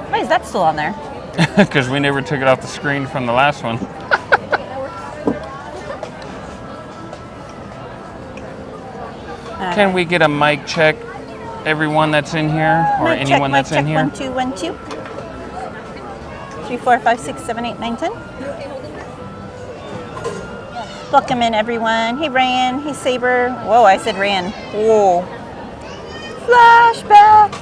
Why is that still on there? Because we never took it off the screen from the last one. Can we get a mic check? Everyone that's in here, or Mic anyone check, that's in here? 1 2 1 2 3 4 5 6 7 8 9 10. Welcome in, everyone. Hey, Ryan. Hey, Saber. Whoa, I said Ryan. Whoa. Flashback.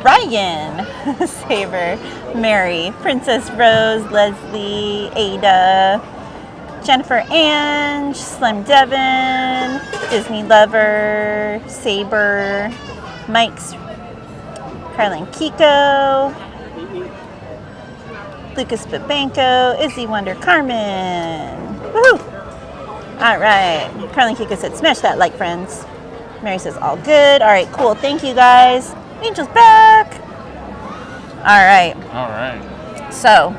Ryan. Saber. Mary. Princess Rose. Leslie. Ada. Jennifer Ange. Slim Devon. Disney Lover. Saber. Mike's. Carlin Kiko. Lucas Babanco. Izzy Wonder Carmen. Woohoo! All right. Carlin Kiko said, smash that like, friends. Mary says, all good. All right, cool. Thank you, guys. Angel's back. All right. All right. So,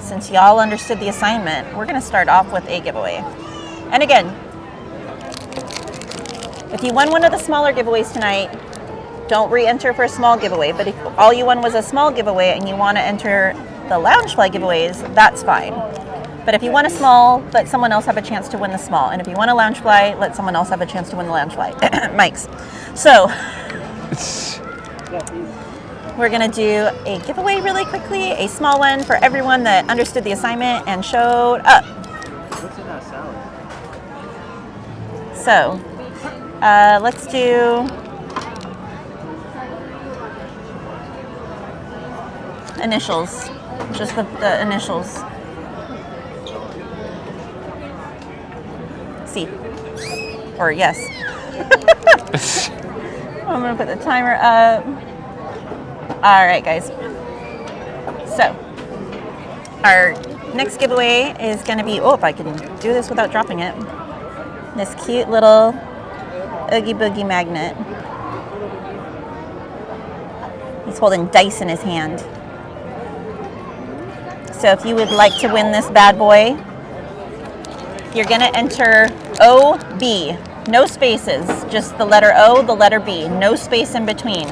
since y'all understood the assignment, we're going to start off with a giveaway. And again, if you won one of the smaller giveaways tonight, don't re-enter for a small giveaway. But if all you won was a small giveaway and you want to enter the Loungefly giveaways, that's fine. But if you want a small, let someone else have a chance to win the small. And if you want a Loungefly, let someone else have a chance to win the Loungefly. Mike's. So, we're going to do a giveaway really quickly, a small one for everyone that understood the assignment and showed up. What's in that salad? So, let's do initials, just the initials. C, or yes. I'm gonna put the timer up. All right, guys. So, our next giveaway is gonna be, oh, if I can do this without dropping it, this cute little Oogie Boogie magnet. He's holding dice in his hand. So if you would like to win this bad boy, you're gonna enter OB, no spaces, just the letter O, the letter B, no space in between.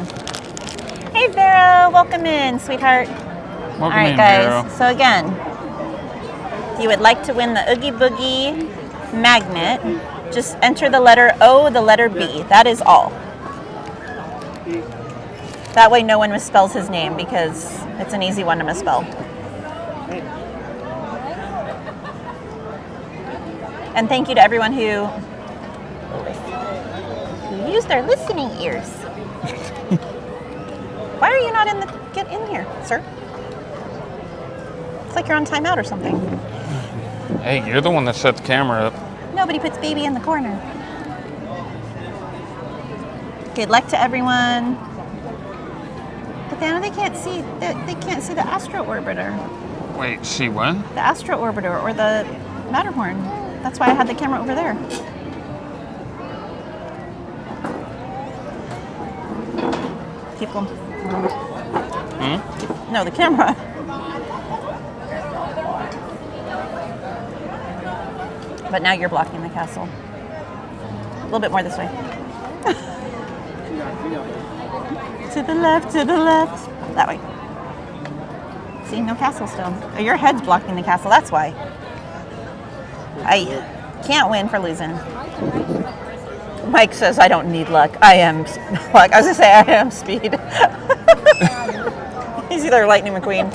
Hey Vera, welcome in, sweetheart. Welcome All right, in, guys. Vero. So again, if you would like to win the Oogie Boogie magnet, just enter the letter O, the letter B. That is all. That way no one misspells his name because it's an easy one to misspell. And thank you to everyone who used their listening ears. Why are you not get in here, sir? It's like you're on timeout or something. Hey, you're the one that set the camera up. Nobody puts baby in the corner. Good luck to everyone. But now they can't see the Astro Orbiter. Wait, see what? The Astro Orbiter or the Matterhorn. That's why I had the camera over there. Keep them. No, the camera. But now you're blocking the castle. A little bit more this way. To the left, to the left. That way. See, no castle still. Oh, your head's blocking the castle, that's why. I can't win for losing. Mike says I don't need luck. I am luck. I was gonna say I am speed. He's either Lightning McQueen.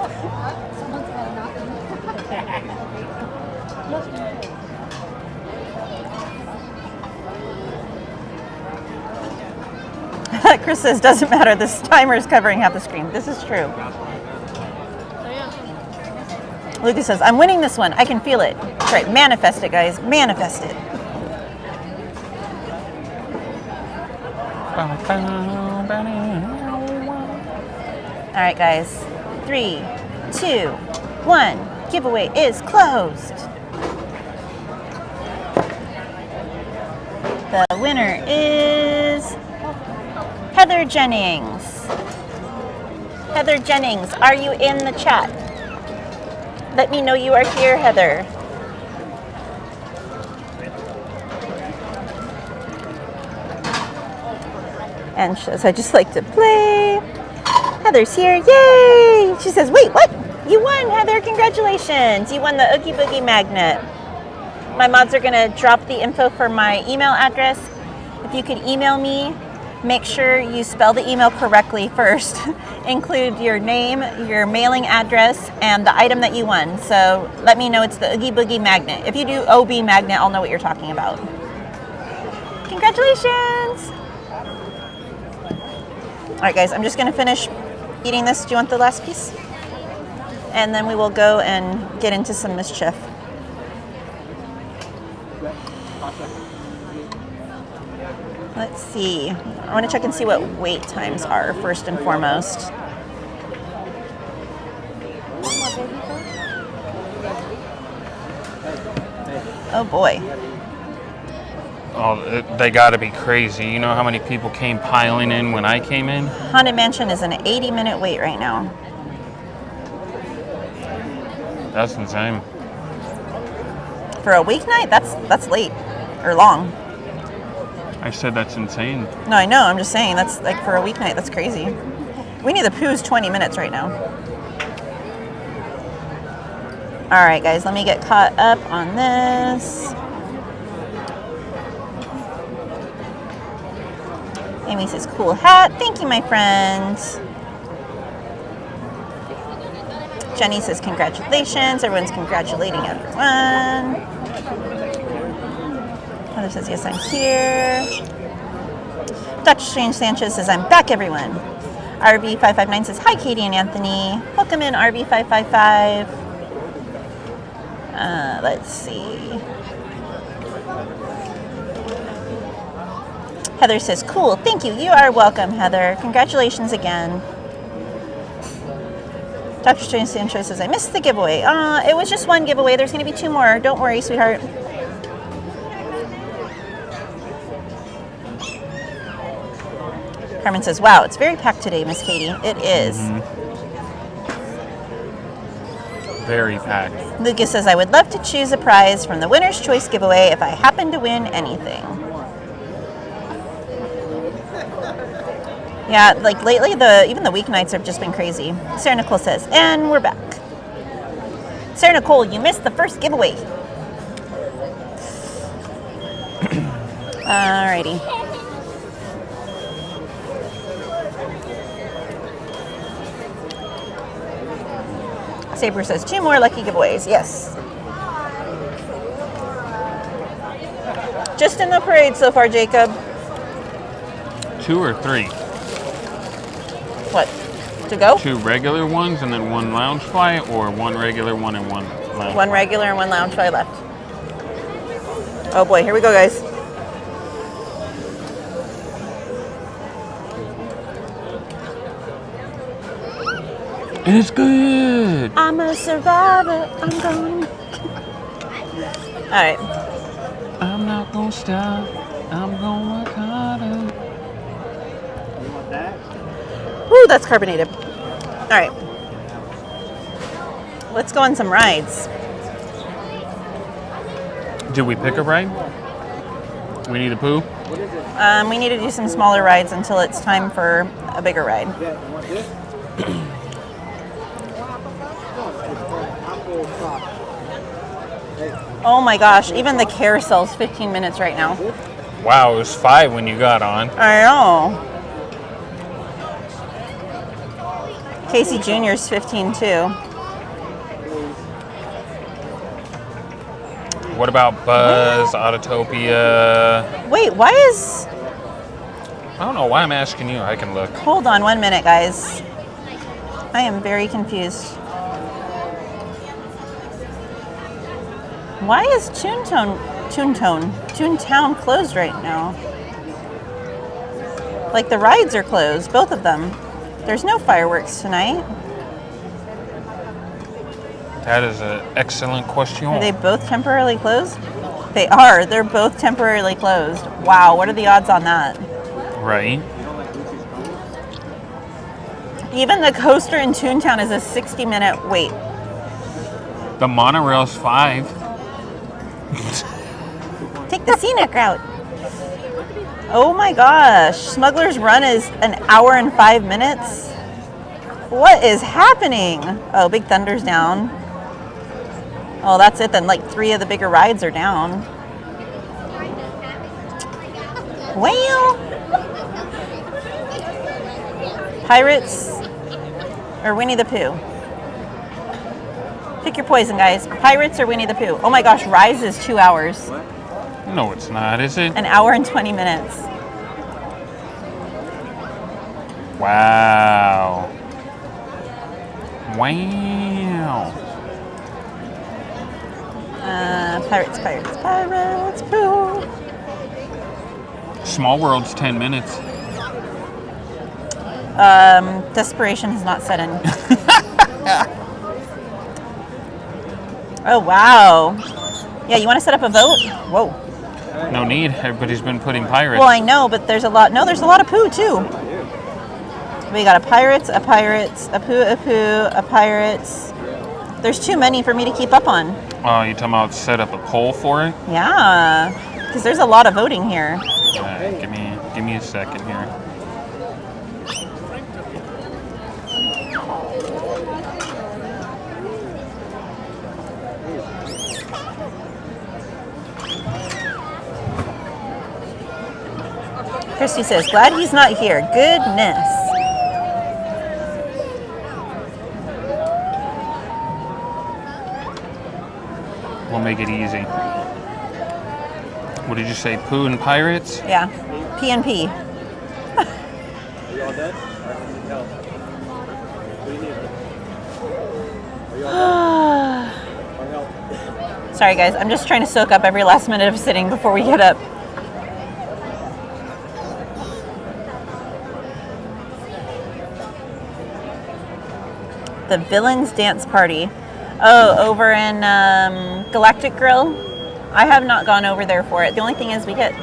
Chris says doesn't matter. This timer is covering half the screen. This is true. Lucas says, I'm winning this one. I can feel it. That's right. Manifest it, guys. Manifest it. All right, guys. 3, 2, 1. Giveaway is closed. The winner is Heather Jennings. Heather Jennings, are you in the chat? Let me know you are here, Heather. And she says, I just like to play. Heather's here, yay! She says, wait, what? You won, Heather, congratulations. You won the Oogie Boogie magnet. My mods are gonna drop the info for my email address. If you could email me, make sure you spell the email correctly first. Include your name, your mailing address, and the item that you won. So let me know it's the Oogie Boogie magnet. If you do OB magnet, I'll know what you're talking about. Congratulations! All right, guys, I'm just gonna finish eating this. Do you want the last piece? And then we will go and get into some Mischief. Let's see. I want to check and see what wait times are first and foremost. Oh boy. Oh, they gotta be crazy. You know how many people came piling in when I came in? Haunted Mansion is an 80-minute wait right now. That's insane. For a weeknight, that's late or long. I said that's insane. No, I know. I'm just saying that's like for a weeknight. That's crazy. Winnie the Pooh's 20 minutes right now. All right, guys, let me get caught up on this. Amy says, cool hat. Thank you, my friend. Jenny says, congratulations. Everyone's congratulating everyone. Heather says, yes, I'm here. Dr. Strange Sanchez says, I'm back, everyone. RV559 says, hi, Katie and Anthony. Welcome in, RV555. Let's see. Heather says, cool, thank you. You are welcome, Heather. Congratulations again. Dr. Strange Sanchez says, I missed the giveaway. It was just one giveaway. There's going to be 2 more. Don't worry, sweetheart. Carmen says, wow, it's very packed today, Miss Katie. It is. Mm-hmm. Very packed. Lucas says, I would love to choose a prize from the Winner's Choice giveaway if I happen to win anything. Yeah, like lately, even the weeknights have just been crazy. Sarah Nicole says, and we're back. Sarah Nicole, you missed the first giveaway. Alrighty. Saber says 2 more lucky giveaways. Yes. Just in the parade so far, Jacob. 2 or 3? What? To go? 2 regular ones and then 1 lounge fly, or 1 regular one and 1 lounge? 1 regular and 1 lounge fly left. Oh boy, here we go, guys. It's good. I'm a survivor. I'm going. All right. I'm not gonna stop. I'm gonna work harder. You want that? Woo, that's carbonated. All right. Let's go on some rides. Did we pick a ride? Winnie the Pooh? What is it? We need to do some smaller rides until it's time for a bigger ride. Yeah, you want this? Oh my gosh, even the carousel's 15 minutes right now. Wow, it was 5 when you got on. I know. Casey Jr.'s 15 too. What about Buzz, Autotopia? Wait, why is... I don't know why I'm asking you. I can look. Hold on 1 minute, guys. I am very confused. Why is Toontown closed right now? Like the rides are closed, both of them. There's no fireworks tonight. That is an excellent question. Are they both temporarily closed? They are. They're both temporarily closed. Wow, what are the odds on that? Right. Even the coaster in Toontown is a 60-minute wait. The monorail's 5. Take the scenic route. Oh my gosh. Smuggler's Run is an hour and 5 minutes. What is happening? Oh, Big Thunder's down. Oh, that's it then. Like 3 of the bigger rides are down. Well. Pirates or Winnie the Pooh? Pick your poison, guys. Pirates or Winnie the Pooh? Oh my gosh, Rise is 2 hours. No, it's not, is it? An hour and 20 minutes. Wow. Wow. Pirates, Pooh. Small World's 10 minutes. Desperation has not set in. Oh, wow. Yeah, you want to set up a vote? Whoa. No need. Everybody's been putting pirates. Well, I know, but there's a lot. No, there's a lot of Pooh, too. We got a Pirates, a Pirates, a Pooh, a Pirates. There's too many for me to keep up on. Oh, you talking about set up a poll for it? Yeah, because there's a lot of voting here. Give me a second here. Christy says, glad he's not here. Goodness. We'll make it easy. What did you say? Pooh and Pirates? Yeah, P&P. Are you all done? Or can you tell? What do you need? Are you all done? Or help? Sorry, guys. I'm just trying to soak up every last minute of sitting before we get up. The Villains Dance Party. Oh, over in Galactic Grill. I have not gone over there for it. The only thing is we get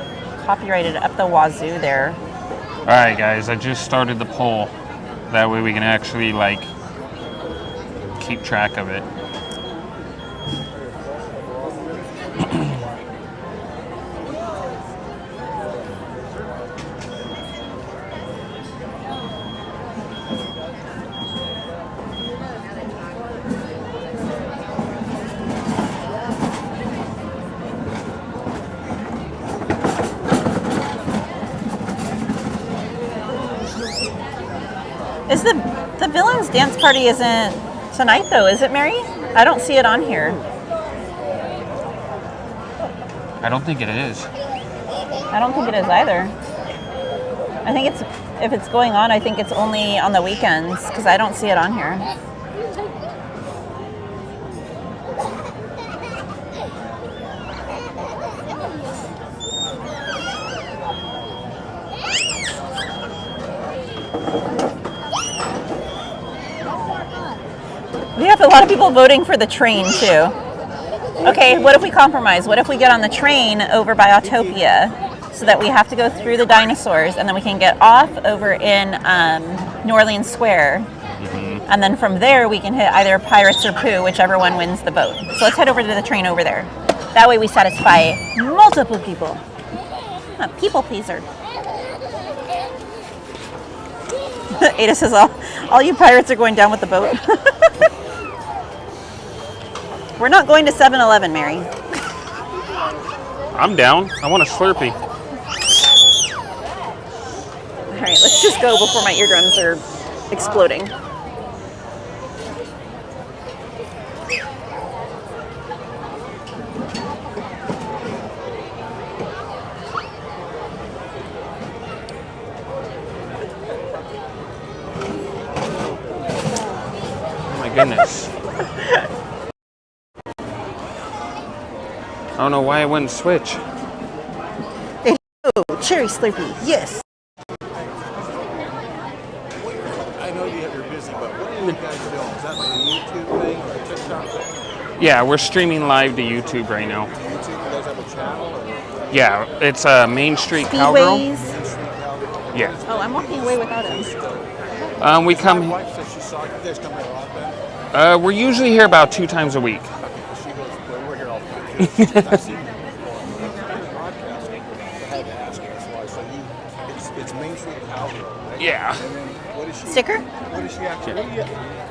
copyrighted up the wazoo there. All right, guys. I just started the poll. That way we can actually, like, keep track of it. Is the Villains Dance Party isn't tonight though, is it, Mary? I don't see it on here. I don't think it is. I don't think it is either. I think it's, if it's going on, I think it's only on the weekends because I don't see it on here. We have a lot of people voting for the train too. Okay, what if we compromise? What if we get on the train over by Autopia so that we have to go through the dinosaurs and then we can get off over in New Orleans Square. And then from there we can hit either Pirates or Pooh, whichever one wins the vote. So let's head over to the train over there. That way we satisfy multiple people. I'm a people pleaser. Ada says all you pirates are going down with the boat. We're not going to 7-Eleven, Mary. I'm down. I want a Slurpee. All right, let's just go before my eardrums are exploding. Oh my goodness. I don't know why I wouldn't switch. Oh, cherry Slurpee, yes. I know you're busy, but what are you guys doing? Is that like a YouTube thing or a TikTok thing? Yeah, we're streaming live to YouTube right now. YouTube, you guys guys have a channel? Or Yeah, it's a Main Street Cowgirl. Speedways. Yeah. Oh, I'm walking away without him. We my come. wife said she saw you guys come here a lot then. We're usually here about 2 times a week. She goes, well, we're here all the time. I've seen you before. Podcast. I had to ask you. That's why. So it's Main Street Cowgirl, right? Yeah. And then what is she? Sticker? What is she actually?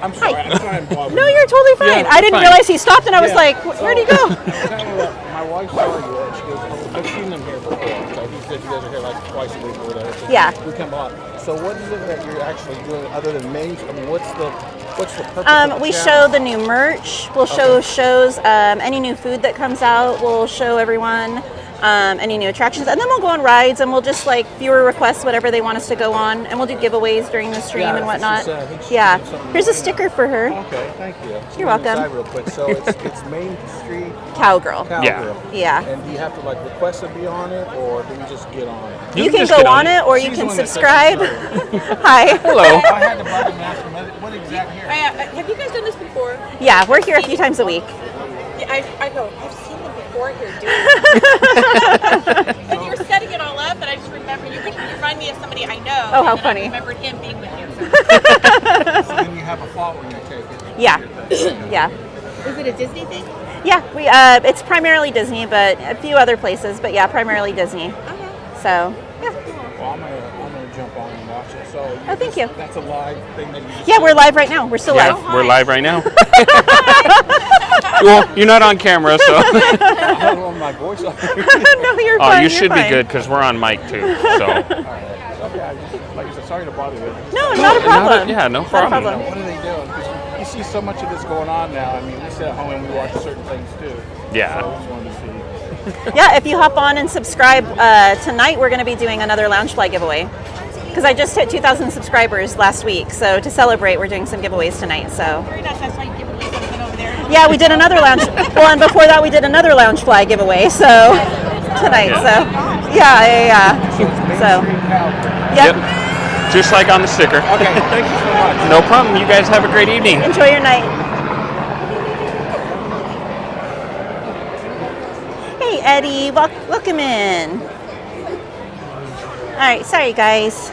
I'm sorry. I'm trying to bother No, you. you're totally fine. Yeah, I didn't fine. realize he stopped, and I was Yeah. like, where'd he go? Tell me what, my wife saw you and she goes, oh, I've seen them here before. So he said you guys are here like twice a week or whatever. So Yeah. We come on. So what is it that you're actually doing other than main? I mean, what's the purpose of the We channel? show the new merch. We'll show shows, any new food that comes out. We'll show everyone any new attractions, and then we'll go on rides, and we'll just like viewer request whatever they want us to go on, and we'll do giveaways during the stream Yeah, and that's what whatnot. she said. I think she Yeah, did something here's a like that. sticker for her. Okay, thank you. You're welcome. Inside real quick. So it's Main Street Cowgirl. Cowgirl. Yeah. And do you have to like request to be on it, or do you just get on it? You can can just go get on on it, or you She's can the one that said subscribe. she's Hi. Hello. I had to bug him and ask him what exactly here. Have you guys done this before? Yeah, we're here a few times a week. Yeah, I know. I've seen them before here doing it. And you were setting it all up, and I just remember you remind me of somebody I know. Oh, how and funny. I remembered him being with you. So then you have a following, I take it. Yeah. Yeah. Is it a Disney thing? Yeah, we it's primarily Disney, but a few other places, but yeah, primarily Disney. Okay. So, yeah. Well, I'm gonna jump on and watch it. So Oh, thank you. That's a live thing that you just Yeah, we're live right now. We're still Yeah, live. we're live right now. Well, you're not on camera, so. I don't know my voice. No, you're Oh, fine. you you're should be fine. good because we're on mic too. So. Okay, I just, like I said, sorry to bother you. No, not a problem. Yeah, no Not a problem. problem. What are they doing? Because you see so much of this going on now. I mean, we sit at home and we watch certain things too. Yeah. So I just wanted to see. Yeah, if you hop on and subscribe, tonight we're going to be doing another Loungefly giveaway. Because I just hit 2,000 subscribers last week, so to celebrate, we're doing some giveaways tonight. So Very nice. That's why you give me something over there. yeah, we did another well, and before that we did another Loungefly giveaway. So tonight, so yeah. So Yep. Just like on the sticker. Okay, thank you so much. No problem. You guys have a great evening. Enjoy your night. Hey, Eddie, welcome in. All right, sorry guys.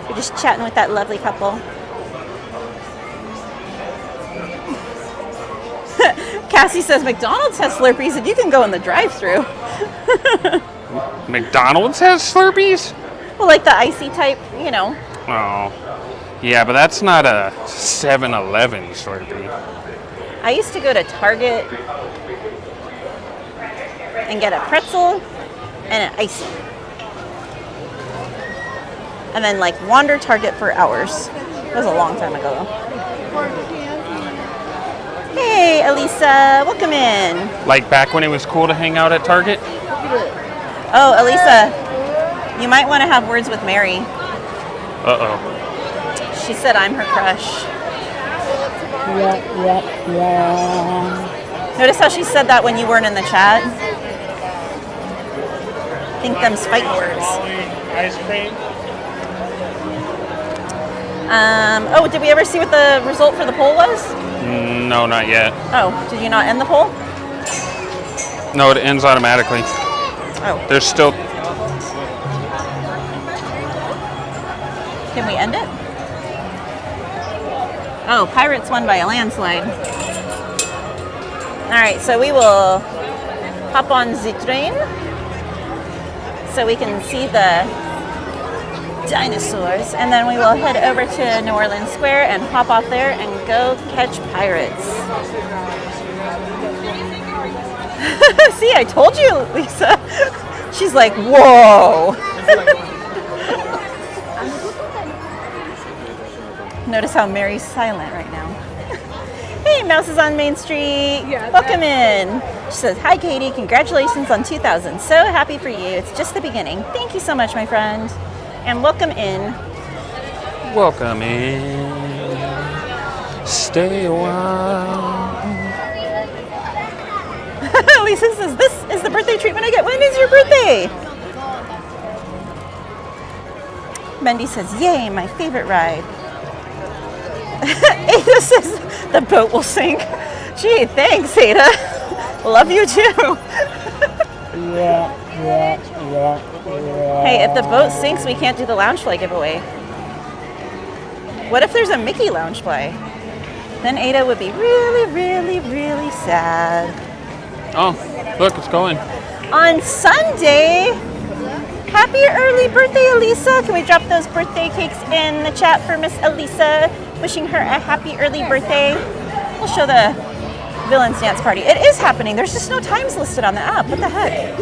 We're just chatting with that lovely couple. Cassie says McDonald's has Slurpees and you can go in the drive-thru. McDonald's has Slurpees? Well, like the icy type, you know. Oh. Yeah, but that's not a 7-Eleven Slurpee. I used to go to Target and get a pretzel and an icy. And then like wander Target for hours. That was a long time ago though. Hey, Elisa, welcome in. Like back when it was cool to hang out at Target? Oh, Elisa, you might want to have words with Mary. Uh-oh. She said I'm her crush. Notice how she said that when you weren't in the chat? Think them's fight words. Ice cream? Oh, did we ever see what the result for the poll was? No, not yet. Oh, did you not end the poll? No, it ends automatically. Oh, There's still... can we end it? Oh, Pirates won by a landslide. All right, so we will hop on the train so we can see the dinosaurs, and then we will head over to New Orleans Square and hop off there and go catch pirates. See, I told you, Lisa. She's like, whoa. Notice how Mary's silent right now. Hey, Mouse is on Main Street. Welcome in. She says, hi, Katie. Congratulations on 2,000. So happy for you. It's just the beginning. Thank you so much, my friend. And welcome in. Welcome in. Stay a while. Lisa says, this is the birthday treatment I get. When is your birthday? Mendy says, yay, my favorite ride. Ada says, the boat will sink. Gee, thanks, Ada. Love you too. Hey, if the boat sinks, we can't do the Loungefly giveaway. What if there's a Mickey Loungefly? Then Ada would be really, really, really sad. Oh, look, it's going. On Sunday, happy early birthday, Elisa. Can we drop those birthday cakes in the chat for Miss Elisa? Wishing her a happy early birthday. We'll show the Villains Dance Party. It is happening. There's just no times listed on the app. What the heck?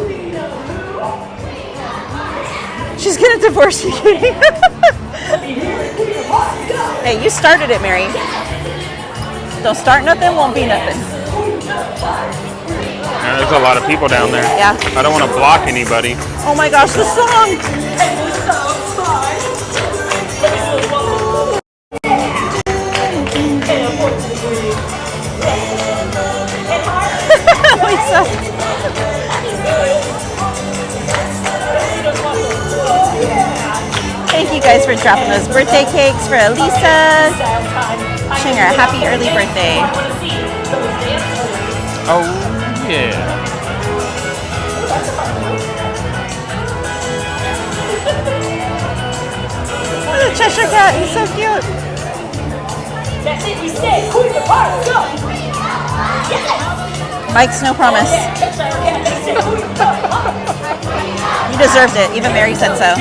She's gonna divorce you, Katie. Hey, you started it, Mary. Don't start nothing, won't be nothing. There's a lot of people down there. Yeah. I don't want to block anybody. Oh my gosh, the song! Lisa. Thank you guys for dropping those birthday cakes for Elisa. Wishing her a happy early birthday. Oh, yeah. Oh, the Cheshire Cat, he's so cute. That's it, we stay. Queen the party, go! Mike's no promise. You deserved it. Even Mary said so.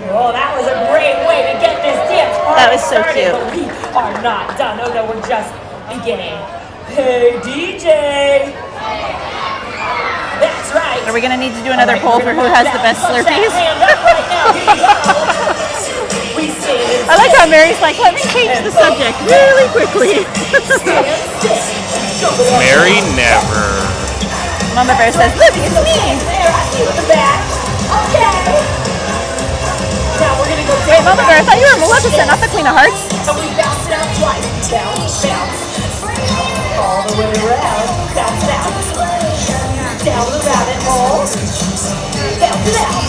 Oh, that was a great way to get this dance party That was so started, cute. but we are not done. Oh no, we're just beginning. Hey, DJ! That's right. Are we going to need to do another poll for who has the best Slurpees? I like how Mary's like, let me change the subject really quickly. Mary never. Mama Bear says, look, it's me. Now we're gonna go Wait, Mama Bear, I thought you were Maleficent, not the Queen of Hearts. and we bounce it out twice. Bounce, bounce. All the way around. Bounce, bounce. Down the rabbit hole. Bounce it out.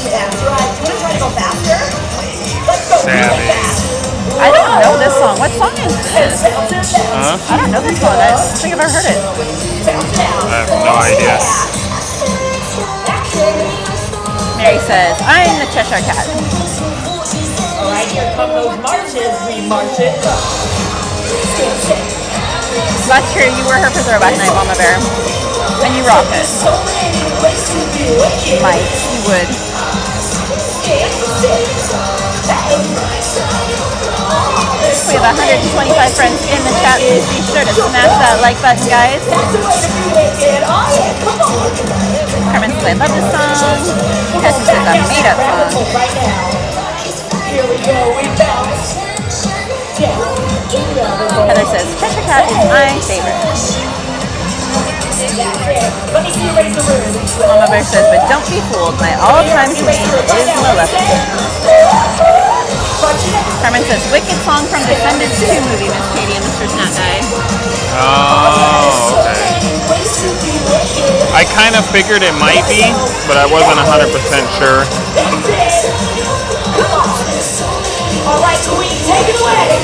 That's right. Do you want to try to go faster? Let's go really Savage. fast. I don't know this song. What song is this? Bounce it, bounce. Huh? I don't know this song. I don't think I've ever heard it. Bounce it out. I have no idea. Mary says, I'm the Cheshire Cat. All right, here come those marches. We march it. Last year you were her for throwback night, Mama Bear. And you rock it. So many ways to do it. Mike, you would. We have 125 friends in the chat. Please be sure to smash that like button, guys. Carmen says, I love this song. Cassie says, I made up song. Right now. Here we go, we bounce. Heather says, Cheshire Cat is my favorite. Let me see you raise the room. Mama Bear says, but don't be fooled. My all-time queen is Maleficent. Carmen says, wicked song from Descendants 2 movie, Miss Katie and Mr. Snap Guy. Oh, okay. I kind of figured it might be, but I wasn't 100% sure. All right, Queen, take it away.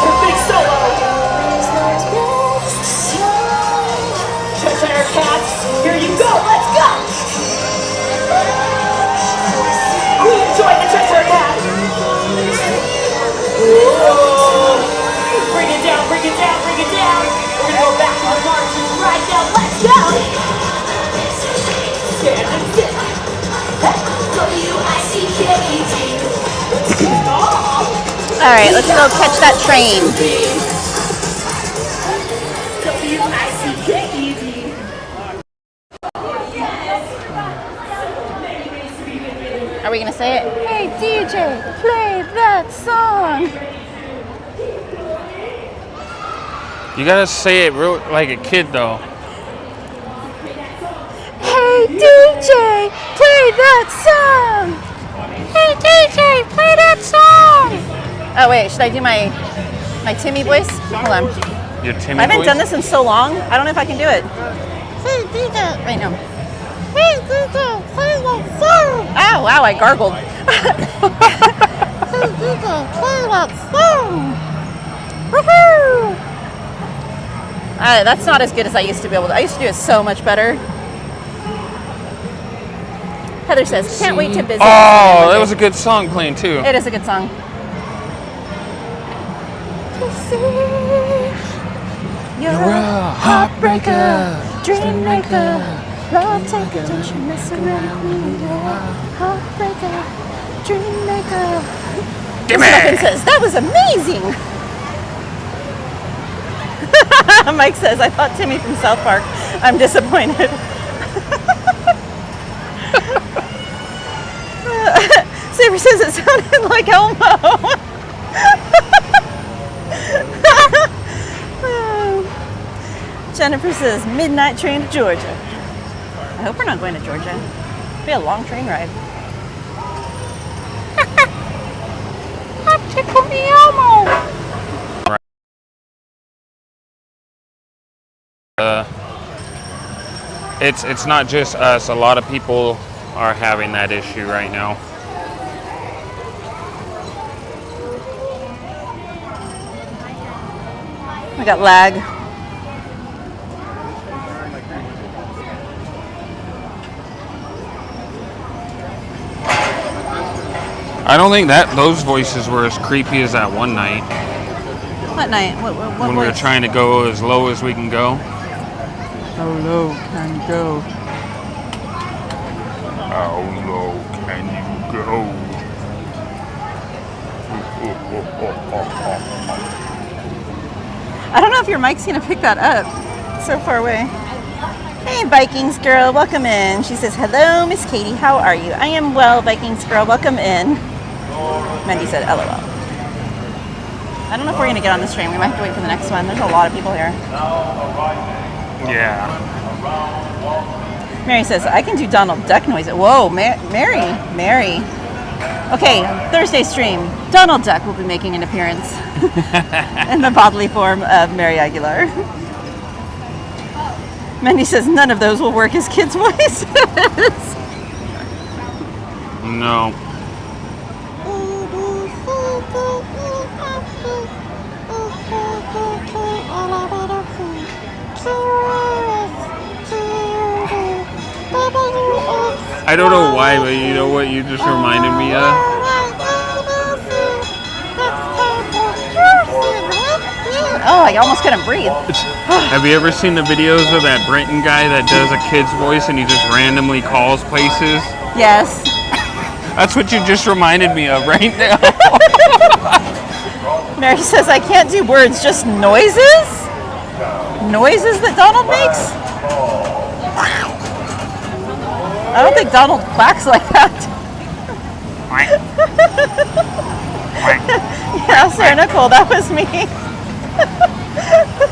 Your big solo. Cheshire Cats, here you go. Let's go. Queen, join the Cheshire Cats. Whoa. Bring it down, bring it down, bring it down. We're gonna go back to the marches right now. Let's go. Stand and sit. W-I-C-K-E-T. All right, let's go catch that train. W-I-C-K-E-T. Are we going to say it? Hey, DJ, play that song. You gotta say it real like a kid, though. Hey, DJ, play that song. Hey, DJ, play that song. Oh wait, should I do my Timmy voice? Hold on. Your Timmy I haven't voice? done this in so long. I don't know if I can do it. Wait, no. Ow, wow, I gargled. That's not as good as I used to be able to. I used to do it so much better. Heather says, can't wait to visit. Oh, that was a good song playing too. It is a good song. You're a heartbreaker, dream maker, love taker, don't you mess around with me. You're a heartbreaker, dream maker. Smith says, that was amazing. Mike says, I thought Timmy from South Park. I'm disappointed. Saber says it sounded like Elmo. Jennifer says, midnight train to Georgia. I hope we're not going to Georgia. It'll be a long train ride. Tickle me Elmo. It's not just us. A lot of people are having that issue right now. We got lag. I don't think those voices were as creepy as that one night What night? What when we were voice? trying to go as low as we can go. How low can you go? How low can you go? I don't know if your mic's gonna pick that up. It's so far away. Hey, Vikings girl, welcome in. She says, hello, Miss Katie, how are you? I am well, Vikings girl, welcome in. Mendy said, LOL. I don't know if we're gonna get on this train. We might have to wait for the next one. There's a lot of people here. Yeah. Mary says, I can do Donald Duck noise. Whoa, Mary. Okay, Thursday stream. Donald Duck will be making an appearance in the bodily form of Mary Aguilar. Mendy says, none of those will work as kids' voices. No. I don't know why, but you know what you just reminded me of? Oh, I almost couldn't breathe. Have you ever seen the videos of that Brenton guy that does a kid's voice and he just randomly calls places? Yes. That's what you just reminded me of right now. Mary says, I can't do words, just noises? Noises that Donald makes? I don't think Donald quacks like that. Yeah, Sarah Nicole, that was me.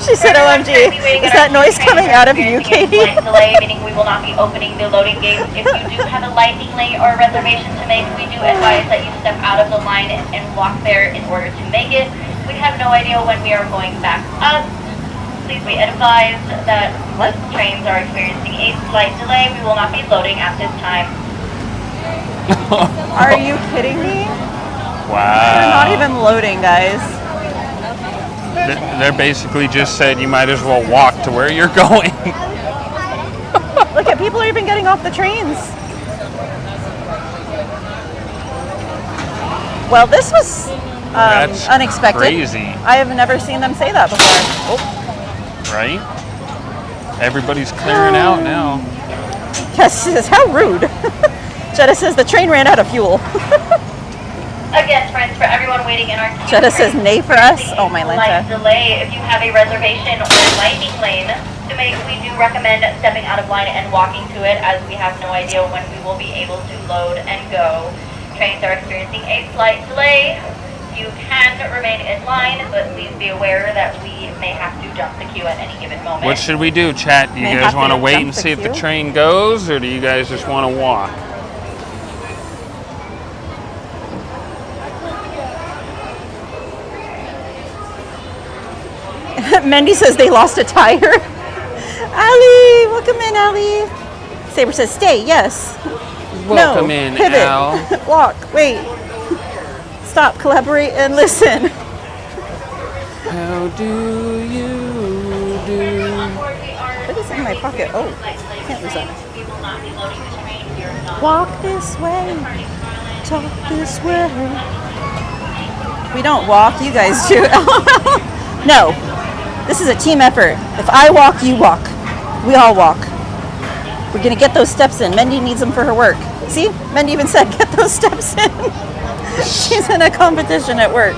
She said, OMG, is that noise coming out of you, Katie? Delay, meaning we will not be opening the loading gates. If you do have a lightning lane or a reservation to make, we do advise that you step out of the line and walk there in order to make it. We have no idea when we are going back up. Please be advised that the trains are experiencing a slight delay. We will not be loading at this time. Are you kidding me? Wow. They're not even loading, guys. They're basically just said you might as well walk to where you're going. Look at people are even getting off the trains. Well, this was That's unexpected. crazy. I have never seen them say that before. Oh. Right? Everybody's clearing out now. Yes, she says, how rude. Jetta says the train ran out of fuel. Again, friends, for everyone waiting in our queue, Jetta says nay for us. Oh, my light Lanta. delay. If you have a reservation or lightning lane to make, we do recommend stepping out of line and walking to it, as we have no idea when we will be able to load and go. Trains are experiencing a slight delay. You can remain in line, but please be aware that we may have to jump the queue at any given moment. What should we do, chat? Do you May guys have to want to wait jump and the see if the queue? train goes, or do you guys just want to walk? Mendy says they lost a tire. Allie, welcome in, Allie. Saber says stay, yes. Welcome no, in, pivot. Al. Walk, wait. Stop, collaborate, and listen. How do you do? What is in my pocket? Oh, can't lose that. Walk this way, talk this way. We don't walk, you guys do. No, this is a team effort. If I walk, you walk. We all walk. We're gonna get those steps in. Mendy needs them for her work. See, Mendy even said, get those steps in. She's in a competition at work.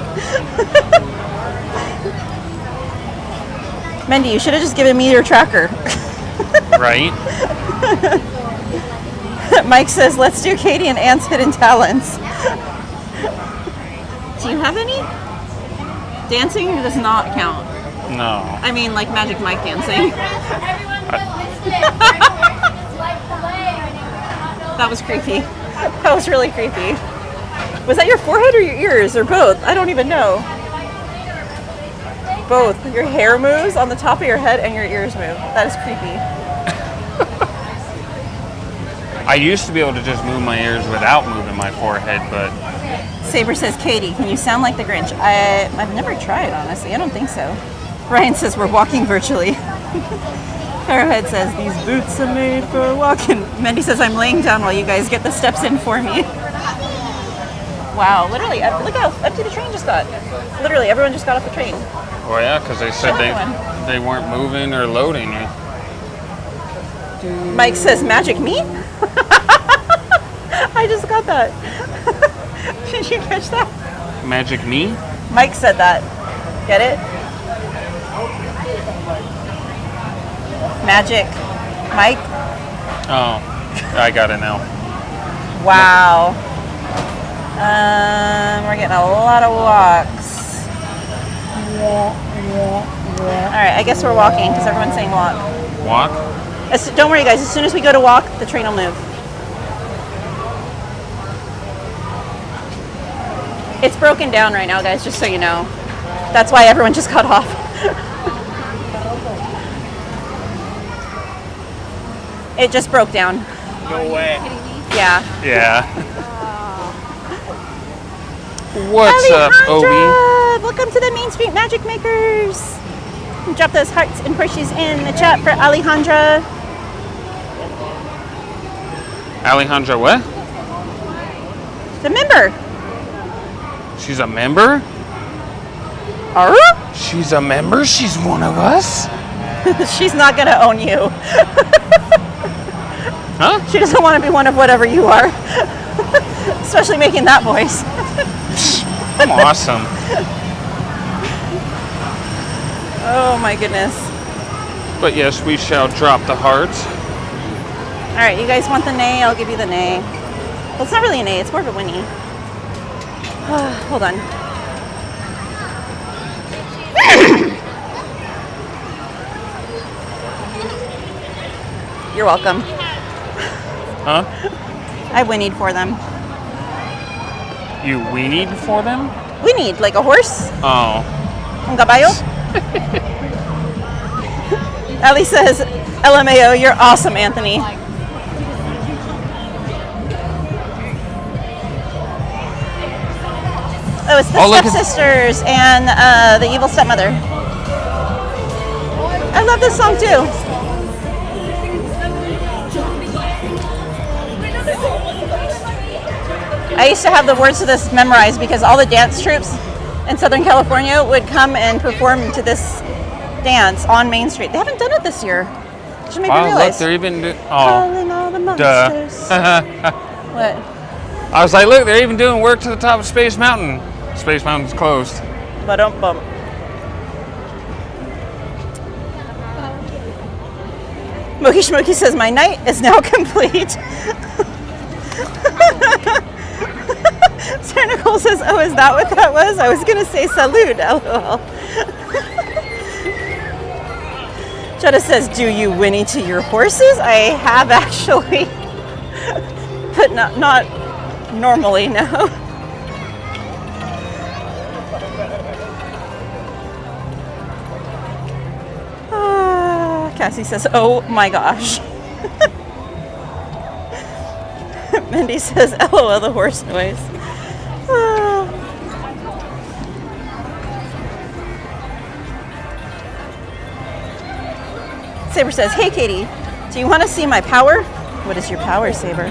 Mendy, you should have just given me your tracker. Right? Mike says, let's do Katie and Ant's hidden talents. Do you have any? Dancing does not count. No. I mean, like Magic Mike dancing. That was creepy. That was really creepy. Was that your forehead or your ears or both? I don't even know. Both. Your hair moves on the top of your head and your ears move. That is creepy. I used to be able to just move my ears without moving my forehead, but Saber says, Katie, can you sound like the Grinch? I've never tried, honestly. I don't think so. Ryan says, we're walking virtually. Arrowhead says, these boots are made for walking. Mendy says, I'm laying down while you guys get the steps in for me. Wow, literally, look how empty the train just got. Literally, everyone just got off the train. well, yeah, because they said they weren't moving or loading. Mike says, magic me? I just got that. Did you catch that? Magic me? Mike said that. Get it? Magic Mike? Oh, I got it now. Wow. We're getting a lot of walks. Alright, I guess we're walking because everyone's saying walk. Walk? Don't worry, guys. As soon as we go to walk, the train will move. It's broken down right now, guys, just so you know. That's why everyone just got off. It just broke down. No way. Yeah. Yeah. What's up, Obi? Welcome to the Main Street Magic Makers. Drop those hearts and pushes in the chat for Alejandra. Alejandra what? The member. She's a member? She's a member? She's one of us? She's not going to own you. Huh? She doesn't want to be one of whatever you are. Especially making that voice. I'm awesome. Oh my goodness. But yes, we shall drop the hearts. All right, you guys want the nay? I'll give you the nay. Well, it's not really a nay. It's more of a Winnie. Hold on. You're welcome. Huh? I whinnied for them. You weenied for them? Whinnied, like a horse? Oh. Un caballo? Ellie says, LMAO, you're awesome, Anthony. Oh, it's the Stepsisters and the Evil Stepmother. I love this song too. I used to have the words to this memorized because all the dance troops in Southern California would come and perform to this dance on Main Street. They haven't done it this year. Should make me Oh, realize. look, they're even Calling all the monsters. duh. What? I was like, look, they're even doing work to the top of Space Mountain. Space Mountain's closed. Ba-dum-bum. Moki Shmoki says, my night is now complete. Sarah Nicole says, oh, is that what that was? I was going to say salud, lol. Jetta says, do you whinny to your horses? I have actually, but not normally, no. Cassie says, oh my gosh. Mindy says, LOL, the horse noise. Ah. Saber says, hey Katie, do you want to see my power? What is your power, Saber?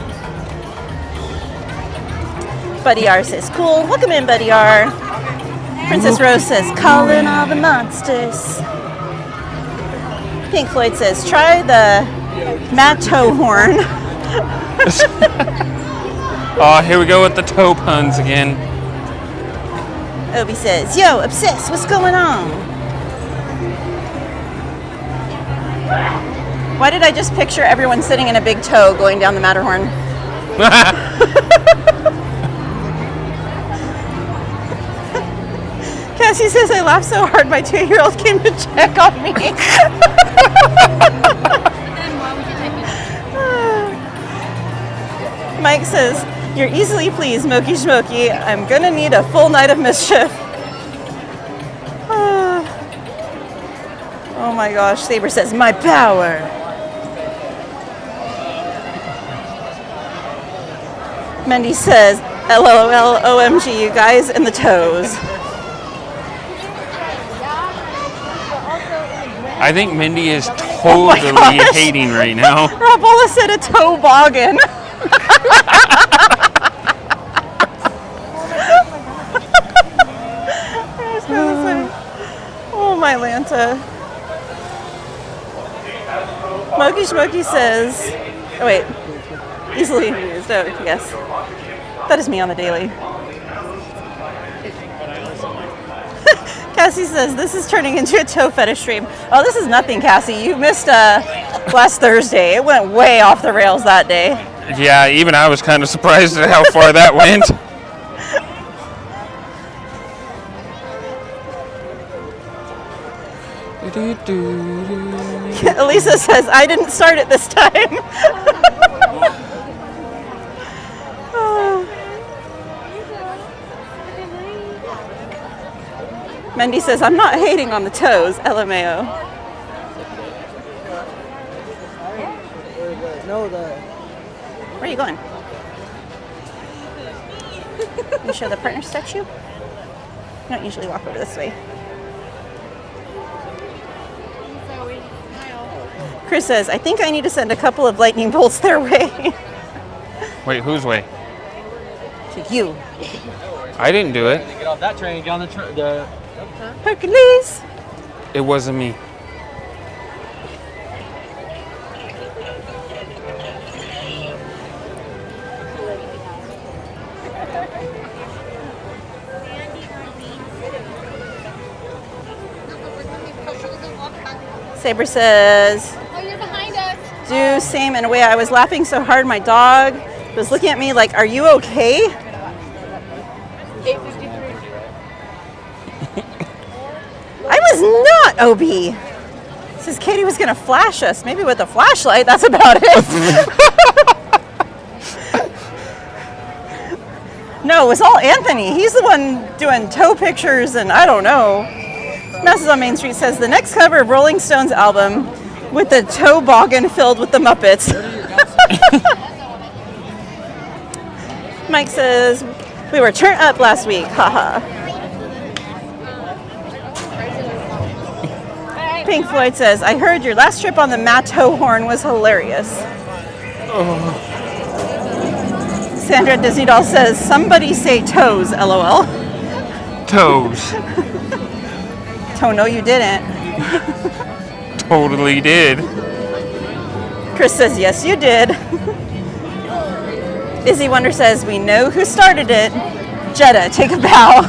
Buddy R says, cool. Welcome in, Buddy R. Princess Rose says, calling all the monsters. Pink Floyd says, try the Matt toe horn. Oh, here we go with the toe puns again. Obi says, yo, obsessed, what's going on? Why did I just picture everyone sitting in a big toe going down the Matterhorn? Cassie says, I laughed so hard my 2-year-old came to check on me. Mike says, you're easily pleased, Smokey Smokey. I'm gonna need a full night of mischief. Oh my gosh, Saber says, my power. Mindy says, LOL, OMG, you guys in the toes. I think Mindy is totally hating right now. Rabola said a toboggan. Oh my Lanta. Smokey Smokey says, oh wait, easily amused, oh yes. That is me on the daily. Cassie says, this is turning into a toe fetish stream. Oh, this is nothing, Cassie. You missed last Thursday. It went way off the rails that day. Yeah, even I was kind of surprised at how far that went. Elisa says, I didn't start it this time. Mindy says, I'm not hating on the toes, LMAO. Where are you going? You show the partner statue? You don't usually walk over this way. Chris says, I think I need to send a couple of lightning bolts their way. Wait, whose way? To you. I didn't do it. Get off that train, get on the Hercules. It wasn't me. Saber says, Oh, you're behind us. do same in a way. I was laughing so hard my dog was looking at me like, are you okay? 8:53. I was not, OB. Says Katie was gonna flash us, maybe with a flashlight, that's about it. No, it was all Anthony. He's the one doing toe pictures and I don't know. Masses on Main Street says the next cover of Rolling Stones album with the toboggan filled with the Muppets. Mike says, we were turned up last week, haha. Pink Floyd says, I heard your last trip on the Matto horn was hilarious. Sandra Disney Doll says, somebody say toes, LOL. Toes. Oh, no, you didn't. Totally did. Chris says, yes, you did. Izzy Wonder says, we know who started it. Jetta, take a bow.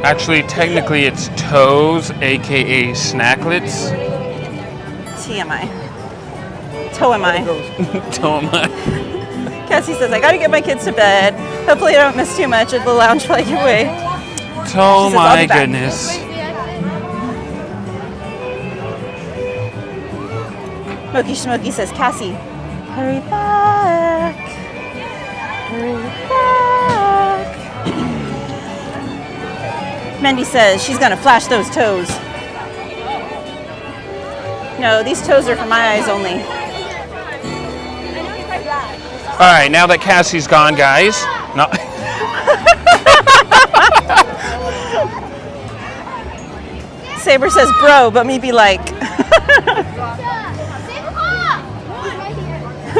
Actually, technically, it's toes, aka snacklets. TMI. Toe am I. Don't mind. Cassie says, I gotta get my kids to bed. Hopefully I don't miss too much at the lounge flight giveaway. Oh She says, "I'll my be back." goodness. Smokey Smokey says, Cassie, hurry back. Hurry back. Mindy says she's gonna flash those toes. No, these toes are for my eyes only. All right, now that Cassie's gone, guys. No. Saber says, bro, but me be like.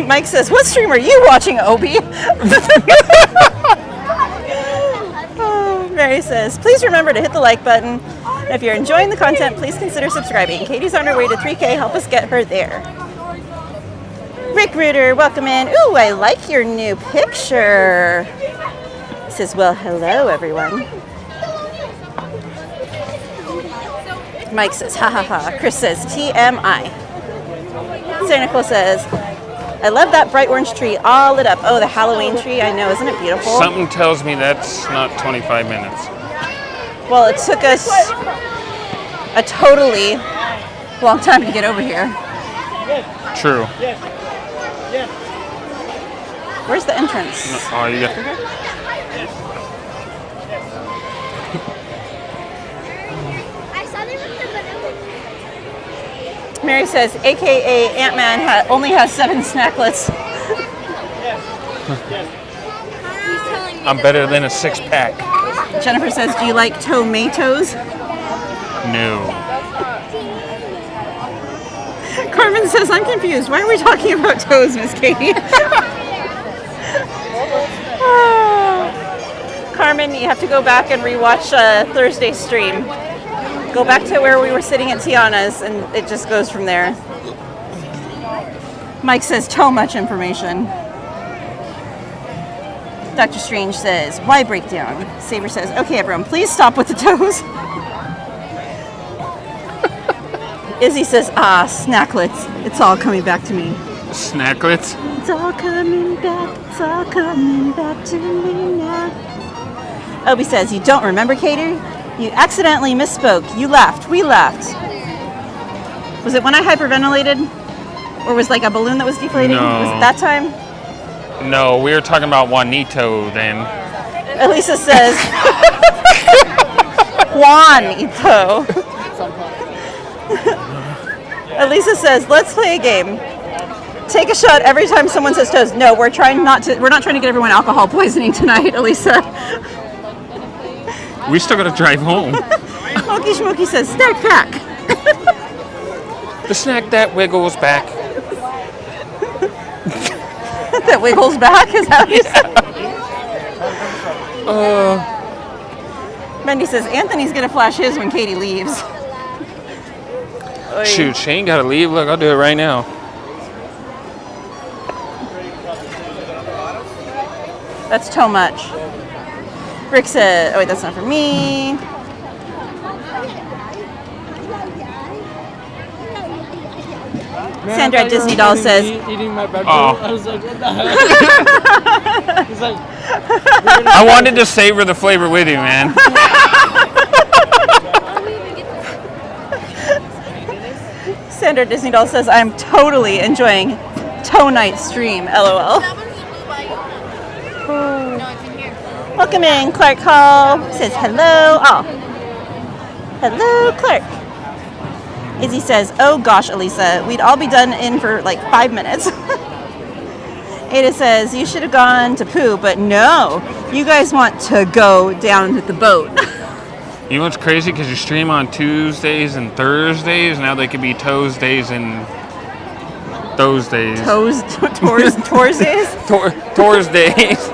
Mike says, what stream are you watching, Obi? Oh, Mary says, please remember to hit the like button. If you're enjoying the content, please consider subscribing. Katie's on her way to 3K. Help us get her there. Rick Reuter, welcome in. Ooh, I like your new picture. He says, well, hello, everyone. Mike says, ha ha ha. Chris says, TMI. Sarah Nicole says, I love that bright orange tree all lit up. Oh, the Halloween tree. I know. Isn't it beautiful? Something tells me that's not 25 minutes. Well, it took us a totally long time to get over here. True. Where's the entrance? Oh, you got. Mary says, AKA Ant-Man only has 7 snacklets. I'm better than a 6-pack. Jennifer says, do you like tomatoes? No. Carmen says, I'm confused. Why are we talking about toes, Miss Katie? Carmen, you have to go back and rewatch Thursday's stream. Go back to where we were sitting at Tiana's, and it just goes from there. Mike says, too much information. Dr. Strange says, why breakdown? Saber says, okay, everyone, please stop with the toes. Izzy says, snacklets. It's all coming back to me. Snacklets? It's all coming back. It's all coming back to me now. Obi says, you don't remember, Kater? You accidentally misspoke. You laughed. We laughed. Was it when I hyperventilated? Or was like a balloon that was deflating? No. Was it that time? No, we were talking about Juanito then. Elisa says, Juanito. Elisa says, let's play a game. Take a shot every time someone says toes. No, we're not trying to get everyone alcohol poisoning tonight, Elisa. We still gotta drive home. Smokey Schmokey says, snack pack. The snack that wiggles back. That wiggles back? Is that what you said? Mendy says, Anthony's gonna flash his when Katie leaves. Shoot, she ain't gotta leave. Look, I'll do it right now. That's too much. Rick said, oh wait, that's not for me. Sandra at Disney Doll says, Eating my bread. Oh. I was like, what the heck? He's like, I wanted to savor the flavor with you, man. Sandra at Disney Doll says, I'm totally enjoying Toe Night stream, LOL. Welcome in, Clark Hall. Says hello. Oh. Hello, Clark. Izzy says, oh gosh, Elisa, we'd all be done in for like 5 minutes. Ada says, you should have gone to Pooh, but no. You guys want to go down to the boat. You know what's crazy? Because you stream on Tuesdays and Thursdays. Now they could be Toes days and those days. Tours days? Tours days.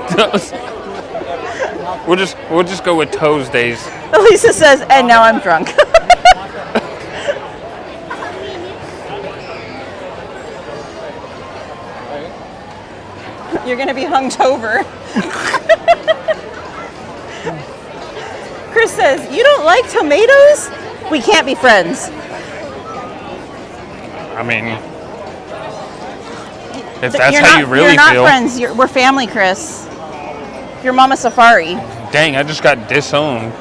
We'll just go with Toes days. Elisa says, and now I'm drunk. You're going to be hungover. Chris says, you don't like tomatoes? We can't be friends. I mean, if that's how you really feel. You're not feel. friends. We're family, Chris. You're Mama Safari. Dang, I just got disowned.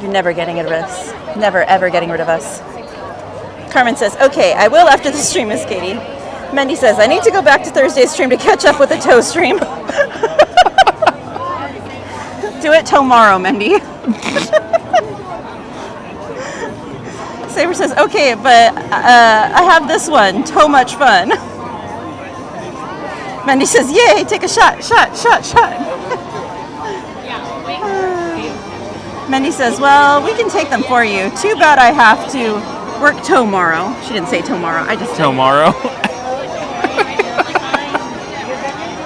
You're never getting rid of us. Never, ever getting rid of us. Carmen says, okay, I will after the stream, Miss Katie. Mendy says, I need to go back to Thursday's stream to catch up with the toe stream. Do it tomorrow, Mendy. Saber says, okay, but I have this one. So much fun. Mandy says, yay, take a shot. Mandy says, well, we can take them for you. Too bad I have to work tomorrow. She didn't say tomorrow. I just Tomorrow.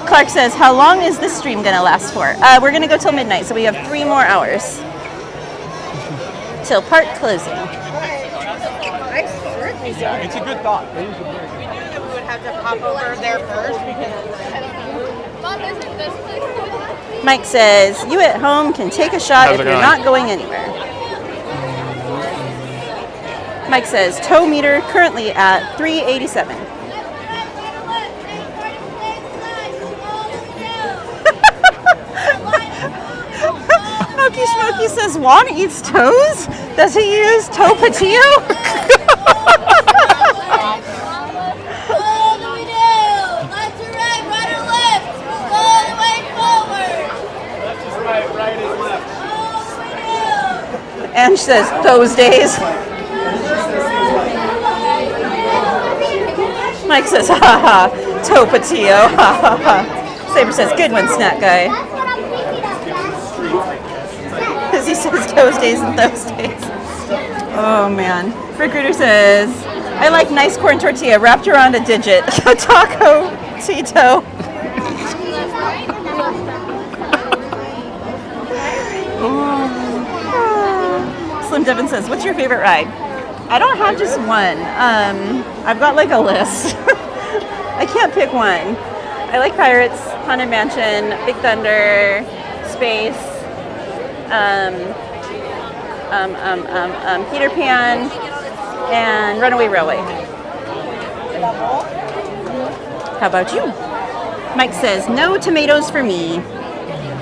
Clark says, how long is this stream going to last for? We're going to go till midnight, so we have 3 more hours. Till park closing. Yeah, it's a good thought. We knew that we would have to pop over there first because Mike says, you at home can take a shot How's if it you're going? not going anywhere. Mike says, tow meter currently at 387. Smokey Smokey says, Juan eats toes? Does he use toe patillo? All the way down. Left to right, right or left. All the way forward. Left is right, right is left. All the way down. Ange says, those days. Mike says, ha ha, toe patillo, ha ha ha. Saber says, good one, snack guy. Because he says those days and those days. Oh man. Recruiter says, I like nice corn tortilla wrapped around a digit. Taco Tito. Slim Devin says, what's your favorite ride? I don't have just one. I've got like a list. I can't pick one. I like Pirates, Haunted Mansion, Big Thunder, Space, Peter Pan, and Runaway Railway. How about you? Mike says, no tomatoes for me.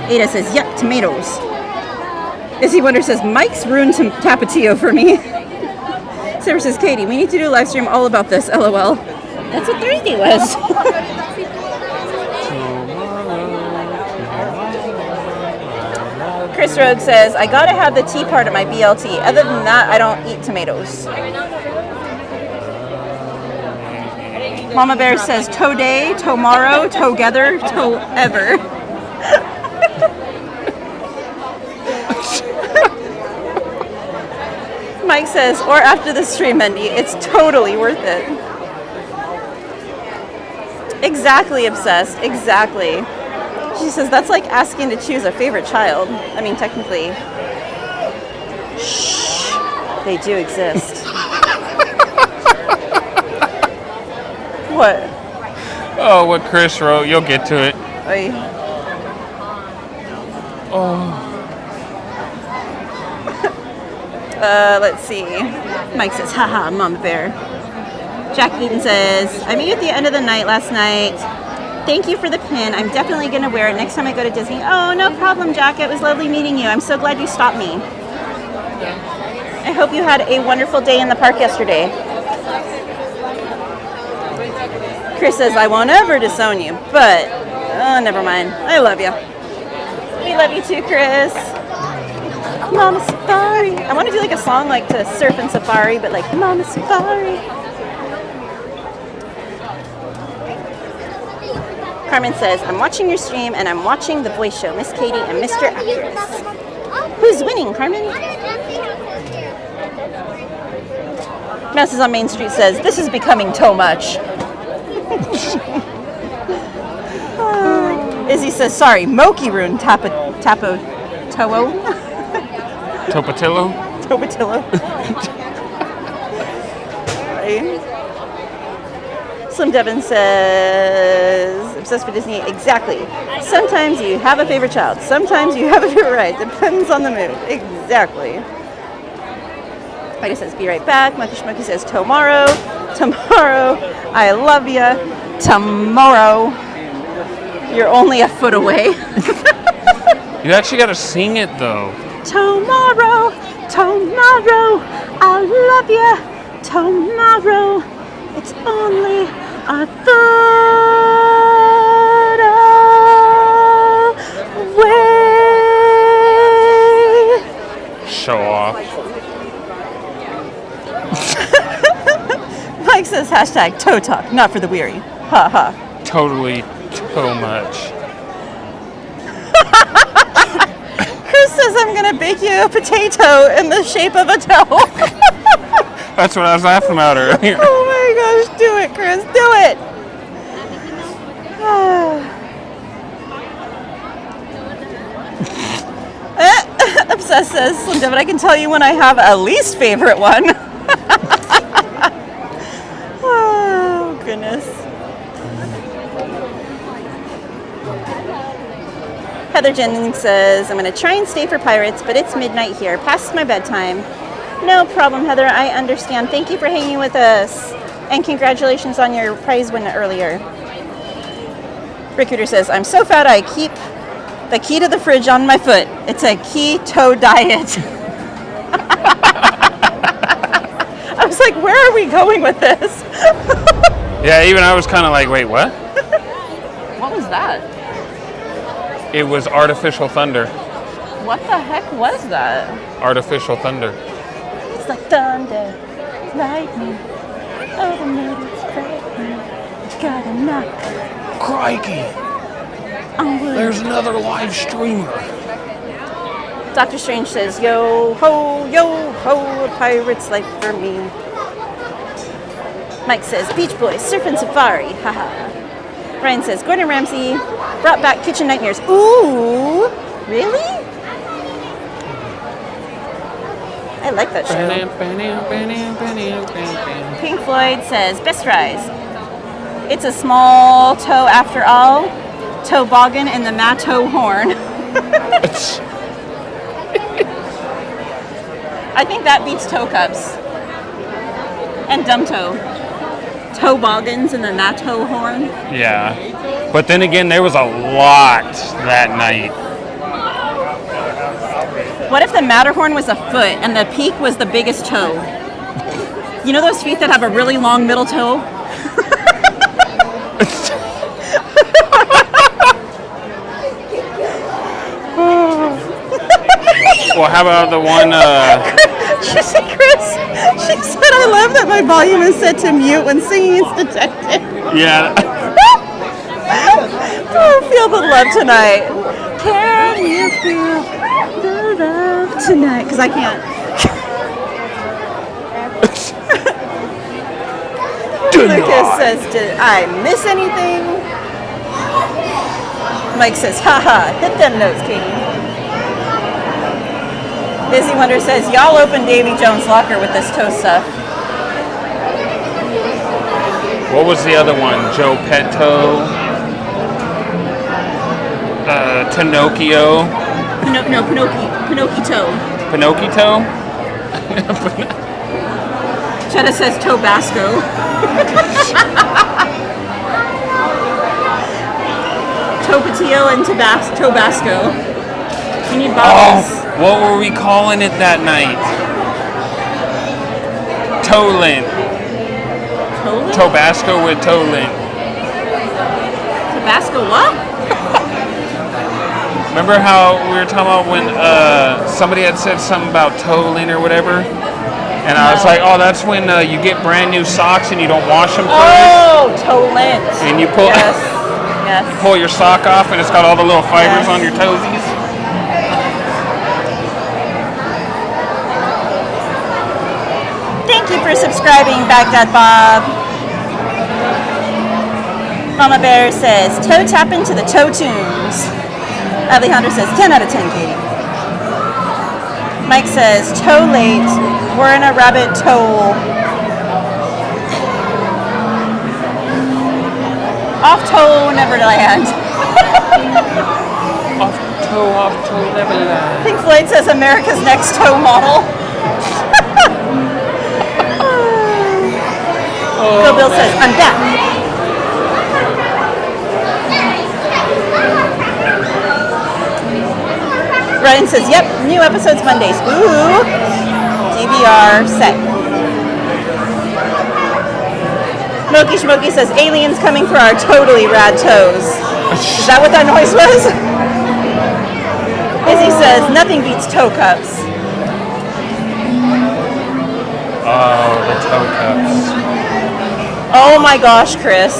Ada says, yep, tomatoes. Izzy Wonder says, Mike's ruined Tapatio for me. Sarah says, Katie, we need to do a live stream all about this, LOL. That's what Thursday was. Chris Rhodes says, I gotta have the tea part of my BLT. Other than that, I don't eat tomatoes. Mama Bear says, today, tomorrow, together, to-ever. Mike says, or after the stream, Mindy, it's totally worth it. Exactly, Obsessed, exactly. She says, that's like asking to choose a favorite child. I mean, technically. Shh, they do exist. What? Oh, what Chris wrote. You'll get to it. Oy. Oh. Let's see. Mike says, haha, Mama Bear. Jack Eaton says, I met you at the end of the night last night. Thank you for the pin. I'm definitely going to wear it next time I go to Disney. Oh, no problem, Jack. It was lovely meeting you. I'm so glad you stopped me. I hope you had a wonderful day in the park yesterday. Chris says, I won't ever disown you, but, oh, never mind. I love you. We love you too, Chris. Mama Safari. I want to do like a song like to Surf and Safari, but like Mama Safari. Carmen says, I'm watching your stream and I'm watching the voice show, Miss Katie and Mr. Actress. Who's winning, Carmen? Masses on Main Street says, this is becoming too much. Izzy says, sorry, Moki ruined Topo Topatillo? Topatillo. Slim Devin says, obsessed with Disney. Exactly. Sometimes you have a favorite child. Sometimes you have a favorite ride. Depends on the mood. Exactly. Heidi says, be right back. Monkey Schmucky says, tomorrow. Tomorrow. I love ya. Tomorrow. You're only a foot away. You actually got to sing it, though. Tomorrow. Tomorrow. I love ya. Tomorrow. It's only a thought away. Show off. says hashtag toe talk, not for the weary. Ha ha. Totally too much. Chris says I'm gonna bake you a potato in the shape of a toe. That's what I was laughing about earlier. Oh my gosh, do it, Chris, do it. Obsessed says, Slim Jim, but I can tell you when I have a least favorite one. Oh, goodness. Heather Jennings says, I'm going to try and stay for Pirates, but it's midnight here, past my bedtime. No problem, Heather, I understand. Thank you for hanging with us. And congratulations on your prize win earlier. Rickarder says, I'm so fat I keep the key to the fridge on my foot. It's a keto diet. I was like, where are we going with this? Yeah, even I was kind of like, wait, what? What was that? It was artificial thunder. What the heck was that? Artificial thunder. It's like thunder, lightning, oh the middle's frightening. Gotta knock Crikey! on wood. There's another live streamer. Dr. Strange says, yo ho, a pirate's life for me. Mike says, Beach Boys, Surf and Safari, haha. Ryan says, Gordon Ramsay brought back Kitchen Nightmares. Ooh, really? I like that show. Pink Floyd says, best rise. It's a small toe after all. Toboggan and the Matto horn. I think that beats toe cups. And dumb toe. Toboggans and the Matto horn. Yeah. But then again, there was a lot that night. What if the Matterhorn was a foot and the peak was the biggest toe? You know those feet that have a really long middle toe? Well, how about the one, She said, Chris, she said, I love that my volume is set to mute when singing is detected. yeah. Oh, feel the love tonight. Can you feel the love tonight? Because I can't. Lucas says, did I miss anything? Mike says, haha, hit them notes, Katie. Busy Wonder says, y'all open Davy Jones' locker with this toe stuff. What was the other one? Joe Petto? Pinocchio? Pinocchio. Pinocchio? Chetta says Tobasco. Topatio and Tobasco. We need bottles. Oh, what were we calling it that night? Toland. Toland? Tobasco with Toland. Tabasco what? Remember how we were talking about when somebody had said something about Toland or whatever? And I was like, oh, that's when you get brand new socks and you don't wash them first. Oh, toe lint. And you pull, Yes. you pull your sock off and it's got all the little fibers on your toesies. Thank you for subscribing, Baghdad Bob. Mama Bear says, toe tap into the toe tunes. Alejandro says, 10 out of 10, Katie. Mike says, toe late. We're in a rabbit toe. Off toe, Neverland. Off toe, Neverland. Pink Floyd says, America's Next Toe Model. Bill says, I'm back. Ryan says, yep, new episodes Mondays. Ooh, DVR set. Smokey Schmokey says, aliens coming for our totally rad toes. Is that what that noise was? Izzy says, nothing beats toe cups. Oh, the toe cups. Oh my gosh, Chris.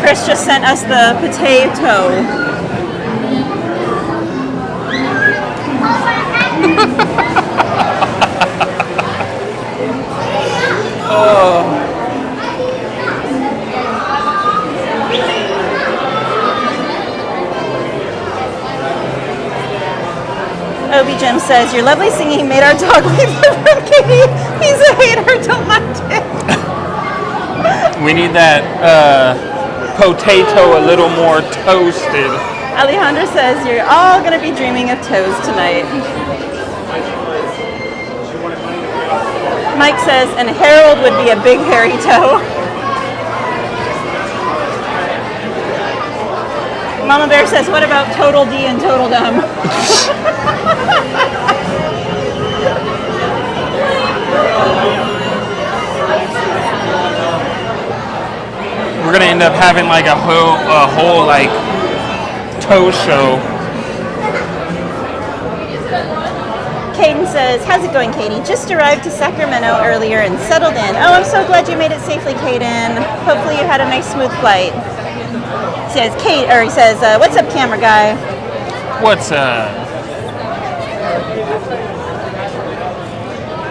Chris just sent us the potato. Obi Jim says, your lovely singing made our dog leave from Katie. He's a hater, don't mind him. We need that potato a little more toasted. Alejandra says, you're all going to be dreaming of toes tonight. Mike says, and Harold would be a big hairy toe. Mama Bear says, what about Total D and Total Dumb? We're gonna end up having like a whole like toe show. Caden says, how's it going, Katie? Just arrived to Sacramento earlier and settled in. Oh, I'm so glad you made it safely, Caden. Hopefully you had a nice smooth flight. He says, what's up, camera guy? What's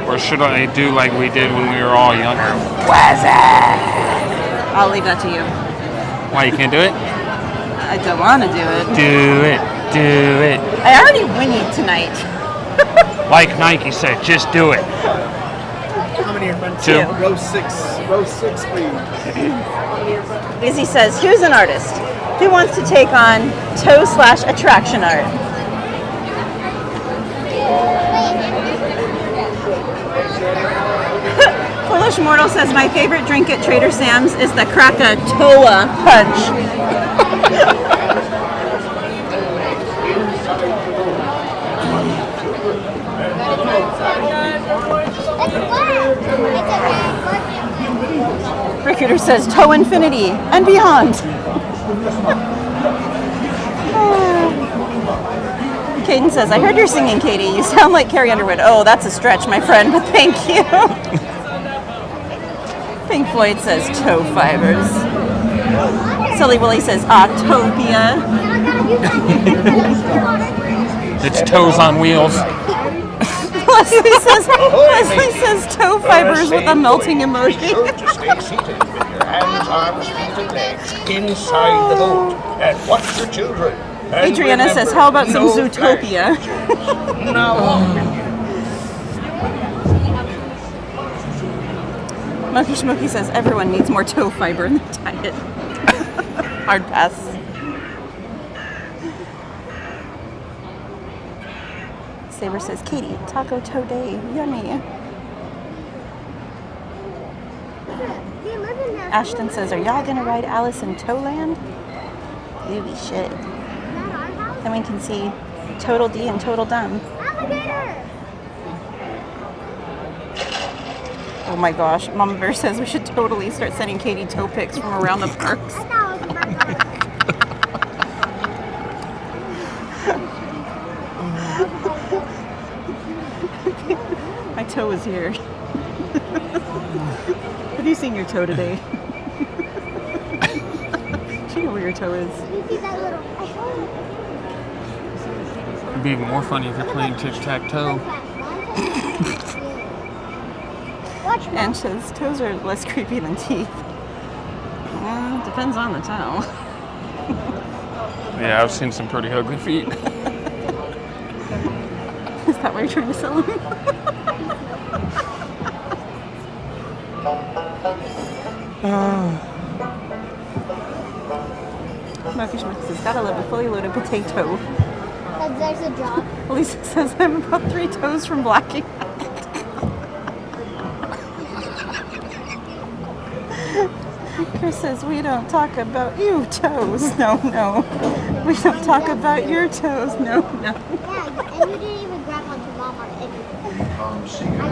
or should I do like we did when we were all younger? What's up? I'll leave that to you. Why, you can't do it? I don't want to do it. Do it. Do it. I already whinnied tonight. Like Nike said, just do it. How many are friends? 2. Row 6, please. Izzy says, here's an artist who wants to take on toe/attraction art. Foolish Mortal says, my favorite drink at Trader Sam's is the Krakatoa Punch. Recruiter says, toe infinity and beyond. Caden says, I heard you're singing, Katie. You sound like Carrie Underwood. Oh, that's a stretch, my friend, but thank you. Pink Floyd says, toe fibers. Silly Willie says, Autopia. It's toes on wheels. Leslie says toe fibers with a melting emoji. Stay seated with your hands, arms, feet, and legs inside the boat and watch your children. And Adriana says, remember, how about some no Zootopia? Now on. Monkey Schmokey says, everyone needs more toe fiber in their diet. Hard pass. Saber says, Katie, taco toe day, yummy. Ashton says, are y'all gonna ride Alice in Toeland? Ooh, shit. Then we can see Total D and Total Dumb. Oh my gosh, Mama Bear says we should totally start sending Katie toe pics from around the parks. My toe is here. Have you seen your toe today? Do you know where your toe is? It'd be even more funny if you're playing tic-tac-toe. And says toes are less creepy than teeth. Depends on the toe. Yeah, I've seen some pretty ugly feet. Is that why you're trying to sell them? Monkey Schmuck says, gotta love a fully loaded potato. There's a drop. Lisa says, I'm about 3 toes from blacking. Chris says, we don't talk about you toes. No. We don't talk about your toes. No. Yeah, and you didn't even grab onto Mama. I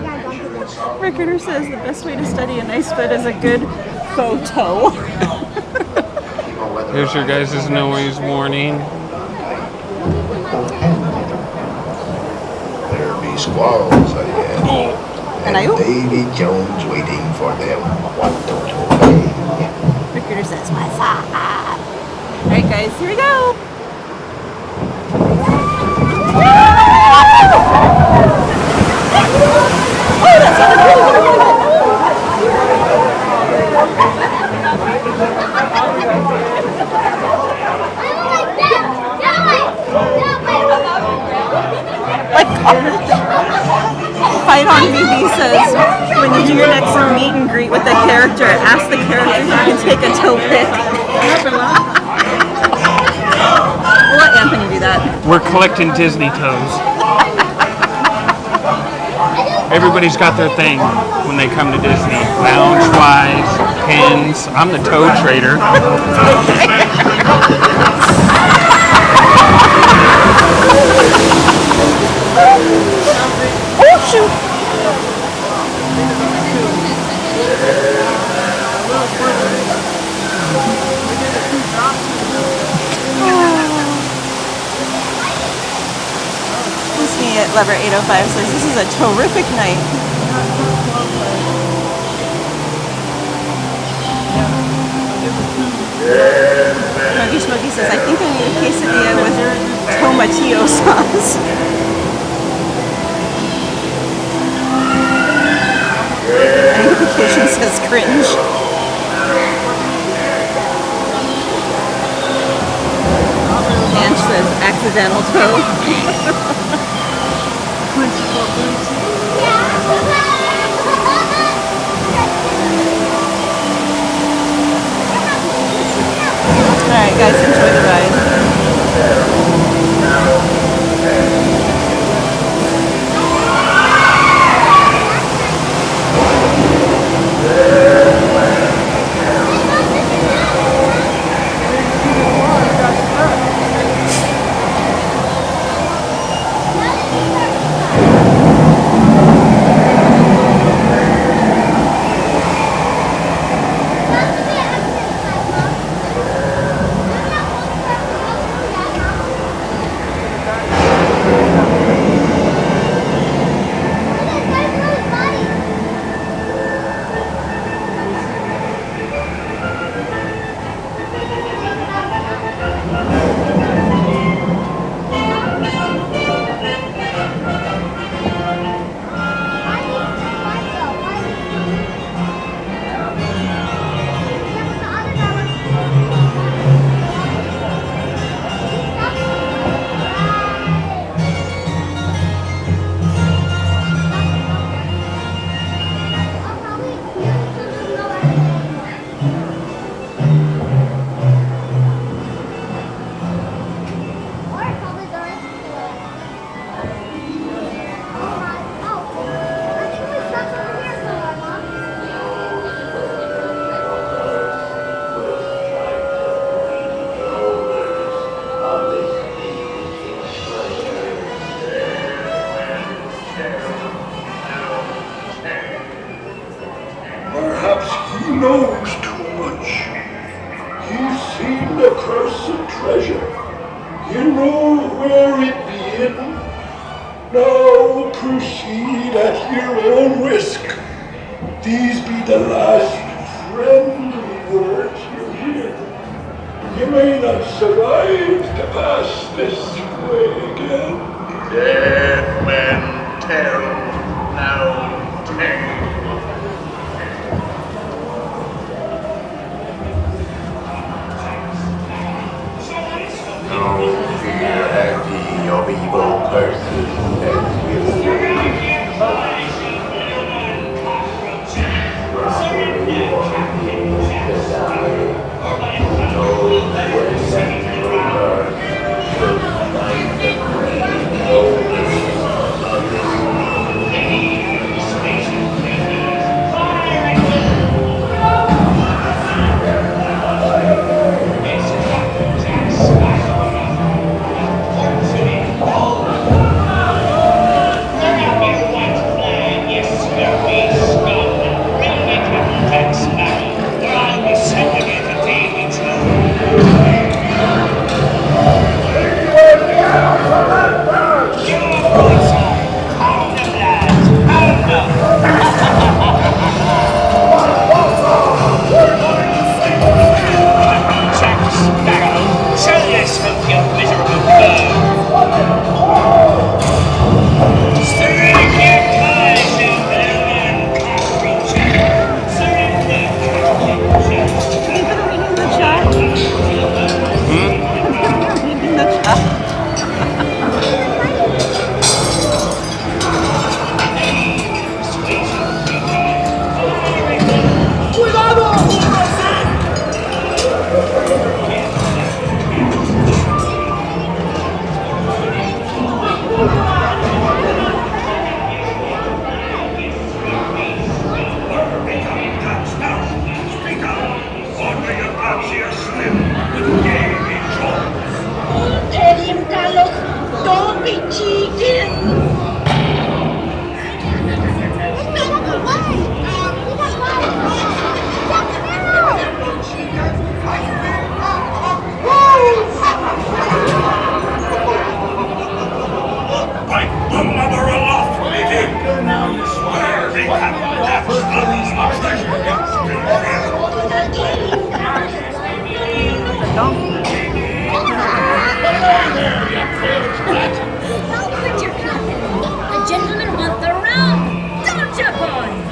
grabbed onto this. Rickarder says the best way to study a nice foot is a good faux toe. Here's your guys' noise warning. There be squalls ahead. And I Davy Jones waiting for them. What don't obey? Recruiter says, what's up? Alright guys, here we go. Oh, that sounded really good. Fight on TV says, when you do your next meet and greet with a character, ask the character if you can take a toe pic. We'll let Anthony do that. We're collecting Disney toes. Everybody's got their thing when they come to Disney. Lounge-wise, pins. I'm the toe trader. Oh, shoot! Disney at Lever 805 says this is a terrific night. Smuggy says, I think I need a quesadilla with tomatillo sauce. Identification says cringe. And says accidental toe. Alright guys, enjoy the ride. Perhaps he knows too much. He's seen the cursed treasure. You know where it be hidden. Now proceed at your own risk. These be the last friendly words you hear. You may not survive to pass this way again. Dead men tell no tale. No fear have ye of evil curses that will Tell him, Carlos, don't be cheating. Wipe the mother aloft, lady! Where they have that slums Don't quit your coughing. The gentlemen want the rum. Don't you, boys?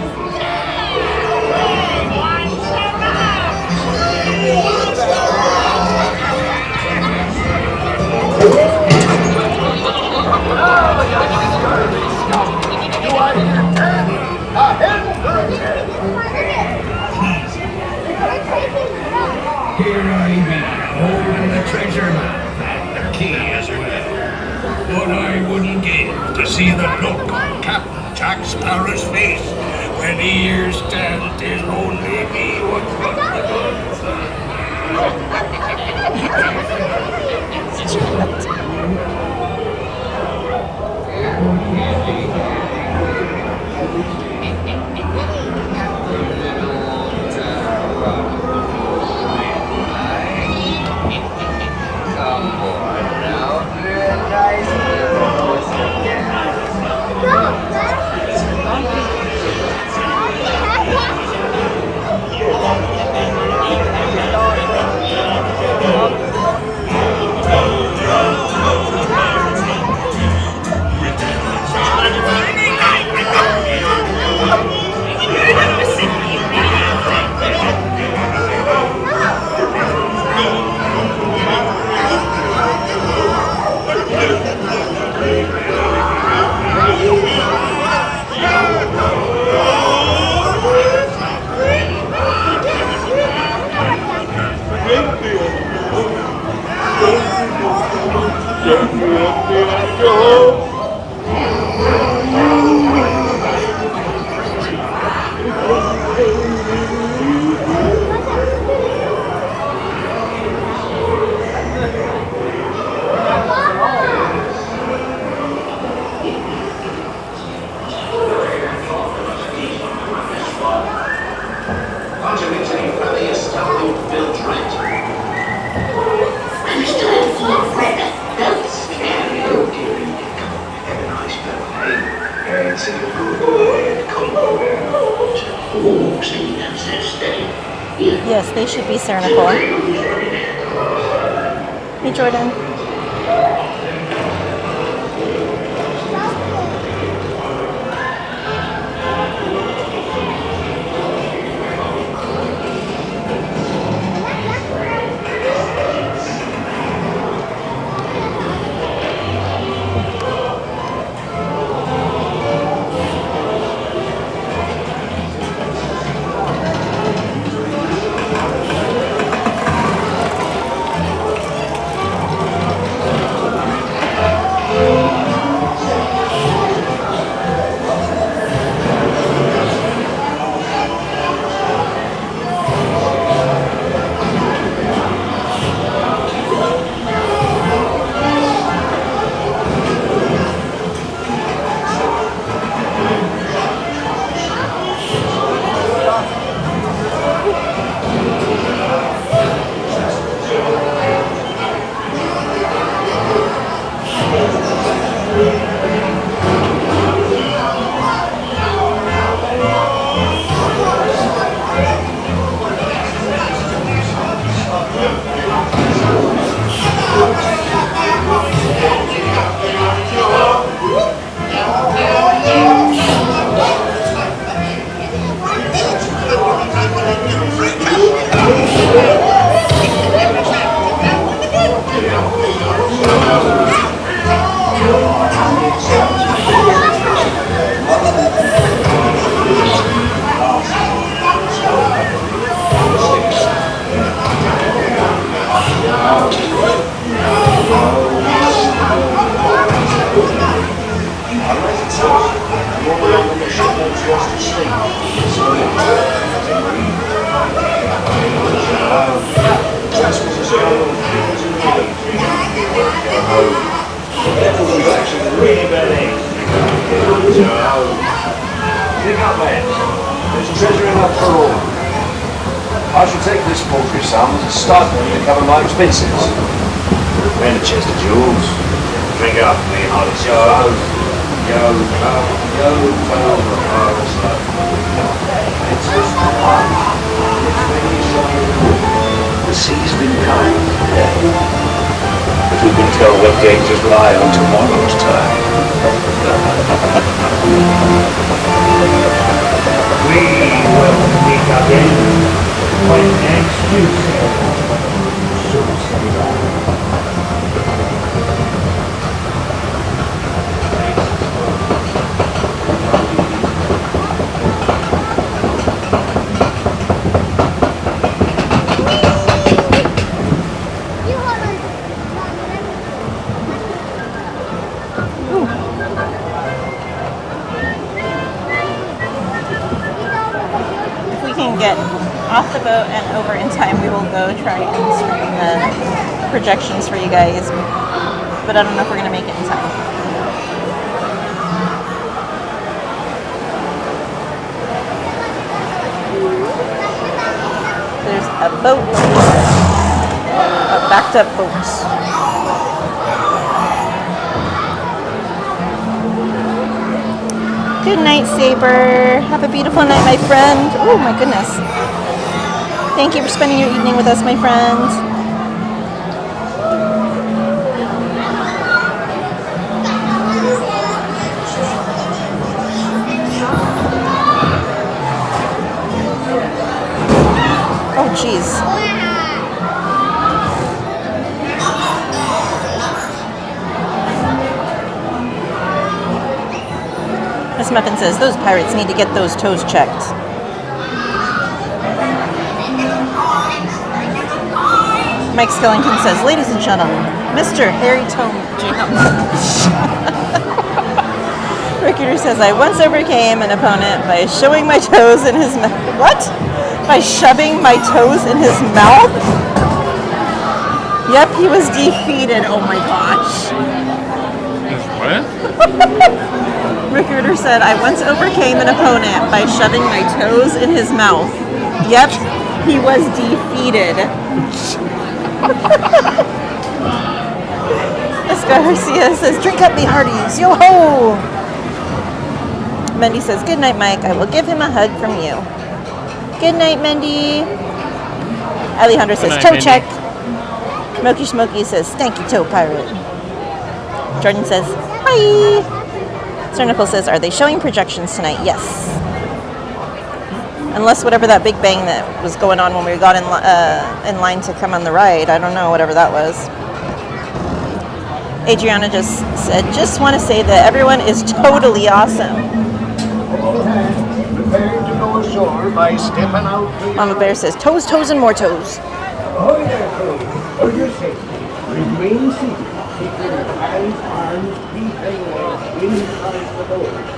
Here I be, holding the treasure map and the key as well. What I wouldn't give to see the look on Captain Jack Sparrow's face when he hears that there's only me what's run the Yes, they should be Cernical. Hey, Jordan. plans. There's treasure enough for all. I shall take this paltry sum as a start money to cover my expenses. And a chest of jewels. Drink up, me hearties. Yo, yo, yo, the sea's been kind today. But who can tell what dangers lie on tomorrow's tide? We will meet again when next Tuesday. So get off the boat and over in time, we will go try and stream the projections for you guys, but I don't know if we're going to make it in time. There's a boat, a backed up boat. Good night, Saber. Have a beautiful night, my friend. Oh my goodness. Thank you for spending your evening with us, my friend. Oh, jeez. Miss Muffin says, those pirates need to get those toes checked. Mike Skellington says, ladies and gentlemen, Mr. Harry Tome Jams. Ricketer says, I once overcame an opponent by showing my toes in his mouth. What? By shoving my toes in his mouth? Yep, he was defeated. Oh my gosh. What? Recruiter said, I once overcame an opponent by shoving my toes in his mouth. Yep, he was defeated. Escar Garcia says, drink up me hearties, yo ho! Mendy says, good night, Mike. I will give him a hug from you. Good night, Mendy. Alejandro says, toe Mendy. check. Moki Smoky says, stanky toe pirate. Jordan says, hi. Cernicle says, are they showing projections tonight? Yes. Unless whatever that big bang that was going on when we got in line to come on the ride. I don't know, whatever that was. Adriana just said, just want to say that everyone is totally awesome. all hands prepared to go ashore by stepping out to your Mama Bear says, toes, toes, and more toes. Oh, yeah, Chloe. For your safety, remain seated. Keep your hands, arms, feet, and legs inside the boat.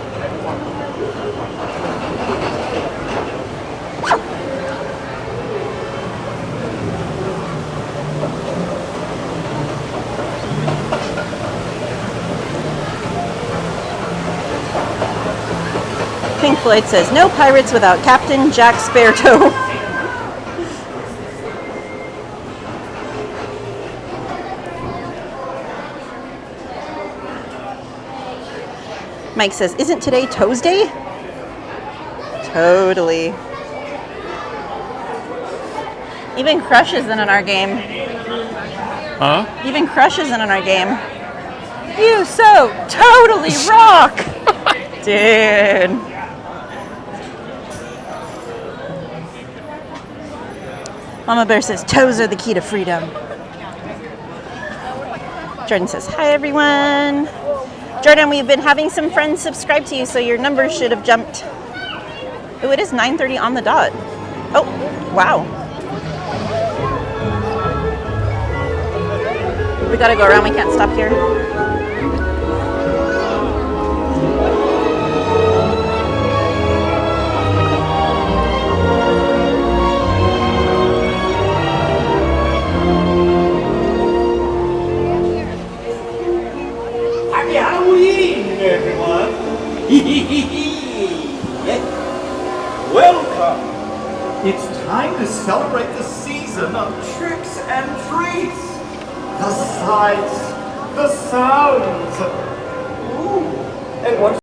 Pink Floyd says, no pirates without Captain Jack Sparrow. Mike says, isn't today Toes Day? Totally. Even Crush isn't in our game. Huh? Even Crush isn't in our game. You so totally rock! Dude. Mama Bear says, toes are the key to freedom. Jordan says, hi everyone. Jordan, we've been having some friends subscribe to you, so your numbers should have jumped. Oh, it is 9:30 on the dot. Oh, wow. We gotta go around, we can't stop here. Happy Halloween, everyone! time to celebrate the season of tricks and treats. The sights, the sounds. Ooh, and once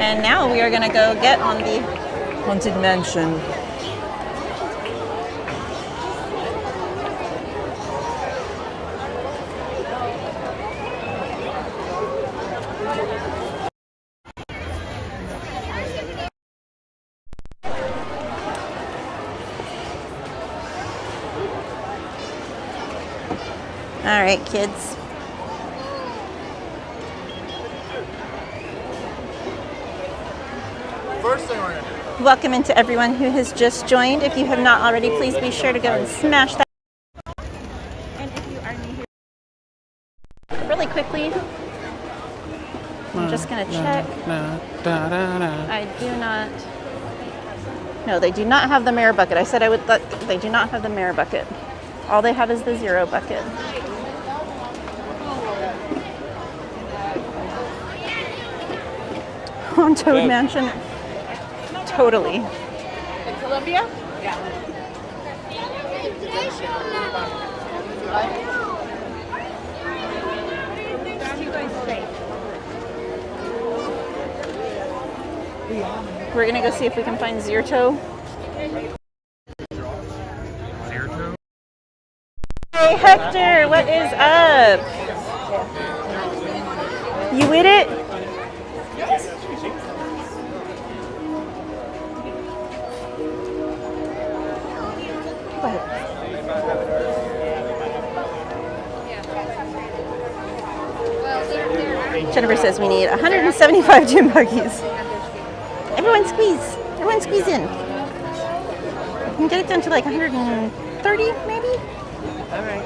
And now we are going to go get on the Haunted Mansion. All right, kids. First thing we're gonna do. Welcome into everyone who has just joined. If you have not already, please be sure to go and smash that. And if you are new here, really quickly, I'm just gonna check. I do not. No, they do not have the mirror bucket. I said I would let. They do not have the mirror bucket. All they have is the zero bucket. On Toad Mansion. Totally. In Columbia? Yeah. We're gonna go see if we can find Zerto. Hey Hector, what is up? You with it? Jennifer says we need 175 gym buggies. Everyone squeeze. Everyone squeeze in. We can get it down to like 130 maybe? All right.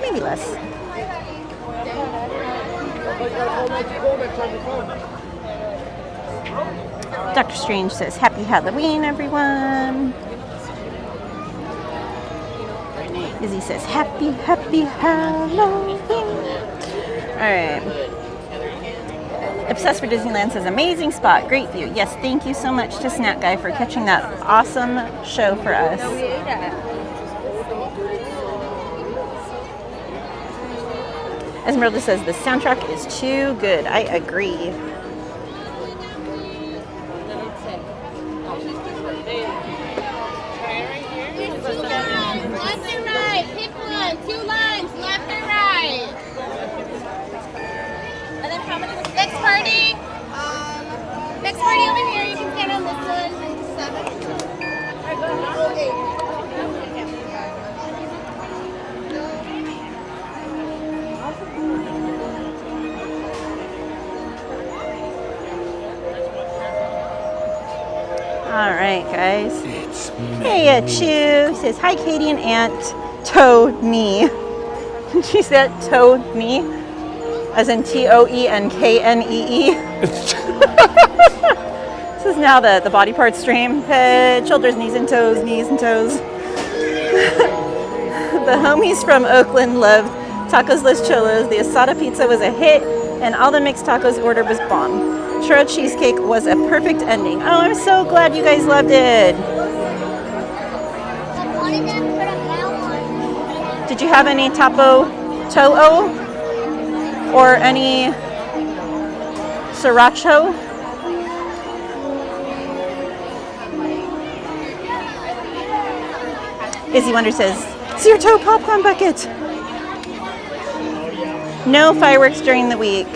Maybe less. Dr. Strange says happy Halloween, everyone. Izzy says happy Halloween. All right. Obsessed for Disneyland says amazing spot, great view. Yes, thank you so much to Snack Guy for catching that awesome show for us. Esmeralda says the soundtrack is too good. I agree. Left and right. Pick one. 2 lines. Left and right. And then how many? Next party. Next party over here. You can stand on this one. 7. All right, guys. Hey, Chew says hi, Katie and Aunt Toad Me. She said Toad Me, as in TOENKNEE. This is now the body part stream. Head, shoulders, knees and toes, knees and toes. The homies from Oakland loved Tacos Los Cholos. The asada pizza was a hit, and all the mixed tacos ordered was bomb. Churro cheesecake was a perfect ending. Oh, I'm so glad you guys loved it. Did you have any to'o or any sriracha? Izzy Wonder says, Zerto popcorn bucket. No fireworks during the week.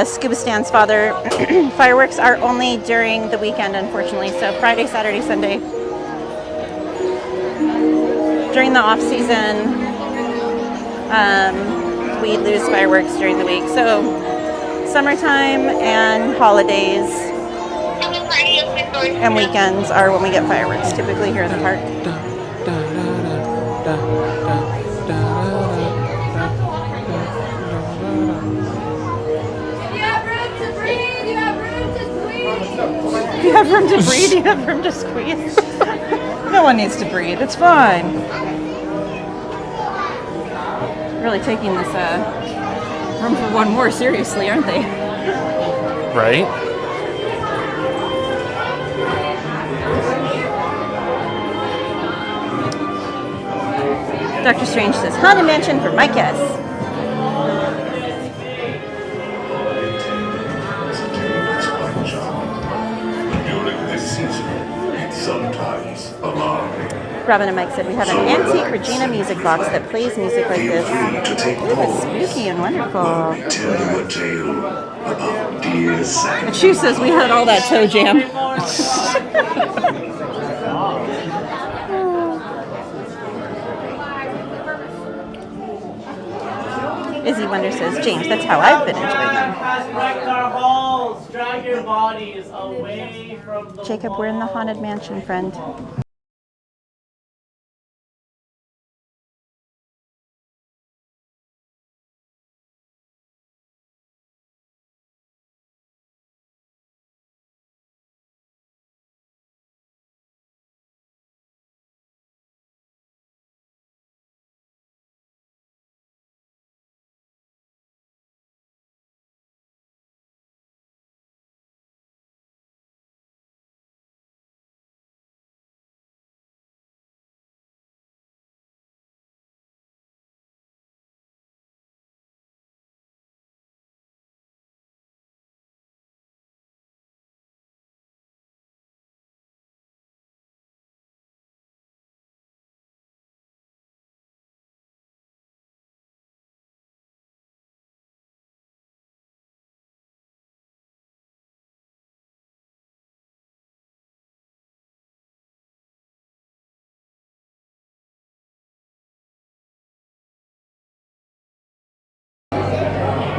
Scuba Stan's father, fireworks are only during the weekend, unfortunately. So Friday, Saturday, Sunday. During the off season, we lose fireworks during the week. So summertime and holidays and weekends are when we get fireworks, typically here in the park. You have room to breathe, you have room to squeeze. No one needs to breathe, it's fine. Really taking this room for one more seriously, aren't they? Right? Dr. Strange says, Haunted Mansion for my guests. sometimes alarming. Robin and Mike said we have an antique Regina music box that plays music like Feel this. free to take Ooh, it's pause. spooky and wonderful. While we tell you a tale about dear Santa. And she says we had all that toe jam. Izzy Wonder says, James, that's how I've been enjoying them. Drag your bodies away from the Jacob, we're in the Haunted Mansion, friend.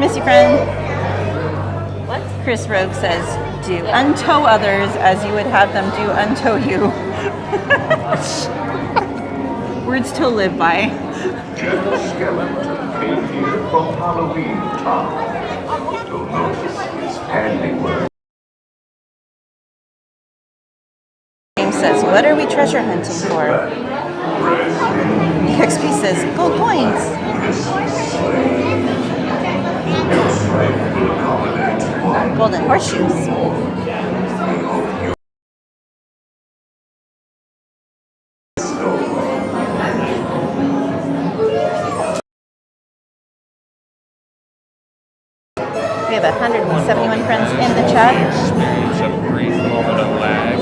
Miss you, friend. What? Chris Rogue says, do untow others as you would have them do untow you. Words to live by. Jack Skellington came here from Halloween Town to notice his handiwork. James says, what are we treasure hunting for? EXP says, gold coins. Golden horseshoes. We have 171 friends in the chat. Experience a brief moment of lag.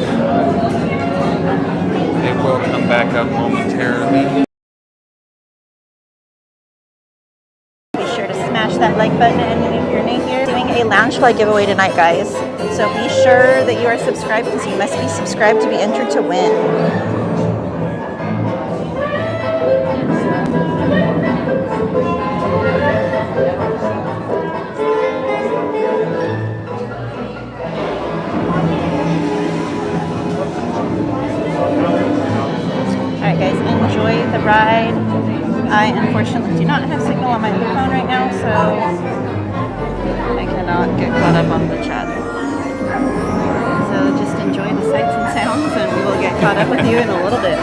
It will come back up momentarily. Be sure to smash that like button, and if you're new here, doing a Loungefly giveaway tonight, guys. So be sure that you are subscribed, because you must be subscribed to be entered to win. Alright guys, enjoy the ride. I unfortunately do not have signal on my other phone right now, so I cannot get caught up on the chat. So just enjoy the sights and sounds, and we will get caught up with you in a little bit.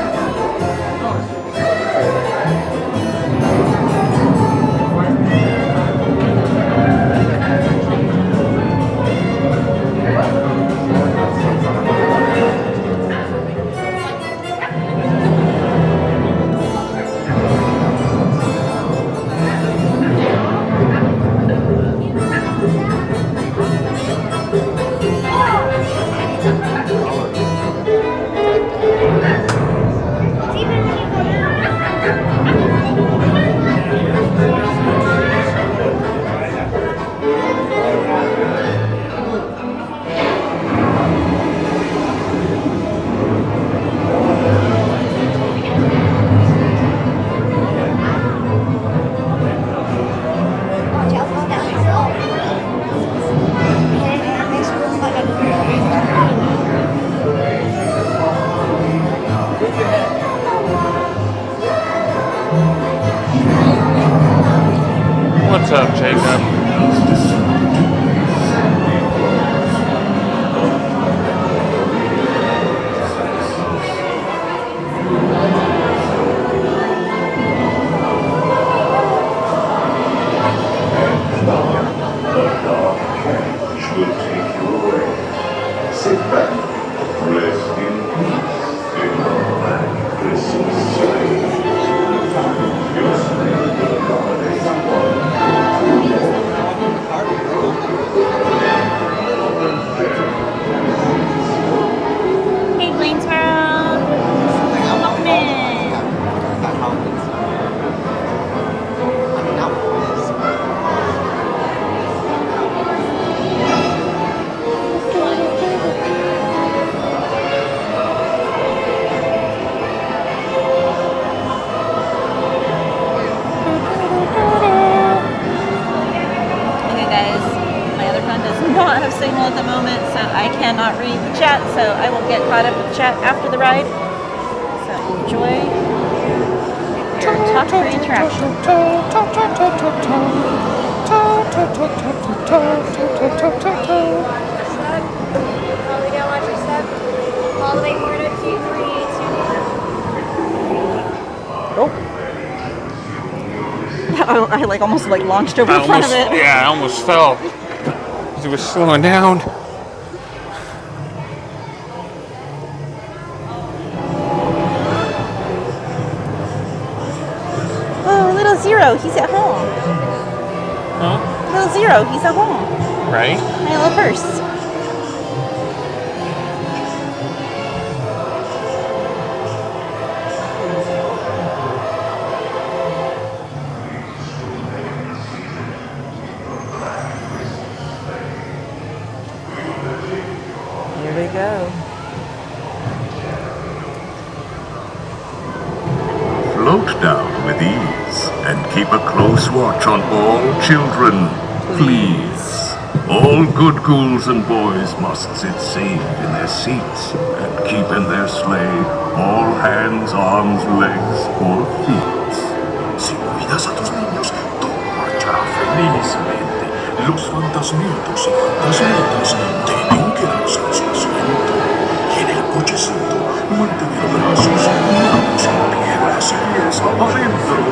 What's up, Jacob? Should take you away. Sit back, rest in peace, in the black Christmas sleigh. Your sleigh will accommodate 1, 2, 3, 4. the chat, so I will get caught up with chat after the ride. So enjoy your talk-free interaction. All the way forward to 3, 2. Oh. I like almost like launched over in front of it. Yeah, I almost fell. 'Cause it was slowing down. Oh, little Zero, he's at home. Huh? Little Zero, he's at home. Right? My little purse. Here we go. Float down with ease and keep a close watch on all children, please. All good ghouls and boys must sit safe in their seats and keep in their sleigh all hands, arms, legs, or feet. Si cuidas a tus niños, todo marchará felizmente. Los fantasmitos y fantasmitas tienen que darse su asiento. Y en el cochecito mantener brazos, manos, piedras y pies adentro.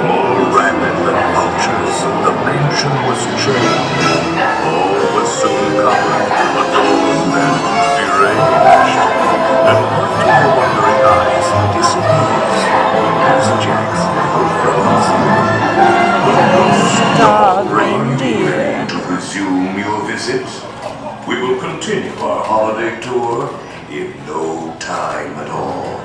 More rapid than vultures, the mansion was changed. All was soon covered, adorned and deranged. And one to your wondering eyes disappears as Jack's friends. Dog reindeer. To resume your visit, we will continue our holiday tour in no time at all.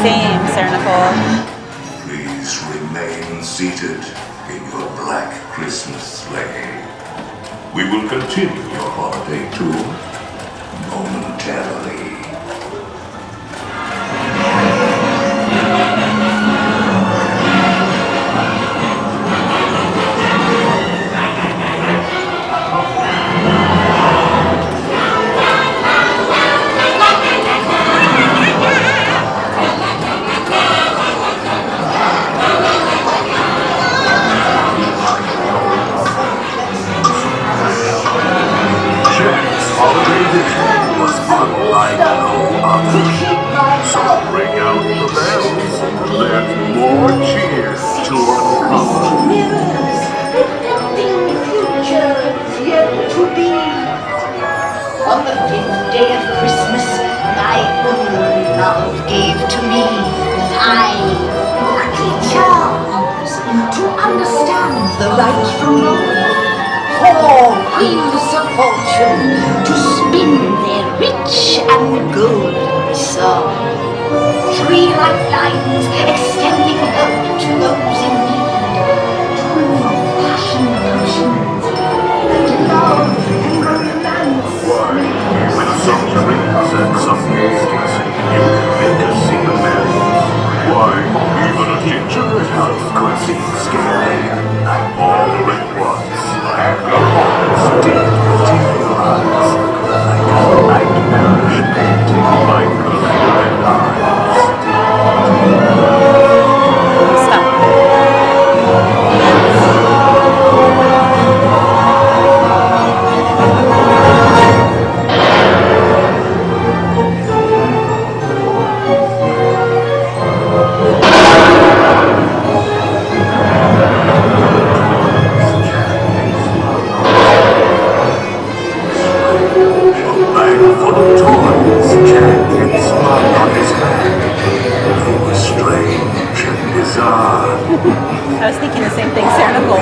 Same, Sarah Nicole. Please remain seated in your black Christmas sleigh. We will continue your holiday tour momentarily. Was unlike no other. So ring out the bells. Let more cheer to uncover. Mirrors reflecting futures yet to be. On the 5th day of Christmas, my only love gave to me 5 lucky charms to understand the right from wrong. 4 wheels of fortune to spin their rich and golden song. 3 lifelines extending help to those in need. With some tricks and some games, you can make a scene of merriment. Why, even a gingerbread house could seem scary. All at once, and your hearts did materialize. Like a nightmarish painting by glittering eyes. Stop. I was thinking the same thing, Sarah Nicole.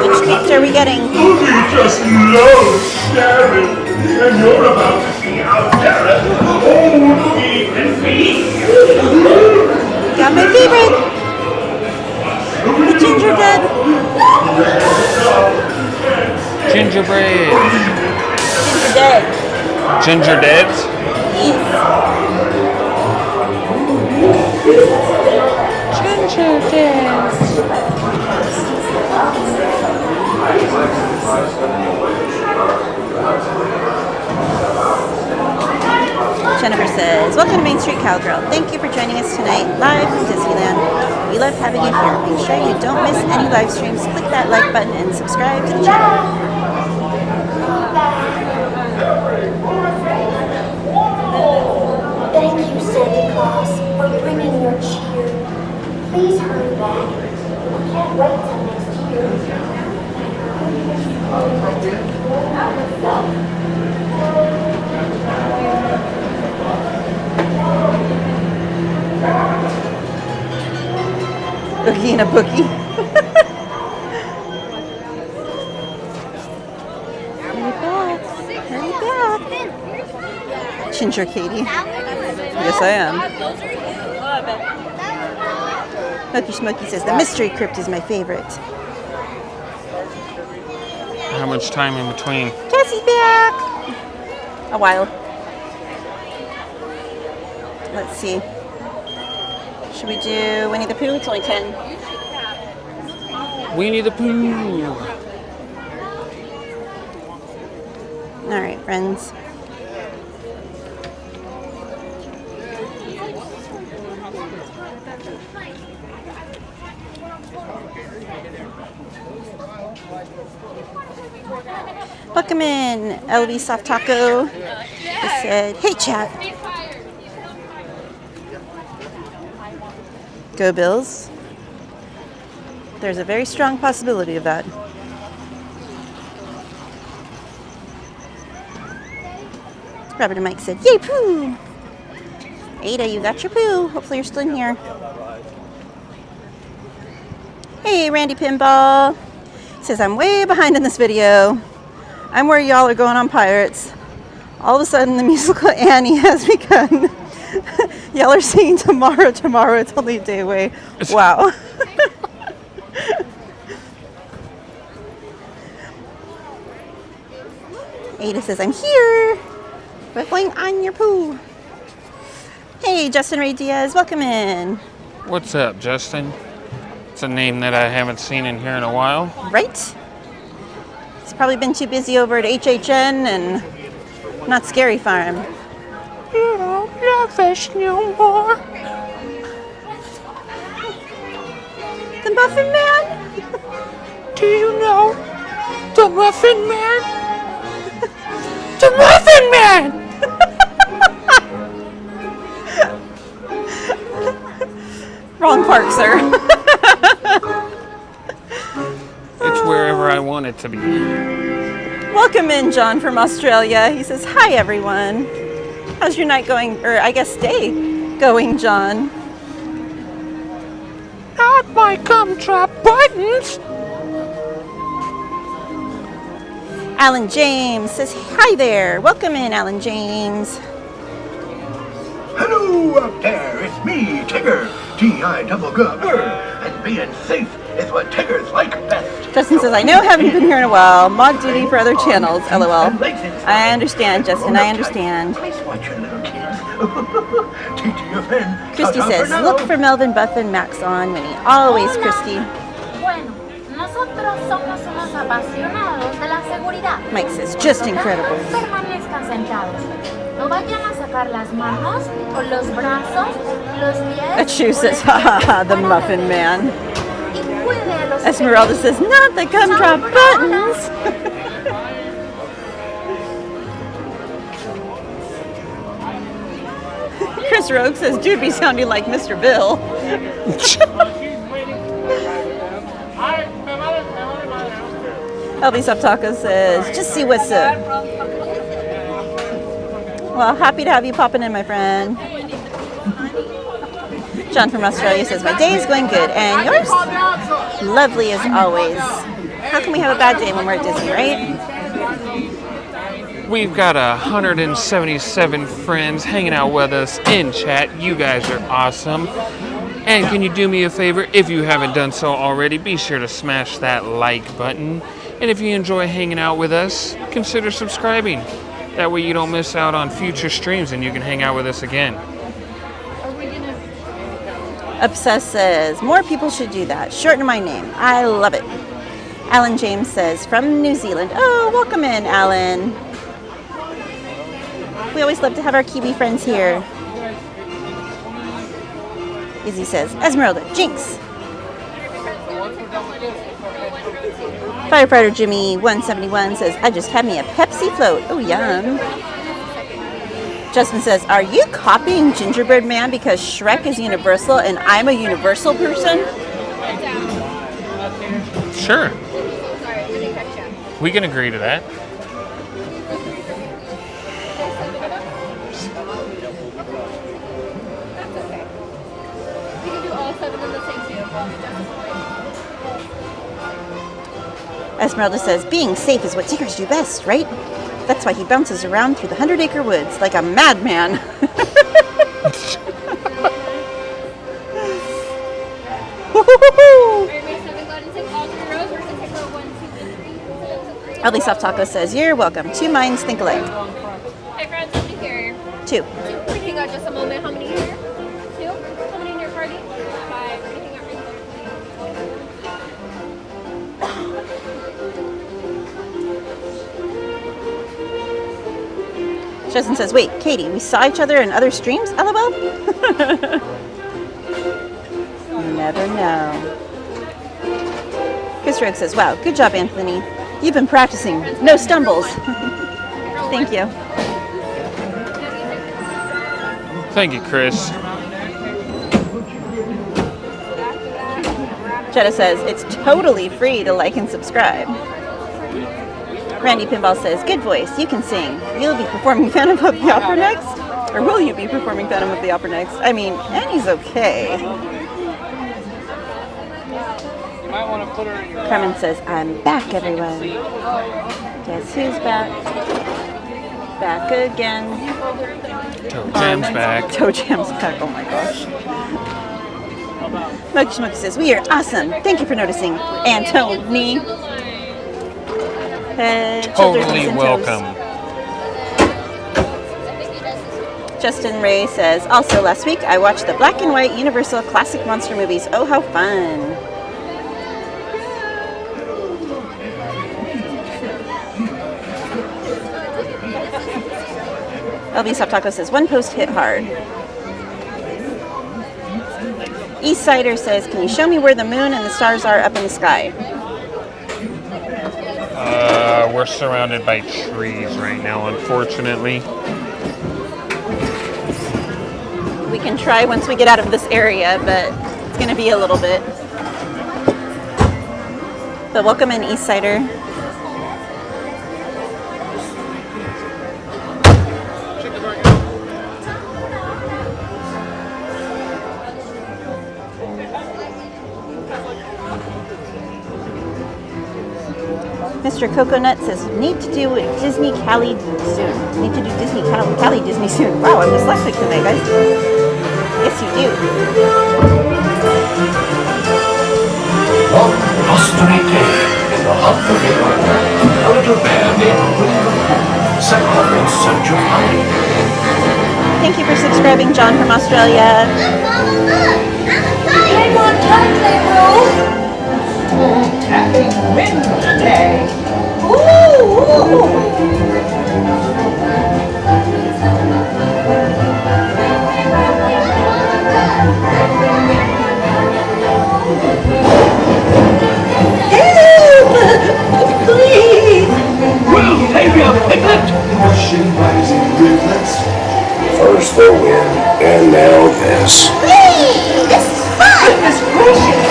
Which gift are we getting? We just love sharing, and you're about to see how generous old we can be. Got my favorite. The gingerbread. Gingerbread. Gingerdead. Gingerdeads? Jennifer says, welcome to Main Street Cowgirl. Thank you for joining us tonight, live from Disneyland. We love having you here. Make sure you don't miss any live streams. Click that like button and subscribe to the channel. Thank you, Santa Claus, for bringing your cheer. Please hurry back. We can't wait till next year. Oogie and a boogie. Hurry back. Ginger Katie. Yes, I am. Hokey Smokey says, the mystery crypt is my favorite. How much time in between? Cassie's back. A while. Let's see. Should we do Winnie the Pooh? It's only 10. Winnie the Pooh. All right, friends. Welcome in, LV Soft Taco. He said, hey, chat. Go Bills. There's a very strong possibility of that. Robert and Mike said, yay, Pooh! Ada, you got your Pooh. Hopefully you're still in here. Hey, Randy Pinball. Says, I'm way behind in this video. I'm where y'all are going on Pirates. All of a sudden, the musical Annie has begun. Y'all are singing tomorrow. It's only a day away. Wow. Ada says, I'm here. Rippling on your Pooh. Hey, Justin Ray Diaz, welcome in. What's up, Justin? It's a name that I haven't seen in here in a while. Right? He's probably been too busy over at HHN and not Scary Farm. You don't love us no more. The Muffin Man? Do you know the Muffin Man? The Muffin Man! Wrong park, sir. It's wherever I want it to be. Welcome in, John from Australia. He says, hi, everyone. How's your night going, or I guess day going, John? Not my gumdrop buttons! Alan James says, hi there. Welcome in, Alan James. Hello up there, it's me, Tigger. T-I-double-G-R. And being safe is what Tiggers like best. Justin says, I know I haven't been here in a while. Mod duty for other channels, LOL. I understand, Justin, I understand. Watch your little kids. TTFN. Christy says, look for Melvin, Buffin, Max on Winnie. Always, Christy. Bueno, nosotros somos unos apasionados de la seguridad. Mike says, just incredible. Permanezcan sentados. No vayan a sacar las manos o los brazos, los pies. That shoe says, ha ha ha, the Muffin Man. Y cuide a los Esmeralda says, not the gumdrop buttons. Chris Rogue says, dude be sounding like Mr. Bill. Elvis Taco says, just see what's up. Well, happy to have you popping in, my friend. John from Australia says, my day is going good. And yours? Lovely as always. How can we have a bad day when we're at Disney, right? We've got 177 friends hanging out with us in chat. You guys are awesome. And can you do me a favor? If you haven't done so already, be sure to smash that like button. And if you enjoy hanging out with us, consider subscribing. That way you don't miss out on future streams and you can hang out with us again. Obsessed says, more people should do that. Shorten my name. I love it. Alan James says, from New Zealand. Oh, welcome in, Alan. We always love to have our Kiwi friends here. Izzy says, Esmeralda, Jinx. Firefighter Jimmy 171 says, I just had me a Pepsi float. Oh, yum. Justin says, are you copying Gingerbread Man because Shrek is Universal and I'm a Universal person? Sure. We can agree to that. Esmeralda says, being safe is what Tiggers do best, right? That's why he bounces around through the 100-acre woods like a madman. Ellie Soft Taco says, you're welcome. Two minds think alike. Hey friends, how many here? Two. We're taking out just a moment. How many here? Two? How many in your party? 5. We're taking out right there. Justin says, wait, Katie, we saw each other in other streams? LOL. You never know. Chris Rogue says, wow, good job, Anthony. You've been practicing. No stumbles. Thank you. Thank you, Chris. Jetta says, it's totally free to like and subscribe. Randy Pinball says, good voice, you can sing. You'll be performing Phantom of the Opera next? Or will you be performing Phantom of the Opera next? I mean, Annie's okay. You might want to put her in your... Carmen says, I'm back, everyone. Guess who's back? Back again. Toe Jam's back. Toe Jam's back, oh my gosh. Smokey Smokey says, we are awesome. Thank you for noticing, Antony. Totally welcome. Justin Ray says, also last week I watched the black and white Universal Classic Monster movies. Oh, how fun. LB Soft Taco says, one post hit hard. Eastsider says, can you show me where the moon and the stars are up in the sky? We're surrounded by trees right now, unfortunately. We can try once we get out of this area, but it's going to be a little bit. But welcome in, Eastsider. Mr. Coconut says, need to do Disney Cali soon. Need to do Disney Cali Disney soon. Wow, I'm dyslexic tonight, guys. Yes, you do. On Mystery Day in the Humphrey Garden, a little bear named Winnie set off in search of honey. Thank you for subscribing, John from Australia. Game on Tuesday, bro. Happy Wednesday. Please. Well, maybe a piglet. Ocean rising rivulets. First the wind, and now this. Hey, this is fun. Goodness gracious.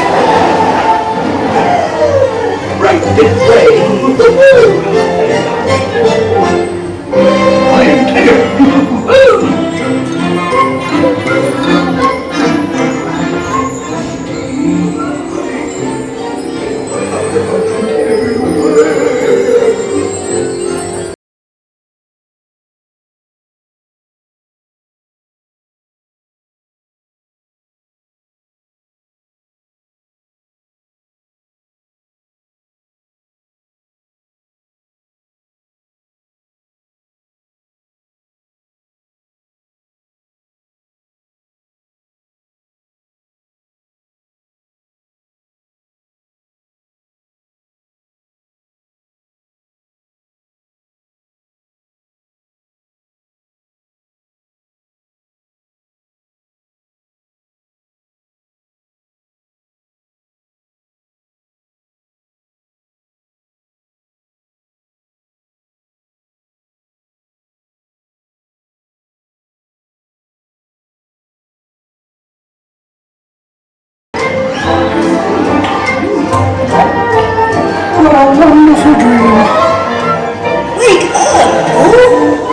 Right this way. I am here.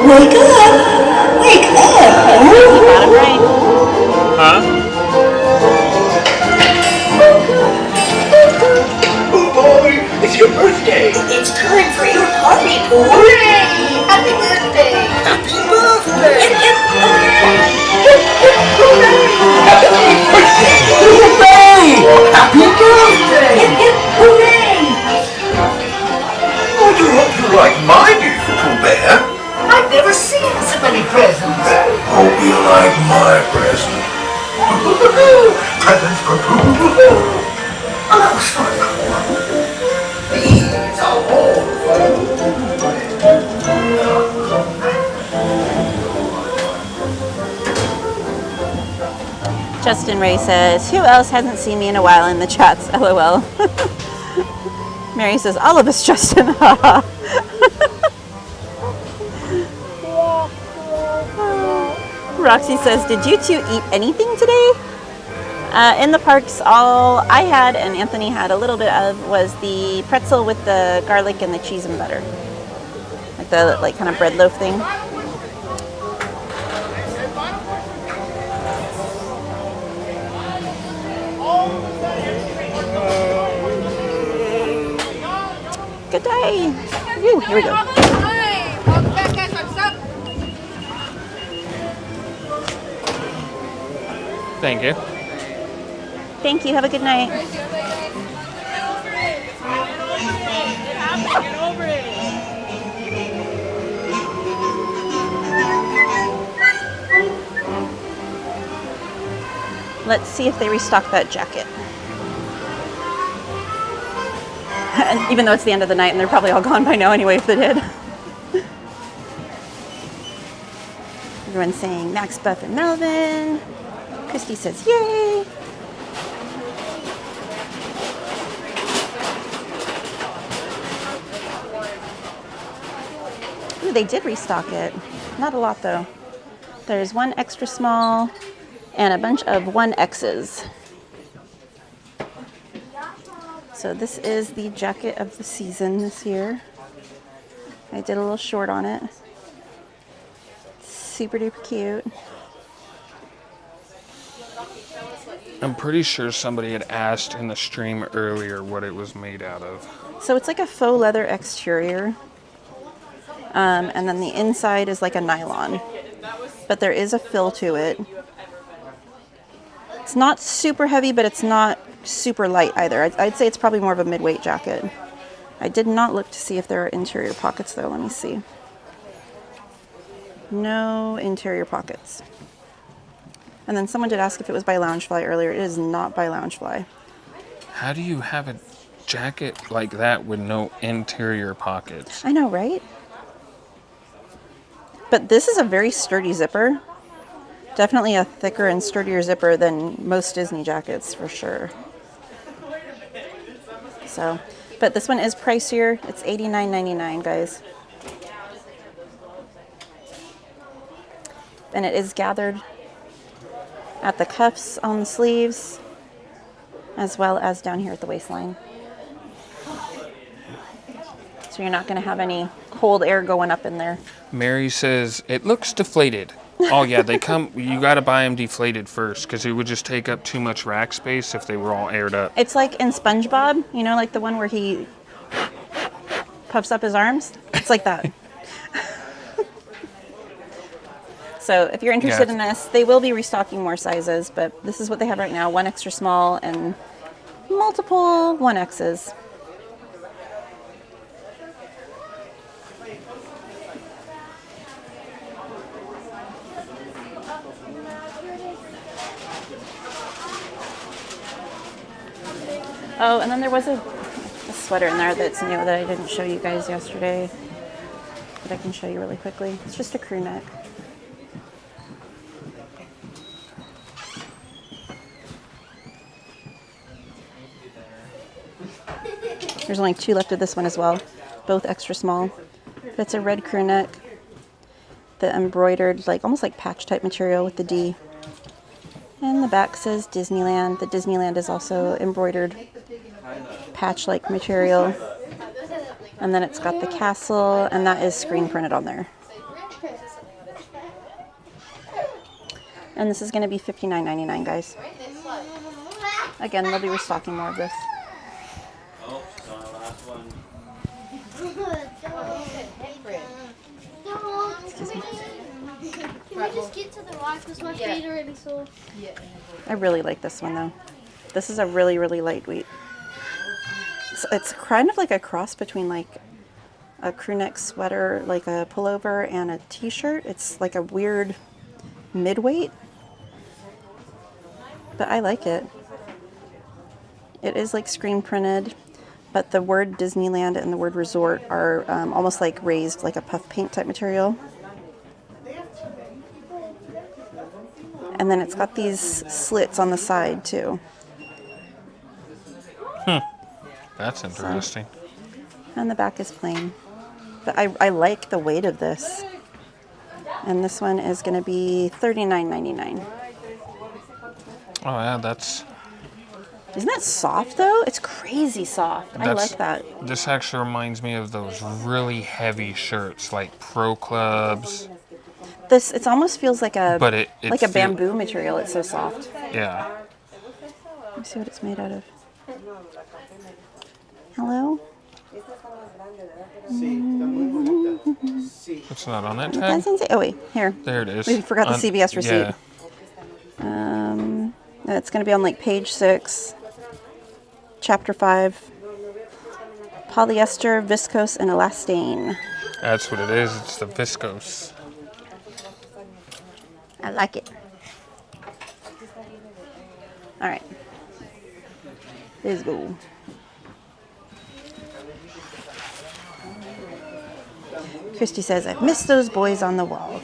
Wake up! Wake up! You got him right. Huh? Oh boy, it's your birthday. It's time for your party, Pooh! Hooray! Happy birthday! Happy birthday. Hip, hip, hooray! Hip, hip, hooray! Happy birthday. Hooray! Happy birthday. Hip, hip, hooray! I do hope you like my beautiful bear. I've never seen so many presents. Hope you like my present. Presents for Pooh. Oh, these are all for you. Justin Ray says, who else hasn't seen me in a while in the chats? LOL. Mary says, all of us, Justin. Roxy says, did you two eat anything today? In the parks, all I had and Anthony had a little bit of was the pretzel with the garlic and the cheese and butter. Like the kind of bread loaf thing. Good day. Woo, here we go. Thank you. Thank you. Have a good night. Let's see if they restock that jacket. And even though it's the end of the night and they're probably all gone by now anyway if they did. Everyone's saying Max, Buff, and Melvin. Christy says, yay! Ooh, they did restock it. Not a lot though. There's one extra small and a bunch of 1Xs. So this is the jacket of the season this year. I did a little short on it. Super duper cute. I'm pretty sure somebody had asked in the stream earlier what it was made out of. So it's like a faux leather exterior. And then the inside is like a nylon. But there is a fill to it. It's not super heavy, but it's not super light either. I'd say it's probably more of a mid-weight jacket. I did not look to see if there are interior pockets though. Let me see. No interior pockets. And then someone did ask if it was by Loungefly earlier. It is not by Loungefly. How do you have a jacket like that with no interior pockets? I know, right? But this is a very sturdy zipper. Definitely a thicker and sturdier zipper than most Disney jackets, for sure. So, but this one is pricier. It's $89.99, guys. And it is gathered at the cuffs on the sleeves, as well as down here at the waistline. So you're not going to have any cold air going up in there. Mary says, it looks deflated. Oh yeah, they come, you got to buy them deflated first because it would just take up too much rack space if they were all aired up. It's like in SpongeBob, you know, like the one where he puffs up his arms. It's like that. So if you're interested in this, they will be restocking more sizes, but this is what they have right now. One extra small and multiple 1Xs. Oh, and then there was a sweater in there that's new that I didn't show you guys yesterday, but I can show you really quickly. It's just a crew neck. There's only 2 left of this one as well, both extra small. But it's a red crew neck, the embroidered, like almost like patch type material with the D. And the back says Disneyland. The Disneyland is also embroidered patch-like material. And then it's got the castle, and that is screen printed on there. And this is going to be $59.99, guys. Again, they'll be restocking more of this. Oh, it's our last one. Excuse me. Can we just get to the rock? Because my feet are already sore. I really like this one, though. This is a really, really lightweight. So it's kind of like a cross between like a crew neck sweater, like a pullover, and a t-shirt. It's like a weird mid-weight. But I like it. It is like screen printed, but the word Disneyland and the word resort are almost like raised, like a puff paint type material. And then it's got these slits on the side too. That's interesting. And the back is plain. But I like the weight of this. And this one is going to be $39.99. Oh yeah, that's... Isn't that soft though? It's crazy soft. I like that. This actually reminds me of those really heavy shirts, like Pro Clubs. This, it almost feels like a But it like a bamboo material. It's so soft. Yeah. Let me see what it's made out of. Hello? It's not on that It tag? doesn't say. Oh wait, here. There it is. We forgot the CVS receipt. Yeah. It's going to be on like page 6, chapter 5. Polyester, viscose, and elastane. That's what it is. It's the viscose. I like it. All right. Let's go. Christy says, I've missed those boys on the wall.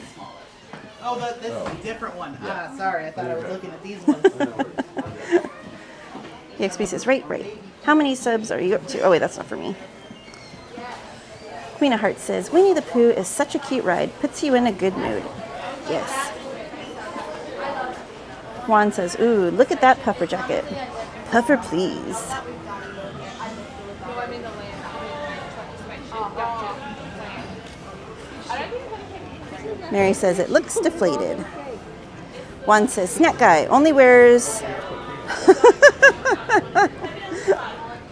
Oh, this is a different one. Ah, sorry. I thought I was looking at these ones. EXP says, right. How many subs are you up to? Oh, wait, that's not for me. Queen of Hearts says, Winnie the Pooh is such a cute ride. Puts you in a good mood. Yes. Juan says, ooh, look at that puffer jacket. Puffer, please. Mary says, it looks deflated. Juan says, snack guy only wears...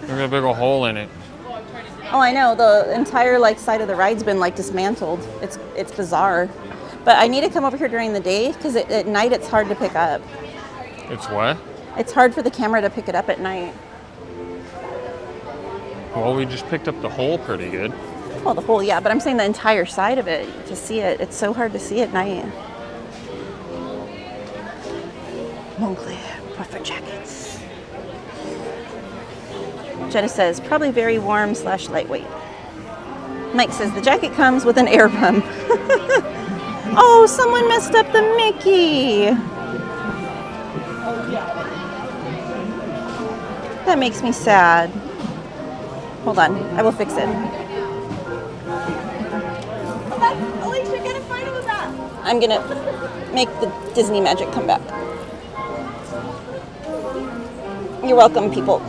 There's a big old hole in it. Oh, I know. The entire side of the ride's been dismantled. It's bizarre. But I need to come over here during the day because at night it's hard to pick up. It's what? It's hard for the camera to pick it up at night. Well, we just picked up the hole pretty good. Well, the whole, yeah, but I'm saying the entire side of it, to see it, it's so hard to see at night. Montclair puffer jackets. Jenna says, probably very warm / lightweight. Mike says, the jacket comes with an air pump. Oh, someone messed up the Mickey. That makes me sad. Hold on, I will fix it. Alicia, get in front of that. I'm gonna make the Disney magic come back. You're welcome, people.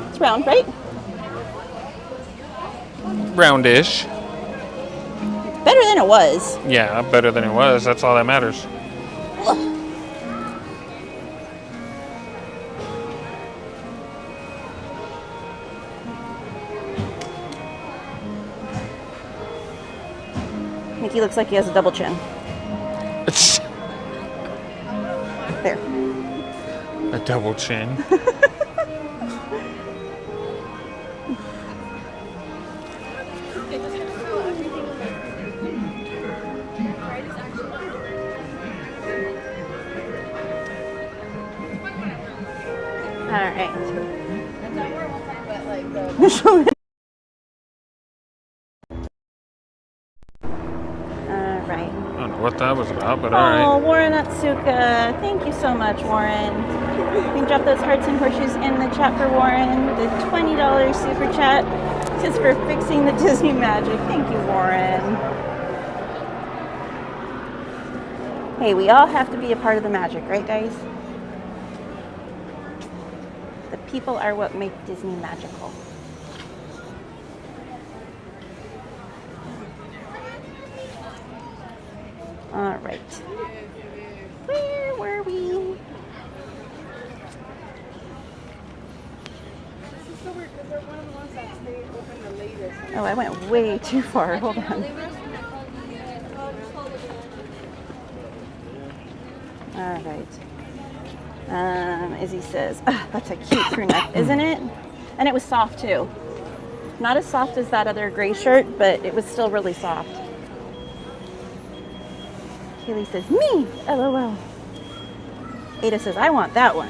It's round, right? Roundish. Better than it was. Yeah, better than it was. That's all that matters. Mickey looks like he has a double chin. There. A double chin. All right. I don't know what that was about, but all right. Oh, Warren Atsuka. Thank you so much, Warren. You can drop those hearts and horseshoes in the chat for Warren. The $20 super chat just for fixing the Disney magic. Thank you, Warren. Hey, we all have to be a part of the magic, right, guys? The people are what make Disney magical. All right. Where were we? Oh, I went way too far. Hold on. All right. Izzy says, that's a cute crew neck, isn't it? And it was soft too. Not as soft as that other gray shirt, but it was still really soft. Kaylee says, me, LOL. Ada says, I want that one.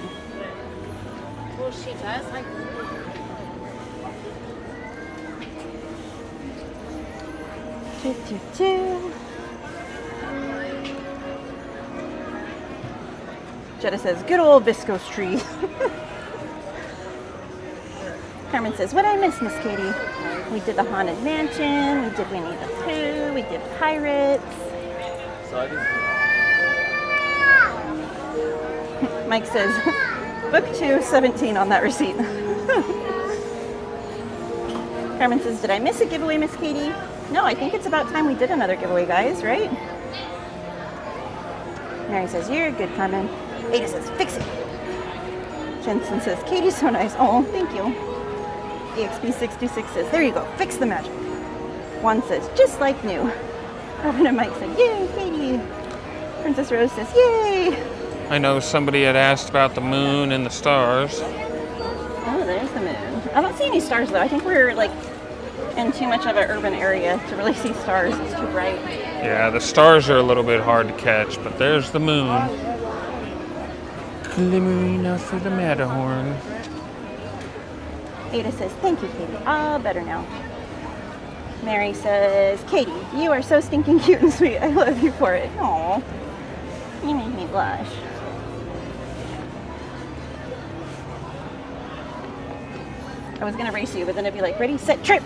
Well, she does. Jetta says, good old viscose tree. Carmen says, what I miss, Miss Katie? We did the Haunted Mansion, we did Winnie the Pooh, we did Pirates. Mike says, book 2, 17 on that receipt. Carmen says, did I miss a giveaway, Miss Katie? No, I think it's about time we did another giveaway, guys, right? Mary says, you're good, Carmen. Ada says, fix it. Jensen says, Katie's so nice. Oh, thank you. EXP66 says, there you go, fix the magic. Juan says, just like new. Robin and Mike said, yay, Katie. Princess Rose says, yay. I know somebody had asked about the moon and the stars. Oh, there's the moon. I don't see any stars though. I think we're like in too much of an urban area to really see stars. It's too bright. Yeah, the stars are a little bit hard to catch, but there's the moon. Glimmering out through the Matterhorn. Ada says, thank you, Katie. Ah, better now. Mary says, Katie, you are so stinking cute and sweet. I love you for it. Aw, you make me blush. I was gonna race you, but then it'd be like, ready, set, trip.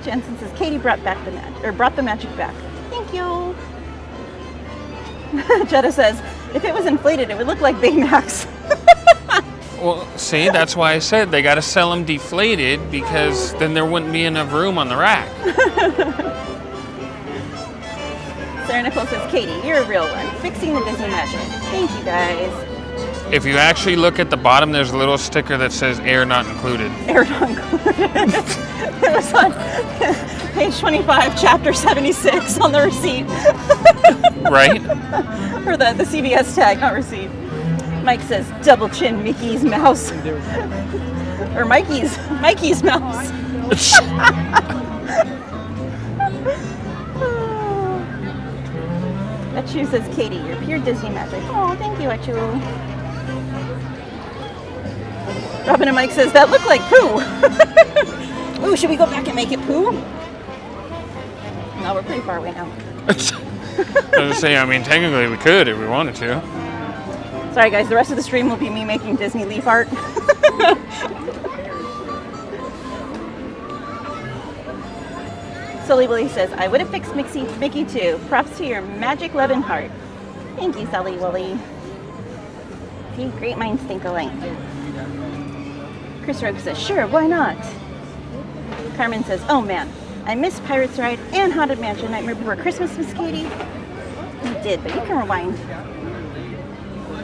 Jensen says, Katie brought the magic back. Thank you. Jetta says, if it was inflated, it would look like Baymax. Well, see, that's why I said they got to sell them deflated because then there wouldn't be enough room on the rack. Sarah Nicole says, Katie, you're a real one. Fixing the Disney magic. Thank you, guys. If you actually look at the bottom, there's a little sticker that says air not included. Air not included. It was on page 25, chapter 76 on the receipt. Right? Or the CVS tag, not receipt. Mike says, double chin Mickey's mouse. Or Mikey's mouse. Achu says, Katie, you're pure Disney magic. Oh, thank you, Achu. Robin and Mike says, that looked like Pooh. Ooh, should we go back and make it Pooh? No, we're pretty far away now. I was going to say, I mean, technically we could if we wanted to. Sorry guys, the rest of the stream will be me making Disney leaf art. Sully Willie says, I would have fixed Mickey too. Props to your magic love and heart. Thank you, Sully Willie. See, great minds think alike. Chris Rogue says, sure, why not? Carmen says, oh man, I missed Pirates Ride and Haunted Mansion Nightmare Before Christmas, Miss Katie. You did, but you can rewind.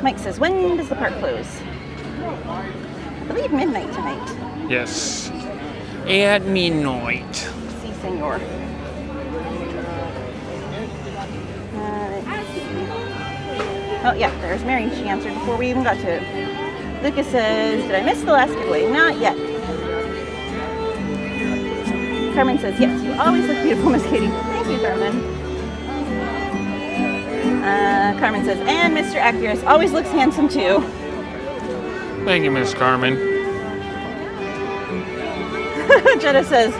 Mike says, when does the park close? I believe midnight tonight. Yes. At midnight. Si, senor. Let's see. Oh, yeah, there's Mary. She answered before we even got to it. Lucas says, did I miss the last giveaway? Not yet. Carmen says, yes, you always look beautiful, Miss Katie. Thank you, Carmen. Carmen says, and Mr. Accurus always looks handsome too. Thank you, Miss Carmen. Jetta says,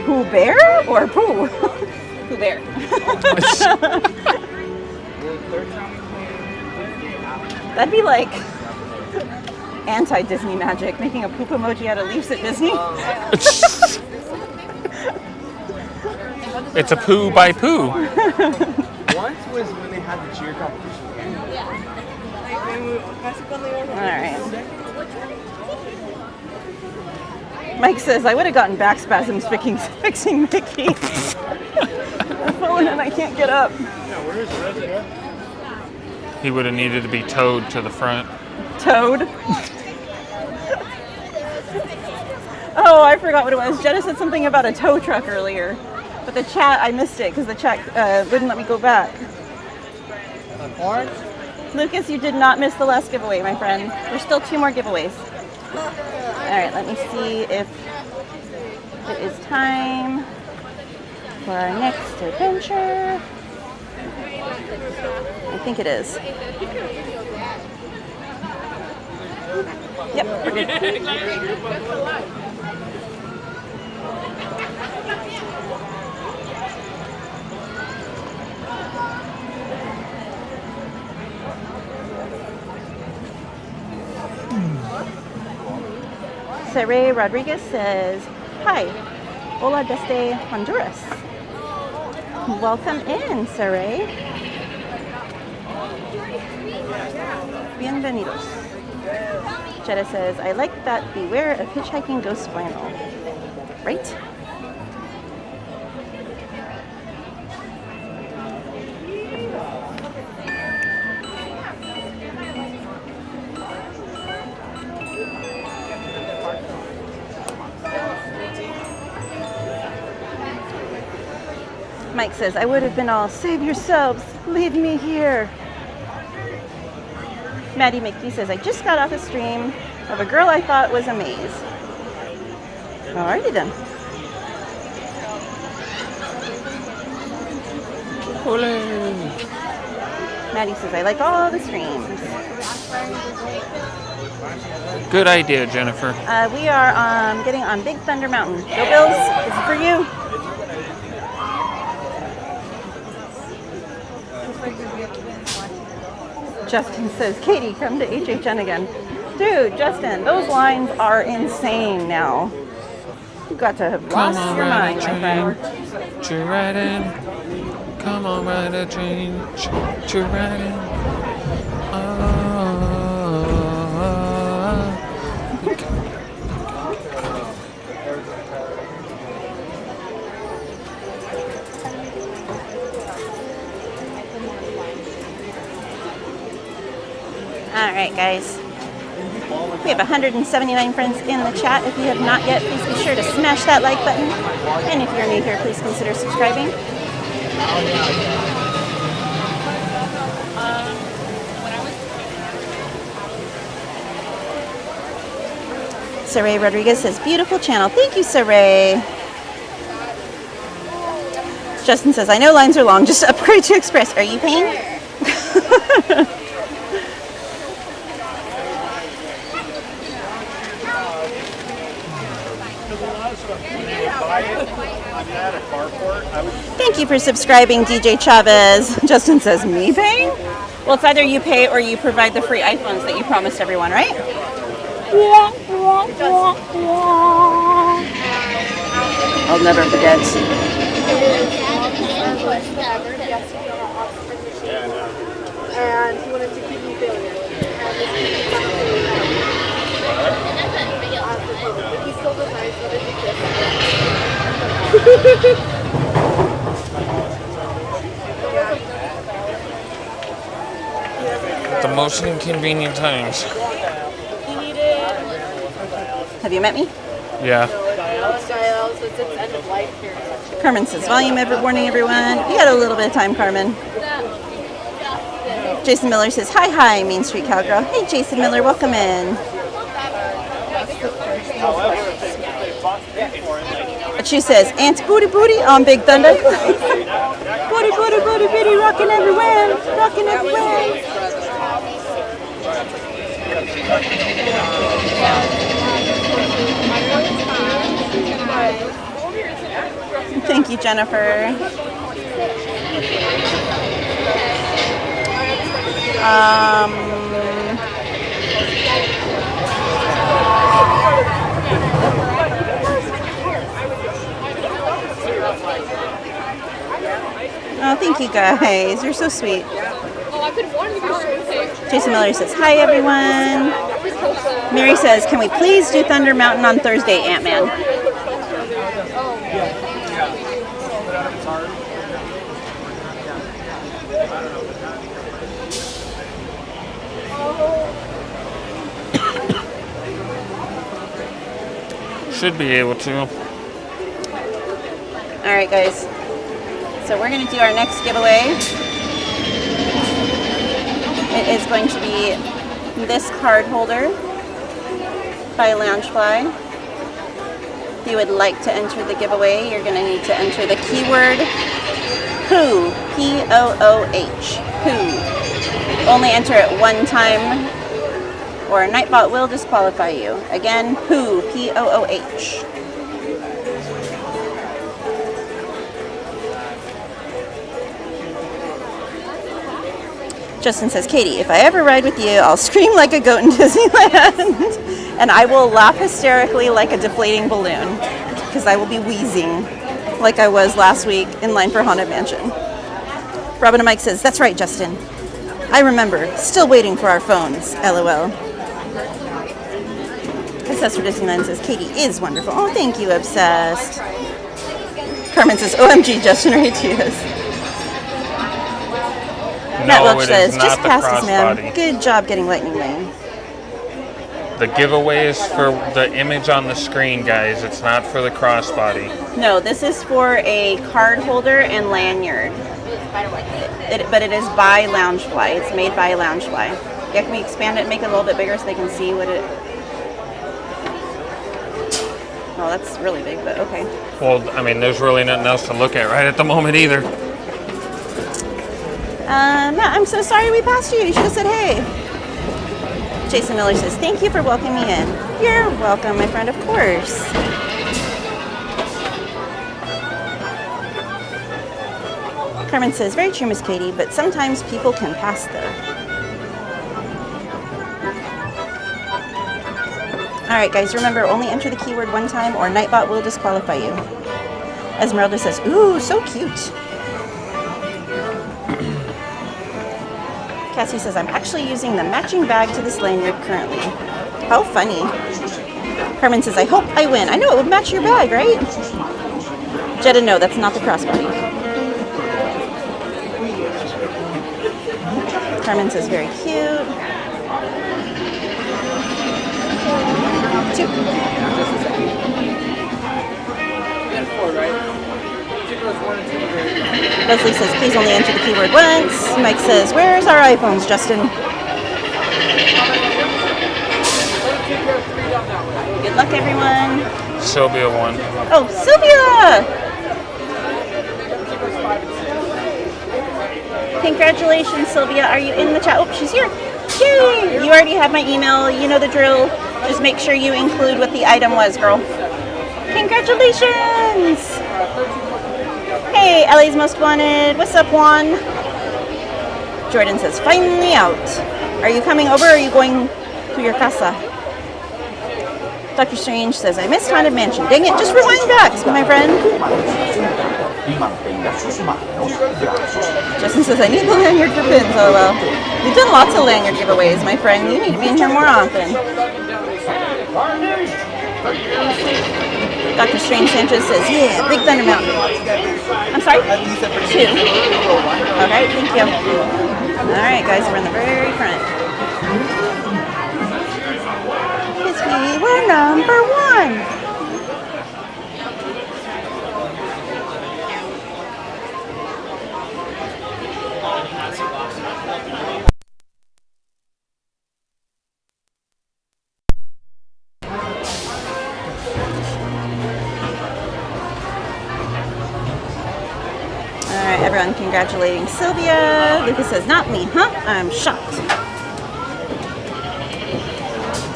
Pooh Bear or Pooh? Pooh Bear. That'd be like anti-Disney magic, making a poop emoji out of leaves at Disney. It's a poo by poo. Once was when they had the cheer competition. Alright. Mike says, I would have gotten back spasms fixing Mickey. I'm falling and I can't get up. Yeah, where is the rest of it? He would have needed to be towed to the front. Towed? Oh, I forgot what it was. Jenna said something about a tow truck earlier. But the chat, I missed it because the chat wouldn't let me go back. Lucas, you did not miss the last giveaway, my friend. There's still 2 more giveaways. Alright, let me see if it is time for our next adventure. I think it is. Yep, we're good. Saray Rodriguez says, hi, hola desde Honduras. Welcome in, Saray. Bienvenidos. Jetta says, I like that beware of hitchhiking ghost flannel. Right? Mike says, I would have been all, save yourselves, leave me here. Maddie McKee says, I just got off a stream of a girl I thought was a maze. Alrighty then. Maddie says, I like all the streams. Good idea, Jennifer. We are getting on Big Thunder Mountain. Go Bills, this is for you. Justin says, Katie, come to HHN again. Dude, Justin, those lines are insane now. You got to have lost your mind, my friend. Riding. Come on, ride a train. Riding. Alright guys, we have 179 friends in the chat. If you have not yet, please be sure to smash that like button. And if you're new here, please consider subscribing. Saray Rodriguez says, beautiful channel. Thank you, Saray. Justin says, I know lines are long, just upgrade to Express. Are you paying? Thank you for subscribing, DJ Chavez. Justin says, me paying? Well, it's either you pay or you provide the free iPhones that you promised everyone, right? I'll never forget. And he wanted to keep me failure. He still was nice, but it's The most inconvenient times. Have you met me? Yeah. Carmen says, volume every morning, everyone. You got a little bit of time, Carmen. Jason Miller says, hi, Main Street Cowgirl. Hey, Jason Miller, welcome in. She says, Aunt Booty Booty on Big Thunder. Booty Booty Booty Booty, rocking everywhere, rocking everywhere. Thank you, Jennifer. Oh, thank you guys. You're so sweet. Jason Miller says, hi, everyone. Mary says, can we please do Thunder Mountain on Thursday, Ant-Man? Should be able to. All right, guys. So we're going to do our next giveaway. It is going to be this card holder by Loungefly. If you would like to enter the giveaway, you're going to need to enter the keyword Pooh, P-O-O-H, Pooh. Only enter it one time, or Nightbot will disqualify you. Again, Pooh, P-O-O-H. Justin says, Katie, if I ever ride with you, I'll scream like a goat in Disneyland. And I will laugh hysterically like a deflating balloon because I will be wheezing like I was last week in line for Haunted Mansion. Robin and Mike says, that's right, Justin. I remember. Still waiting for our phones. LOL. Obsessed for Disneyland says, Katie is wonderful. Oh, thank you, Obsessed. Carmen says, OMG, Justin Reyes. Matt Welch says, just past us, ma'am. Good job getting Lightning Lane. The giveaway is for the image on the screen, guys. It's not for the crossbody. No, this is for a card holder and lanyard. But it is by Loungefly. It's made by Loungefly. Yeah, can we expand it and make it a little bit bigger so they can see what it... Oh, that's really big, but okay. Well, I mean, there's really nothing else to look at right at the moment either. Matt, I'm so sorry we passed you. You should have said hey. Jason Miller says, thank you for welcoming me in. You're welcome, my friend, of course. Carmen says, very true, Miss Katie, but sometimes people can pass though. All right, guys, remember, only enter the keyword one time or Nightbot will disqualify you. Esmeralda says, ooh, so cute. Cassie says, I'm actually using the matching bag to this lanyard currently. How funny. Carmen says, I hope I win. I know, it would match your bag, right? Jetta, no, that's not the crossbody. Carmen says, very cute. Two. Leslie says, please only enter the keyword once. Mike says, where's our iPhones, Justin? Good luck, everyone. Sylvia won. Oh, Sylvia! Congratulations, Sylvia. Are you in the chat? Oh, she's here. Yay! You already have my email. You know the drill. Just make sure you include what the item was, girl. Congratulations! Hey, LA's Most Wanted. What's up, Juan? Jordan says, finally out. Are you coming over or are you going to your casa? Dr. Strange says, I missed Haunted Mansion. Dang it, just rewind back, my friend. Justin says, I need the lanyard for pins. Oh, well. We've done lots of lanyard giveaways, my friend. You need to be in here more often. Dr. Strange Sanchez says, yeah, Big Thunder Mountain. I'm sorry? 2. Okay, thank you. All right, guys, we're in the very front. Yes, we were number 1. Everyone congratulating Sylvia. Lucas says, not me, huh? I'm shocked.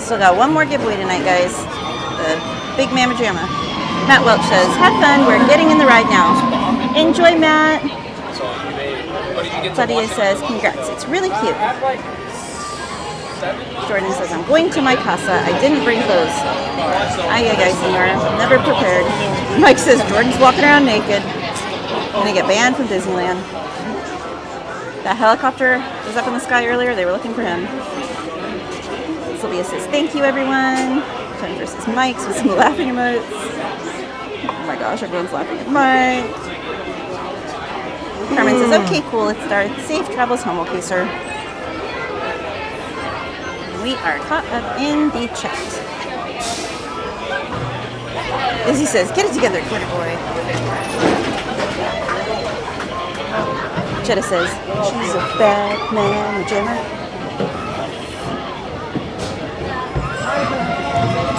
Still got one more giveaway tonight, guys. The big Mamma Jamma. Matt Welch says, have fun. We're getting in the ride now. Enjoy, Matt. Claudia says, congrats. It's really cute. Jordan says, I'm going to my casa. I didn't bring clothes. Aye, guys, Senora. Never prepared. Mike says, Jordan's walking around naked. Gonna get banned from Disneyland. That helicopter was up in the sky earlier. They were looking for him. Sylvia says, thank you, everyone. Jennifer says, Mike's with some laughing emotes. Oh my gosh, everyone's laughing at Mike. Carmen says, okay, cool, let's start. Safe travels home, okay, sir. We are caught up in the chat. Izzy says, get it together, glitter boy. Jetta says, she's a bad man, jammer.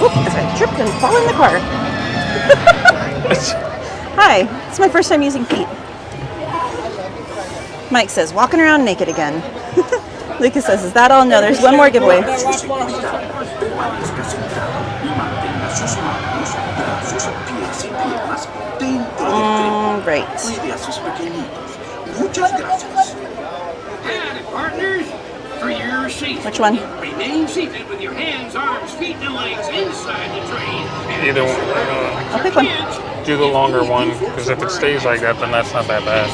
Whoop, as I tripped and fall in the car. Hi, it's my first time using feet. Mike says, walking around naked again. Lucas says, is that all? No, there's one more giveaway. Right. Muchas gracias. Howdy, partners. For your your seat. Which one? Remain seated with your hands, arms, feet, and legs inside the train. Either one. I'll pick one. Do the longer one, because if it stays like that, then that's not that bad.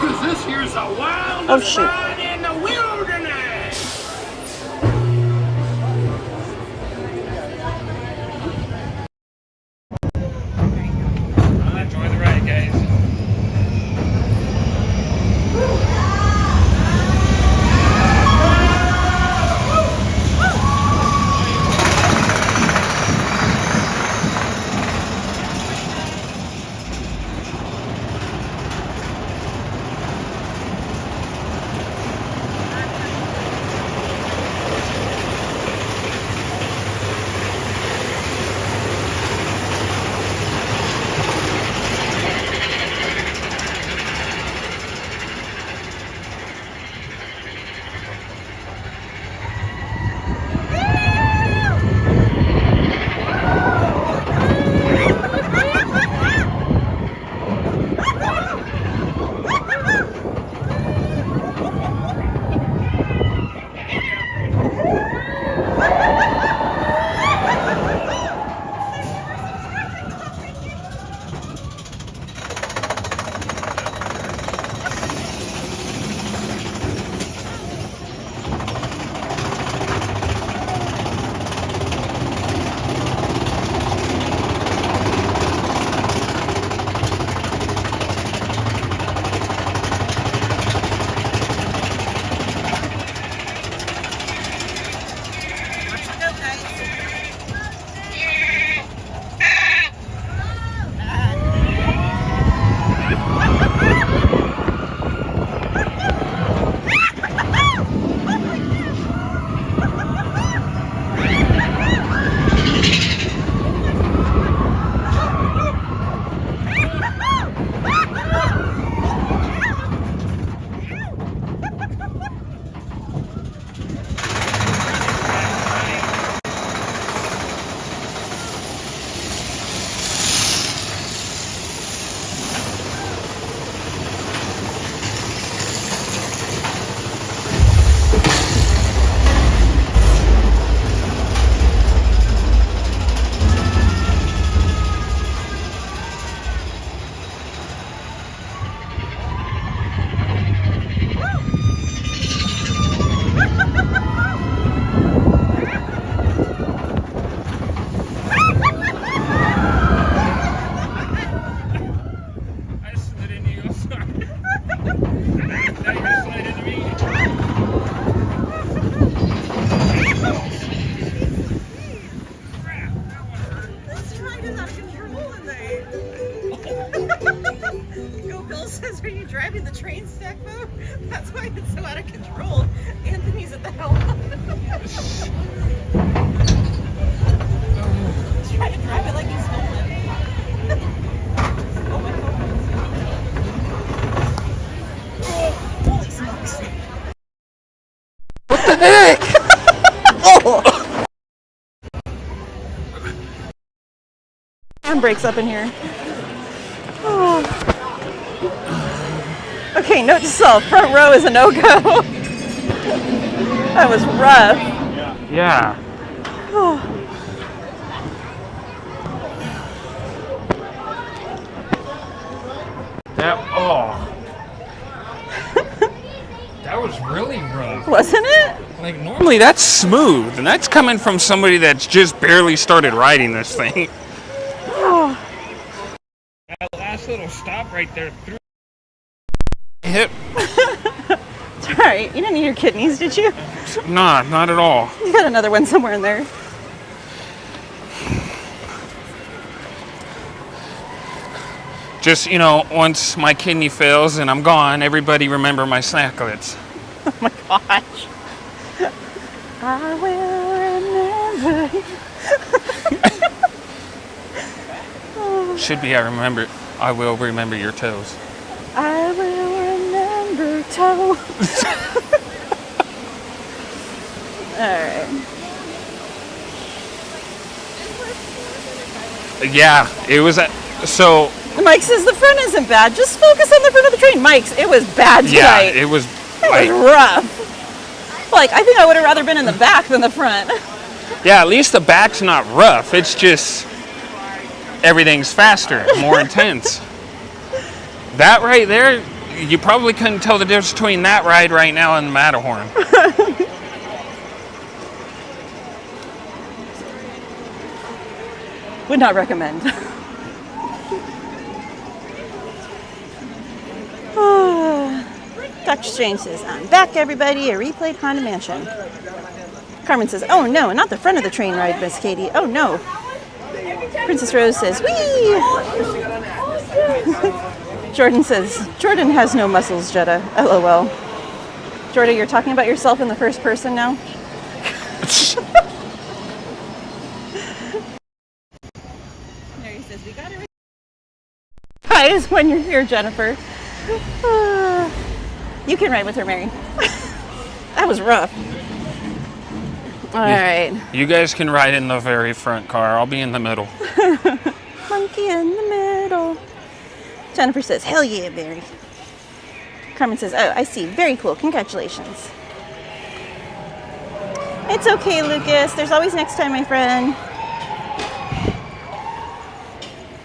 Because this here's a wild Oh, shoot. ride in the wilderness. Enjoy the ride, guys. driving the train stack though? That's why it's so out of control. Anthony's at the helm. He's trying to drive it like he's stolen. Oh my God. Holy smokes. What the heck? Oh! Handbrakes up in here. Oh. Okay, note to self, front row is a no-go. That was rough. Yeah. Oh. That was really rough. Wasn't it? Like normally that's smooth, and that's coming from somebody that's just barely started riding this thing. Oh. That last little stop right there through hip. It's alright. You didn't need your kidneys, did you? Nah, not at all. You got another one somewhere in there. Just, you know, once my kidney fails and I'm gone, everybody remember my snacklets. Oh my gosh. I will remember you. Should be I will remember your toes. I will remember toe. Alright. Yeah, it was so Mike says the front isn't bad. Just focus on the front of the train. Mike's, it was bad tonight. yeah, it was It like was rough. Like, I think I would have rather been in the back than the front. Yeah, at least the back's not rough. It's just everything's faster, more intense. That right there, you probably couldn't tell the difference between that ride right now and the Matterhorn. Would not recommend. Dr. Strange says, I'm back, everybody. A replayed Haunted Mansion. Carmen says, oh no, not the front of the train ride, Miss Katie. Oh no. Princess Rose says, whee! Jordan says, Jordan has no muscles, Jetta. LOL. Jordan, you're talking about yourself in the first person now? Mary says, we got it. Guys, when you're here, Jennifer. You can ride with her, Mary. That was rough. All right. You guys can ride in the very front car. I'll be in the middle. Monkey in the middle. Jennifer says, hell yeah, Mary. Carmen says, oh, I see. Very cool. Congratulations. It's okay, Lucas. There's always next time, my friend.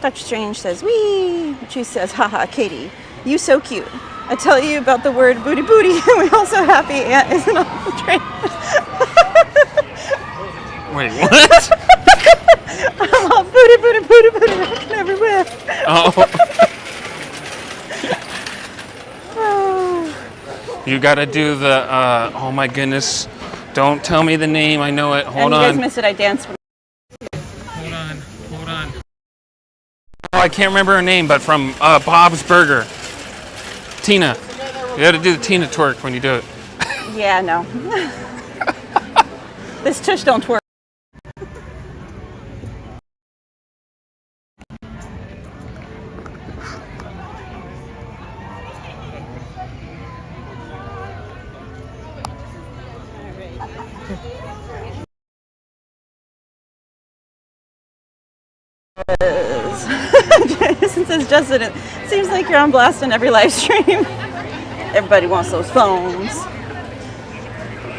Dr. Strange says, wee. She says, haha, Katie, you so cute. I tell you about the word booty booty, and we also happy Aunt isn't on the train. Wait, what? I'm all booty booty booty booty rocking everywhere. Oh. You gotta do the, oh my goodness. Don't tell me the name, I know it. Hold on. You guys missed it, I danced. Hold on. Oh, I can't remember her name, but from Bob's Burger. Tina. You gotta do the Tina twerk when you do it. Yeah, no. This tush don't twerk. Jason says, Justin, it seems like you're on blast in every live stream. Everybody wants those phones.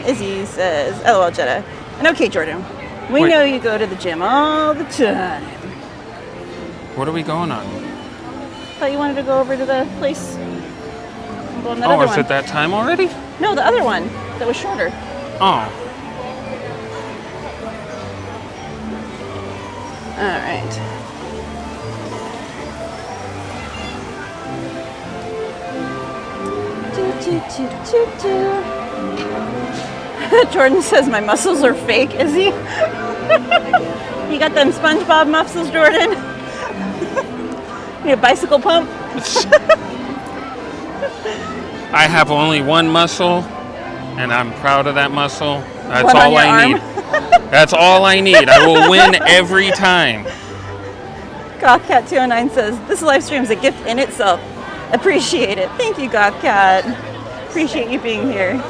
Izzy says, LOL, Jetta. And okay, Jordan, we know you go to the gym all the time. What are we going on? Thought you wanted to go over to the place. Oh, is it that time already? No, the other one that was shorter. Oh. All right. Jordan says my muscles are fake. Is he? You got them SpongeBob muscles, Jordan? You a bicycle pump? I have only one muscle, and I'm proud of that muscle. That's One all on your I arm? need. That's all I need. I will win every time. Gothcat209 says, this live stream is a gift in itself. Appreciate it. Thank you, Gothcat. Appreciate you being here.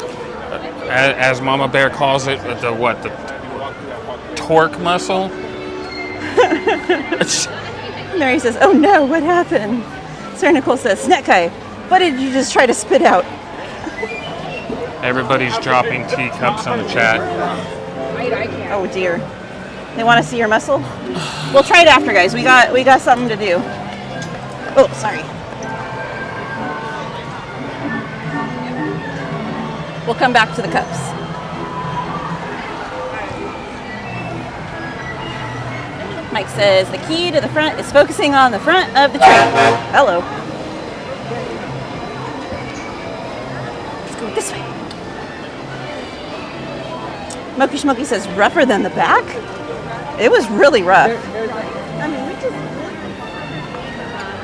As Mama Bear calls it, the torque muscle. Mary says, oh no, what happened? Sarah Nicole says, Snetkai, what did you just try to spit out? Everybody's dropping teacups on the chat. Oh dear. They want to see your muscle? We'll try it after, guys. We got something to do. Oh, sorry. We'll come back to the cups. Mike says the key to the front is focusing on the front of the train. Hello. Let's go this way. Moki Schmoki says rougher than the back? It was really rough.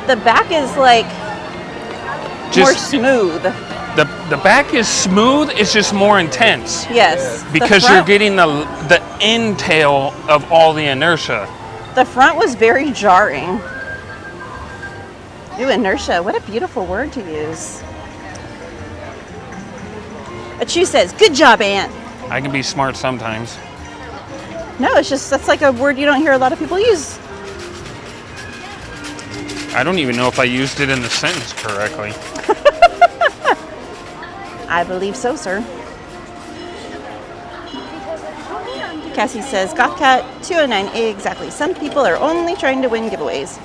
The back is like more smooth. The back is smooth, it's just more intense. Yes. Because you're getting the entail of all the inertia. The front was very jarring. Ooh, inertia, what a beautiful word to use. Achu says, good job, Aunt. I can be smart sometimes. No, it's just, that's like a word you don't hear a lot of people use. I don't even know if I used it in the sentence correctly. I believe so, sir. Cassie says, Goth Cat 209, exactly. Some people are only trying to win giveaways.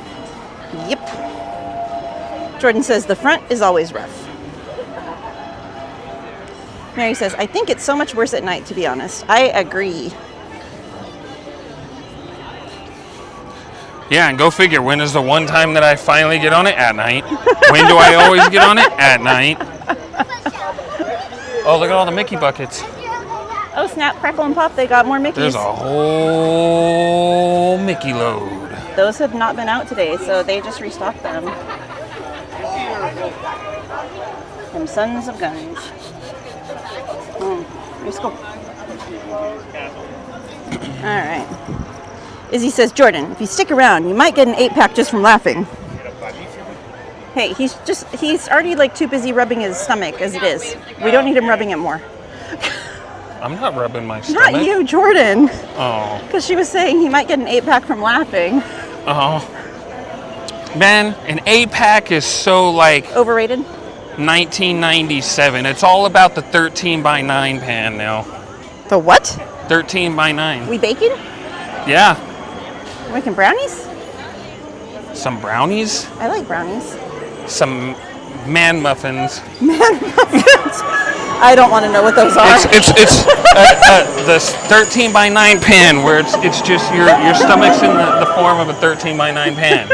Yep. Jordan says, the front is always rough. Mary says, I think it's so much worse at night, to be honest. I agree. Yeah, and go figure, when is the one time that I finally get on it? At night. When do I always get on it? At night. Oh, look at all the Mickey buckets. Oh, snap, crackle, and pop. They got more Mickeys. There's a whole Mickey load. Those have not been out today, so they just restocked them. From Sons of Guns. Let's go. All right. Izzy says, Jordan, if you stick around, you might get an 8-pack just from laughing. Hey, he's already like too busy rubbing his stomach as it is. We don't need him rubbing it more. I'm not rubbing my stomach. Not you, Jordan. Oh. Because she was saying he might get an 8-pack from laughing. Oh. Man, an 8-pack is so like... Overrated? 1997. It's all about the 13 by 9 pan now. The what? 13 by 9. We baking? Yeah. We're making brownies? Some brownies? I like brownies. Some man muffins. Man muffins? I don't want to know what those are. It's the 13 by 9 pan where it's just your stomach's in the form of a 13 by 9 pan.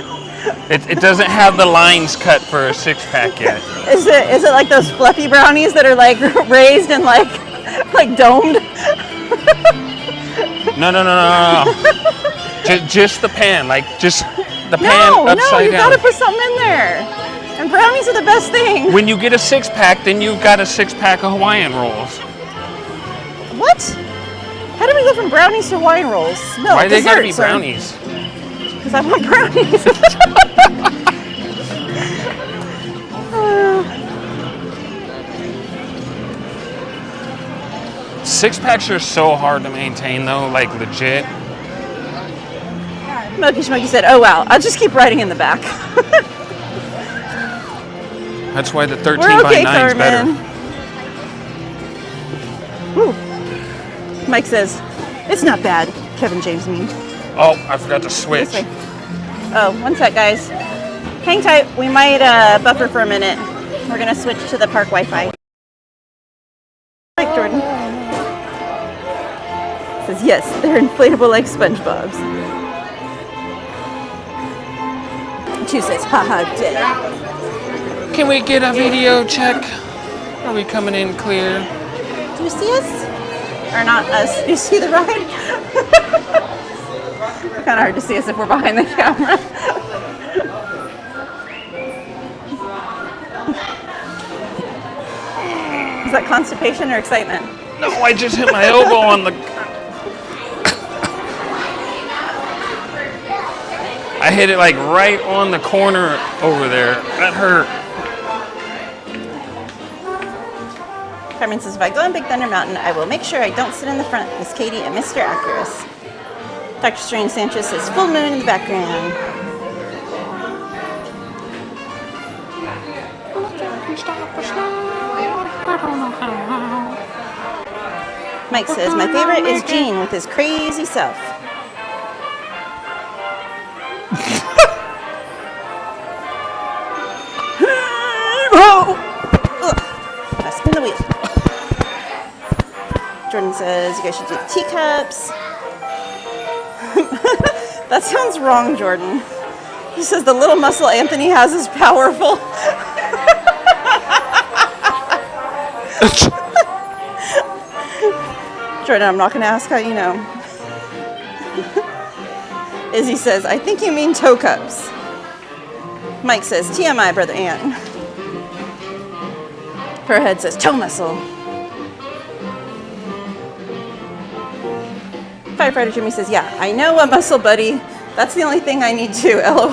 It doesn't have the lines cut for a 6-pack yet. Is it like those fluffy brownies that are like raised and like domed? No. Just the pan, like just the pan upside down. No, you gotta put something in there. And brownies are the best thing. When you get a 6-pack, then you've got a 6-pack of Hawaiian rolls. What? How do we go from brownies to Hawaiian rolls? No, why they gotta be brownies? Because I want brownies. 6-packs are so hard to maintain though, like legit. Smokey said, oh wow, I'll just keep writing in the back. That's why the 13 We're by 9 is better. Woo. Mike says, it's not bad, Kevin James mean. Oh, I forgot to switch. This way. Oh, one sec, guys. Hang tight. We might buffer for a minute. We're going to switch to the park Wi-Fi. Like Jordan. Says, yes, they're inflatable like SpongeBob's. Chu says, haha, dead. Can we get a video check? Are we coming in clear? Do you see us? Or not us? Do you see the ride? It's kind of hard to see us if we're behind the camera. Is that constipation or excitement? No, I just hit my elbow on the... I hit it like right on the corner over there. That hurt. Carmen says, if I go on Big Thunder Mountain, I will make sure I don't sit in the front. Miss Katie and Mr. Accurus. Dr. Strange Sanchez says, full moon in the background. Mike says, my favorite is Gene with his crazy self. I spin the wheel. Jordan says, you guys should do teacups. That sounds wrong, Jordan. He says, the little muscle Anthony has is powerful. Jordan, I'm not going to ask how you know. Izzy says, I think you mean toe cups. Mike says, TMI, Brother Ant. Her head says, toe muscle. Firefighter Jimmy says, yeah, I know a muscle, buddy. That's the only thing I need too, LOL.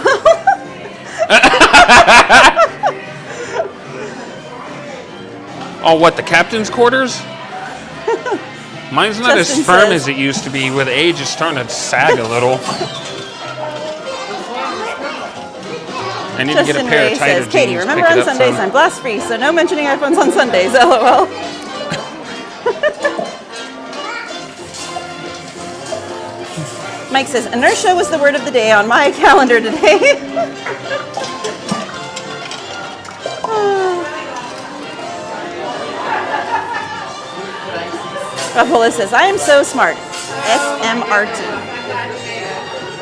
Oh, what, the captain's quarters? Mine's not Justin as firm says, as it used to be. With age, it's starting to sag a little. I need to get a pair Ray of tighter says, Katie, jeans. remember Pick it on up Sundays some. I'm blast free, so no mentioning iPhones on Sundays, LOL. Mike says, inertia was the word of the day on my calendar today. Rapola says, I am so smart. SMRT.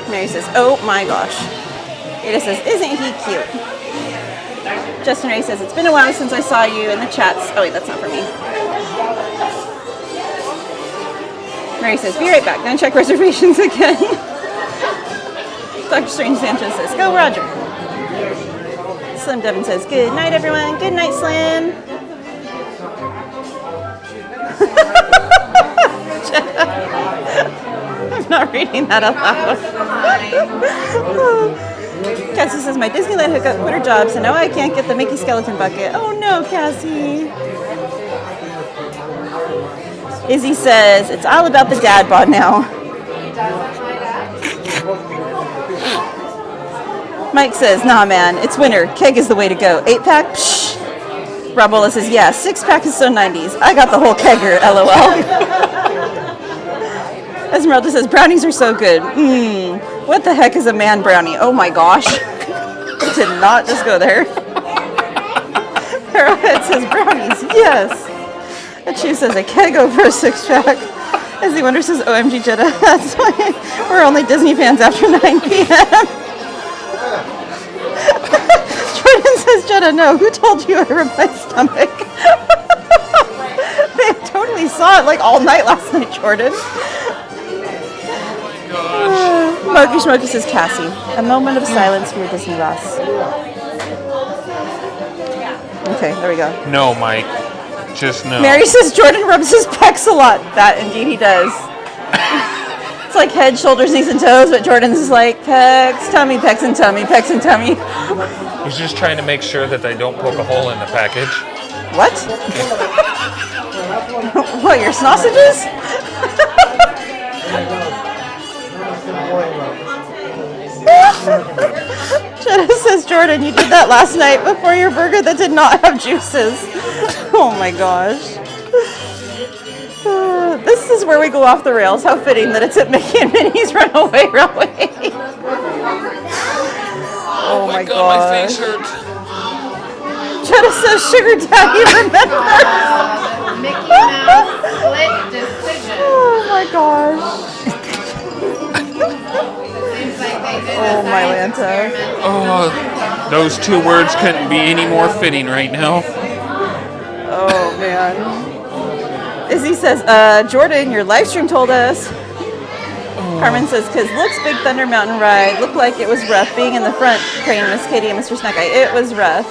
Mary says, oh my gosh. Ada says, isn't he cute? Justin Ray says, it's been a while since I saw you in the chats. Oh wait, that's not for me. Mary says, be right back. Gonna check reservations again. Dr. Strange Sanchez says, go Roger. Slim Devin says, good night everyone. Good night, Slim. I'm not reading that out loud. Cassie says, my Disneyland hookup quit her job, so now I can't get the Mickey skeleton bucket. Oh no, Cassie. Izzy says, it's all about the dad bod now. Mike says, nah man, it's winter. Keg is the way to go. 8-pack? Pshh. Rabola says, yeah, 6-pack is so 90s. I got the whole kegger, LOL. Esmeralda says, brownies are so good. What the heck is a man brownie? Oh my gosh. I did not just go there. Arrowhead says, brownies, yes. And she says, a keg over a 6-pack. Izzy Wonder says, OMG Jetta. That's why we're only Disney fans after 9 p.m. Jordan says, Jetta, no. Who told you I ripped my stomach? They totally saw it like all night last night, Jordan. Smokey Smokey says, Cassie, a moment of silence for your Disney loss. Okay, there we go. No, Mike. Just no. Mary says Jordan rubs his pecs a lot. That indeed he does. It's like head, shoulders, knees, and toes, but Jordan's is like pecs, tummy, pecs, and tummy, pecs, and tummy. He's just trying to make sure that they don't poke a hole in the package. What? What, your sausages? Jenna says, Jordan, you did that last night before your burger that did not have juices. Oh my gosh. This is where we go off the rails. How fitting that it's at Mickey and Minnie's Runaway Railway. Oh my gosh. My face hurts. Jenna says, Sugar Daddy, remember? Mickey Mouse split decision. Oh my gosh. Oh my Lanta. Oh, those two words couldn't be any more fitting right now. Oh man. Izzy says, Jordan, your live stream told us. Carmen says, because looks Big Thunder Mountain ride looked like it was rough being in the front crane, Miss Katie and Mr. Snack Eye. It was rough.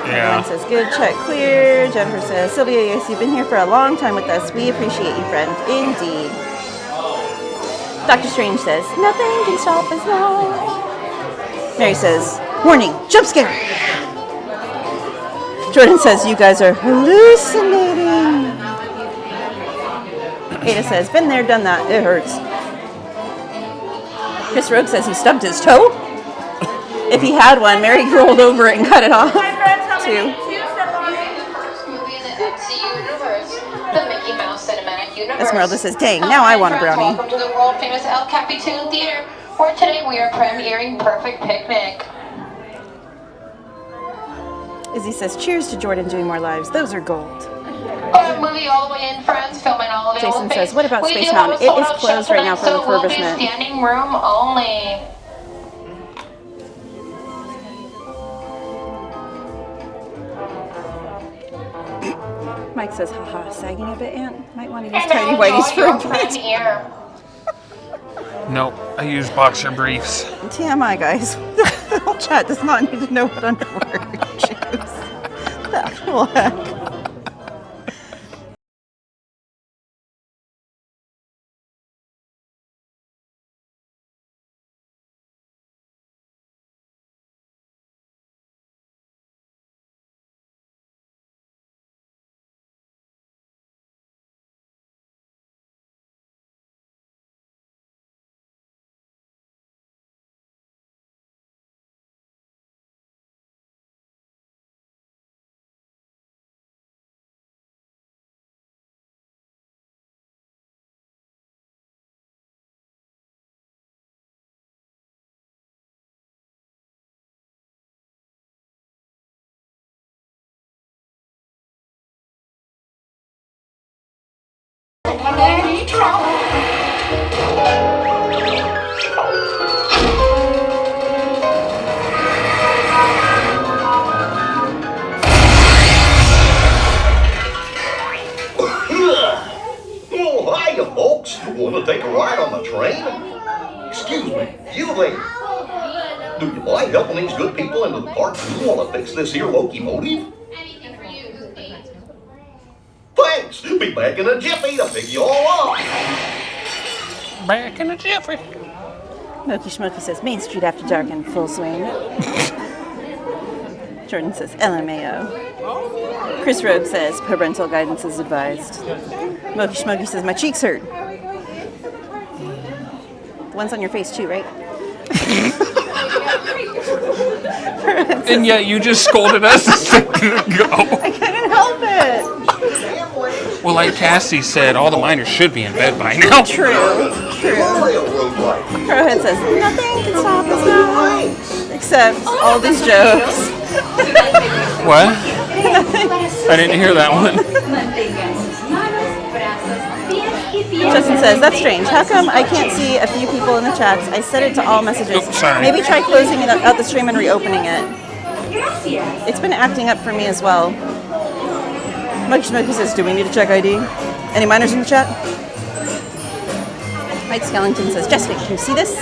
Yeah. Everyone says, good, check, clear. Jennifer says, Sylvia, yes, you've been here for a long time with us. We appreciate you, friend. Indeed. Dr. Strange says, nothing can stop us now. Mary says, warning, jump scare. Jordan says, you guys are hallucinating. Ada says, been there, done that. It hurts. Chris Rogue says he stubbed his toe. If he had one, Mary rolled over it and cut it off. Too. Esmeralda says, dang, now I want a brownie. Welcome to the world famous El Capitan Theater, where today we are premiering Perfect Picnic. Izzy says, cheers to Jordan doing more lives. Those are gold. Movie all the way in, friends, filming all of it. Jason says, what about Space Mountain? It is closed right now for refurbishment. Standing room only. Mike says, haha, sagging a bit, Aunt. Might want to use tidy whities for a bit. Nope, I use boxer briefs. TMI, guys. The whole chat does not need to know what underwear you choose. The actual heck. any trouble. Oh, hiya, folks. Want to take a ride on the train? Excuse me, you there. Do you mind helping these good people into the park while I fix this here locomotive? Thanks. Be back in a jiffy to pick you all up. Back in a jiffy. Moki Schmoki says Main Street After Dark in full swing. Jordan says LMAO. Chris Rogue says parental guidance is advised. Moki Schmoki says my cheeks hurt. The one's on your face too, right? And yet you just scolded us a second ago. I couldn't help it. Well, like Cassie said, all the miners should be in bed by now. True. Crowhead says nothing can stop us now, except all these jokes. What? I didn't hear that one. Justin says, that's strange. How come I can't see a few people in the chats? I set it to all messages. Oops, sorry. Maybe try closing it out the stream and reopening it. It's been acting up for me as well. Mike Schmoky says, do we need to check ID? Any minors in the chat? Mike Skellington says, Jessica, can you see this?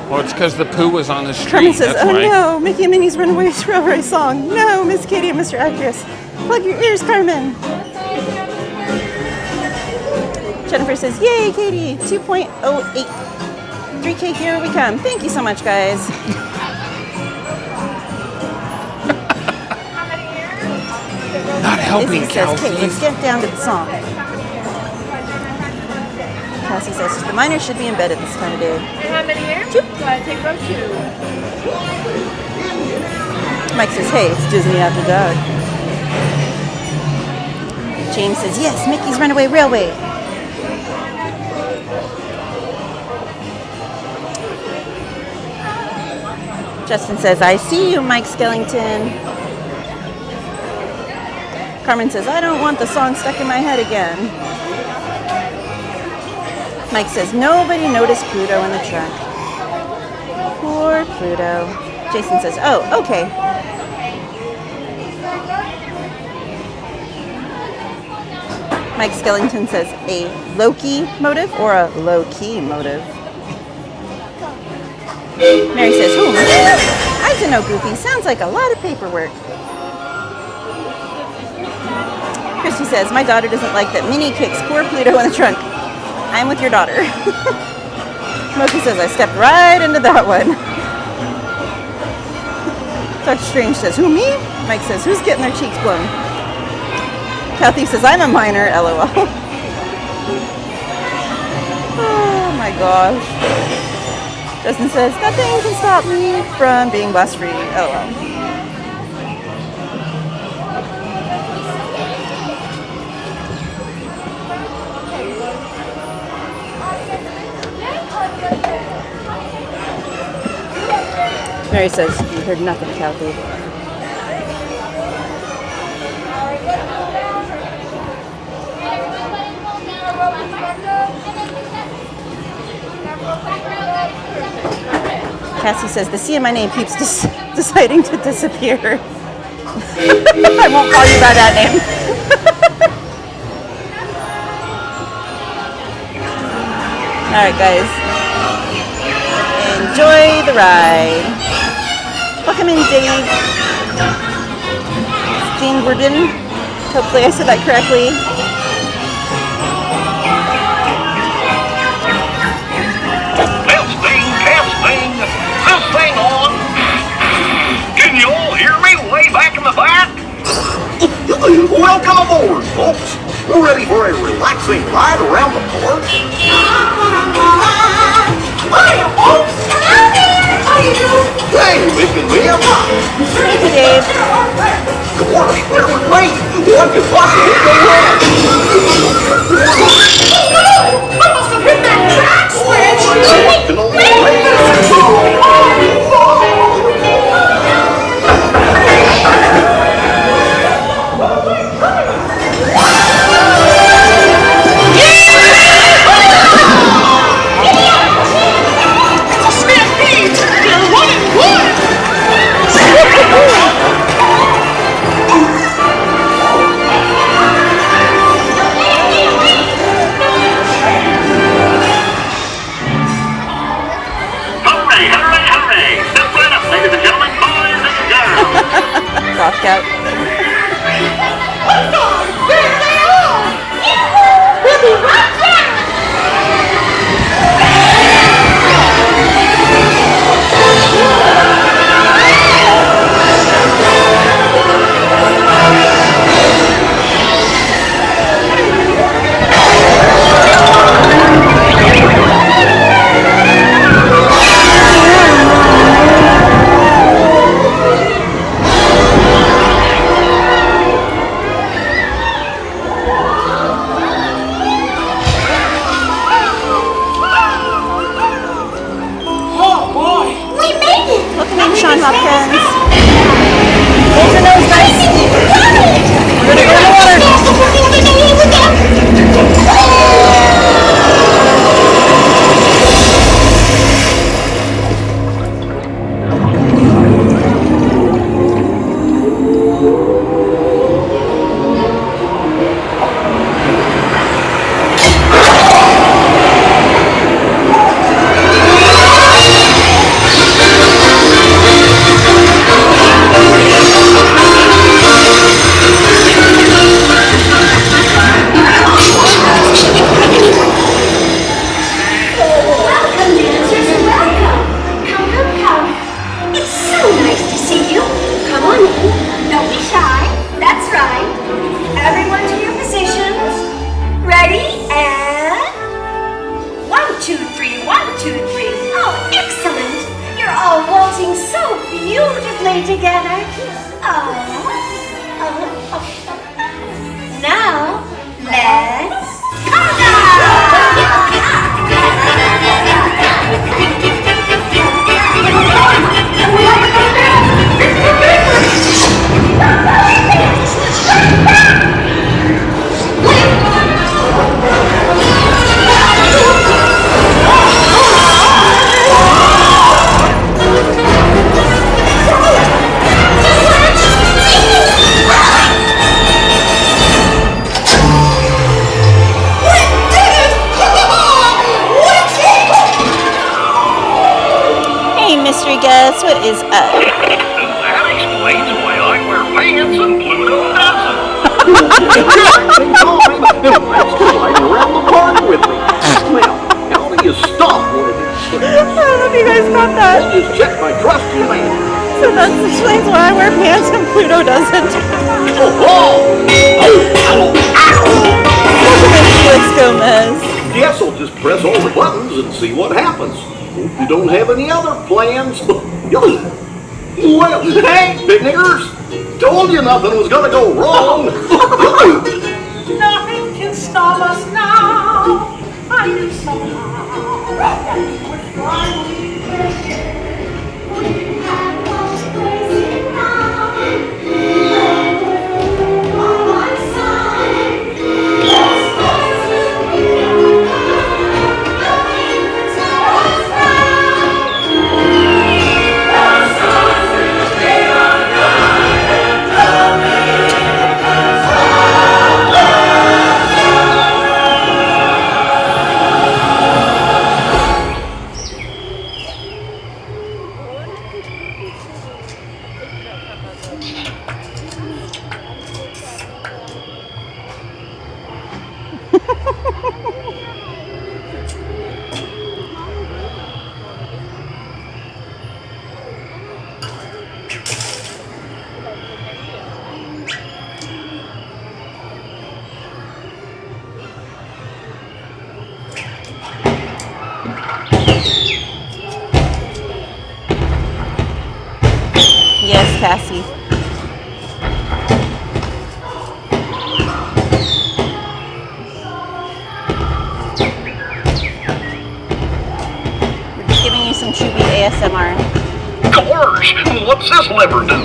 Well, it's because the poo was on the Carmen street. says, That's oh why. no, Mickey and Minnie's Runaway Railway song. No, Miss Katie and Mr. Actress. Plug your ears, Carmen. Jennifer says, yay, Katie, 2.08. 3K, here we come. Thank you so much, guys. Not helping, Izzy says, Kelsey. Kate, let's get down to the song. Cassie says, the miners should be in bed at this time of day. And how many here? 2. Take row 2. Mike says, hey, it's Disney After Dark. James says, yes, Mickey's Runaway Railway. Justin says, I see you, Mike Skellington. Carmen says, I don't want the song stuck in my head again. Mike says, nobody noticed Pluto in the truck. Poor Pluto. Jason says, oh, okay. Mike Skellington says, a low-key motive or a low-key motive? Mary says, who? I don't know, Goofy. Sounds like a lot of paperwork. Christy says, my daughter doesn't like that Minnie kicks poor Pluto in the trunk. I'm with your daughter. Moki says, I stepped right into that one. Dr. Strange says, who, me? Mike says, who's getting their cheeks blown? Kathy says, I'm a minor, LOL. Oh my gosh. Justin says, nothing can stop me from being bus free, LOL. Mary says, you heard nothing, Kathy. Cassie says, the C in my name keeps deciding to disappear. I won't call you by that name. Alright, guys. Enjoy the ride. Welcome in, Dave. Dingwardin. Hopefully I said that correctly. Testing. This thing on. Can you all hear me way back in the back? Welcome aboard, folks. We're ready for a relaxing ride around the park. Hiya, folks. How you doing? Hey, Mick and Mia. Thank you, Dave. Come on, bear with me. What could possibly go wrong? I must have hit that track switch! What can only at. There they are! We'll be right back! Sean Hopkins. Hold your nose, guys. We're gonna go in the water. What is up? That explains why I wear pants and Pluto doesn't. That's right around the park with me. Now, how do you stop one of these things? I don't know if you guys got that. Just check my trusty man. So that explains why I wear pants and Pluto doesn't. Felix Gomez. Guess I'll just press all the buttons and see what happens. Hope you don't have any other plans. Well, hey, picnickers! Told you nothing was gonna go wrong. Nothing can stop us now. I knew somehow that we would finally get it. We have lost crazy now. On my side, let's go to the nothing can stop us now. Yes, Cassie. We're just giving you some Chewy ASMR. Gosh, what's this lever do?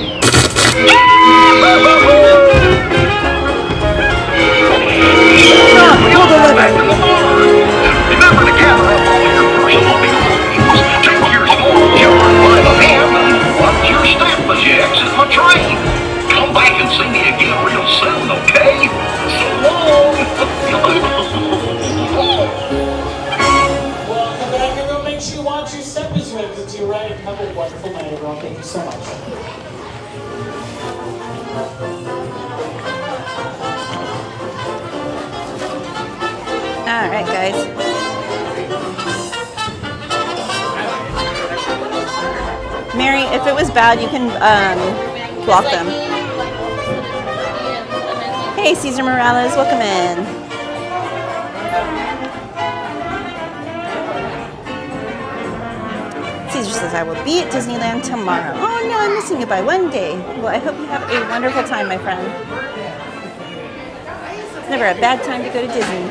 Back to the bar. Remember to gather up all your personal belongings. Take your small children by the hand and watch your step as you exit the train. Come back and see me again real soon, okay? So long. Welcome back, everyone. Make sure you watch your step as you exit to your right. Have a wonderful night, everyone. Thank you so much. All right, guys. Mary, if it was bad, you can block them. Hey, Cesar Morales, welcome in. Caesar says, I will be at Disneyland tomorrow. Oh no, I'm missing you by one day. Well, I hope you have a wonderful time, my friend. It's never a bad time to go to Disney.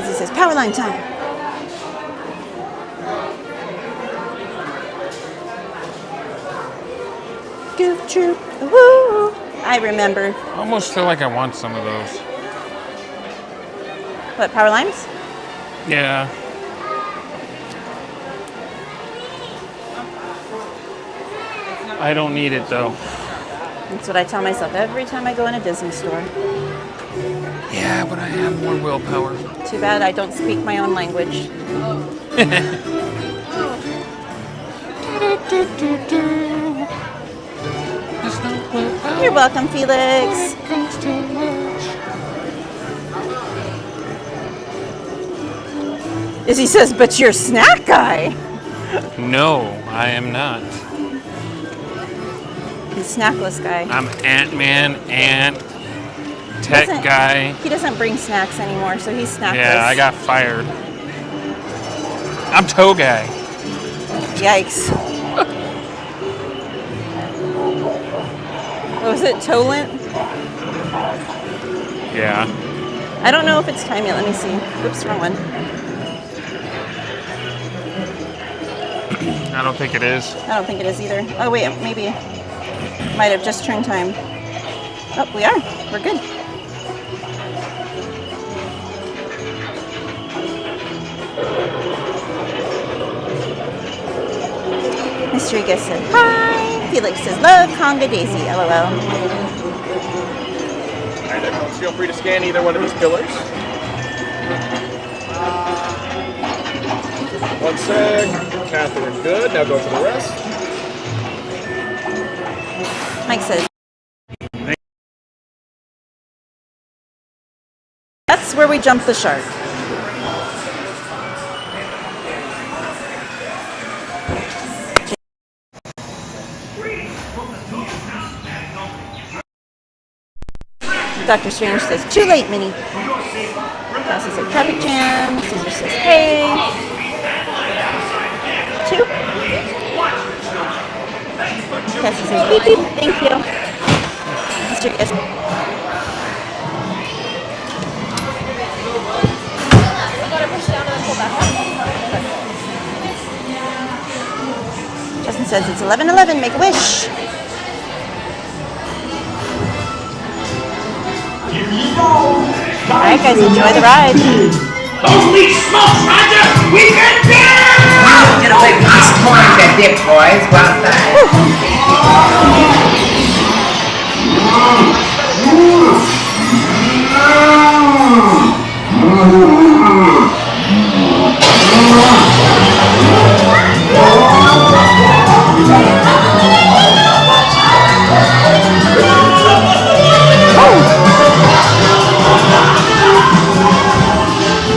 Izzy says, power line time. Goof troop, woo! I remember. I almost feel like I want some of those. What, power limes? Yeah. I don't need it though. That's what I tell myself every time I go in a Disney store. Yeah, but I have more willpower. Too bad I don't speak my own language. You're welcome, Felix. Izzy says, but you're a snack guy. No, I am not. He's snackless guy. I'm Ant-Man, tech guy. He doesn't bring snacks anymore, so he's snackless. Yeah, I got fired. I'm toe guy. Yikes. What was it, Tolent? Yeah. I don't know if it's time yet. Let me see. Oops, wrong one. I don't think it is. I don't think it is either. Oh, wait, maybe. Might have just turned time. Oh, we are. We're good. Mystery Guest said hi. Felix says love Conga Daisy. LOL. Alright, folks, feel free to scan either one of these pillars. One sec. Catherine, good. Now go for the rest. Mike says. That's where we jump the shark. Dr. Strange says, too late, Minnie. Cassie says, traffic jam. Caesar says, hey. 2. Cassie says, beep, beep. Thank you. Mr. Yes. Justin says, it's 11:11. Make a wish. Alright guys, enjoy the ride. Holy smokes, Roger! We can do it! Get away from this corner, that dip, boys. Well done.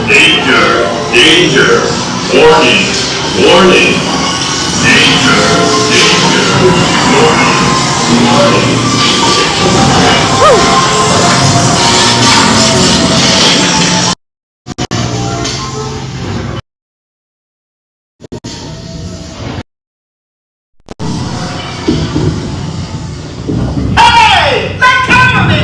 Danger! Danger! Warning! Warning! Danger! Danger! Warning! Warning! Hey! Let come of me!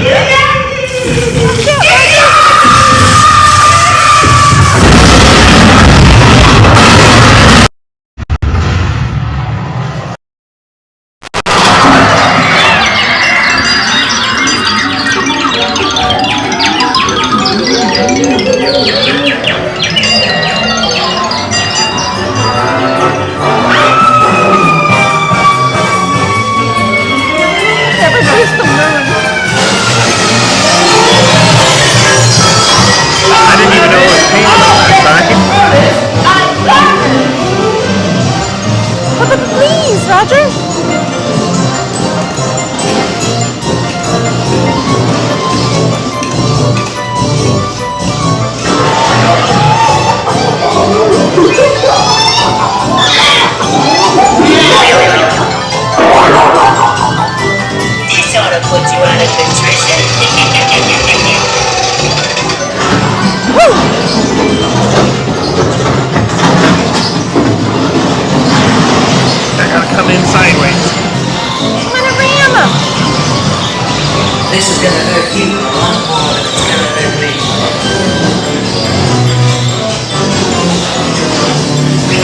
gonna hurt you a lot more than it's gonna hurt me.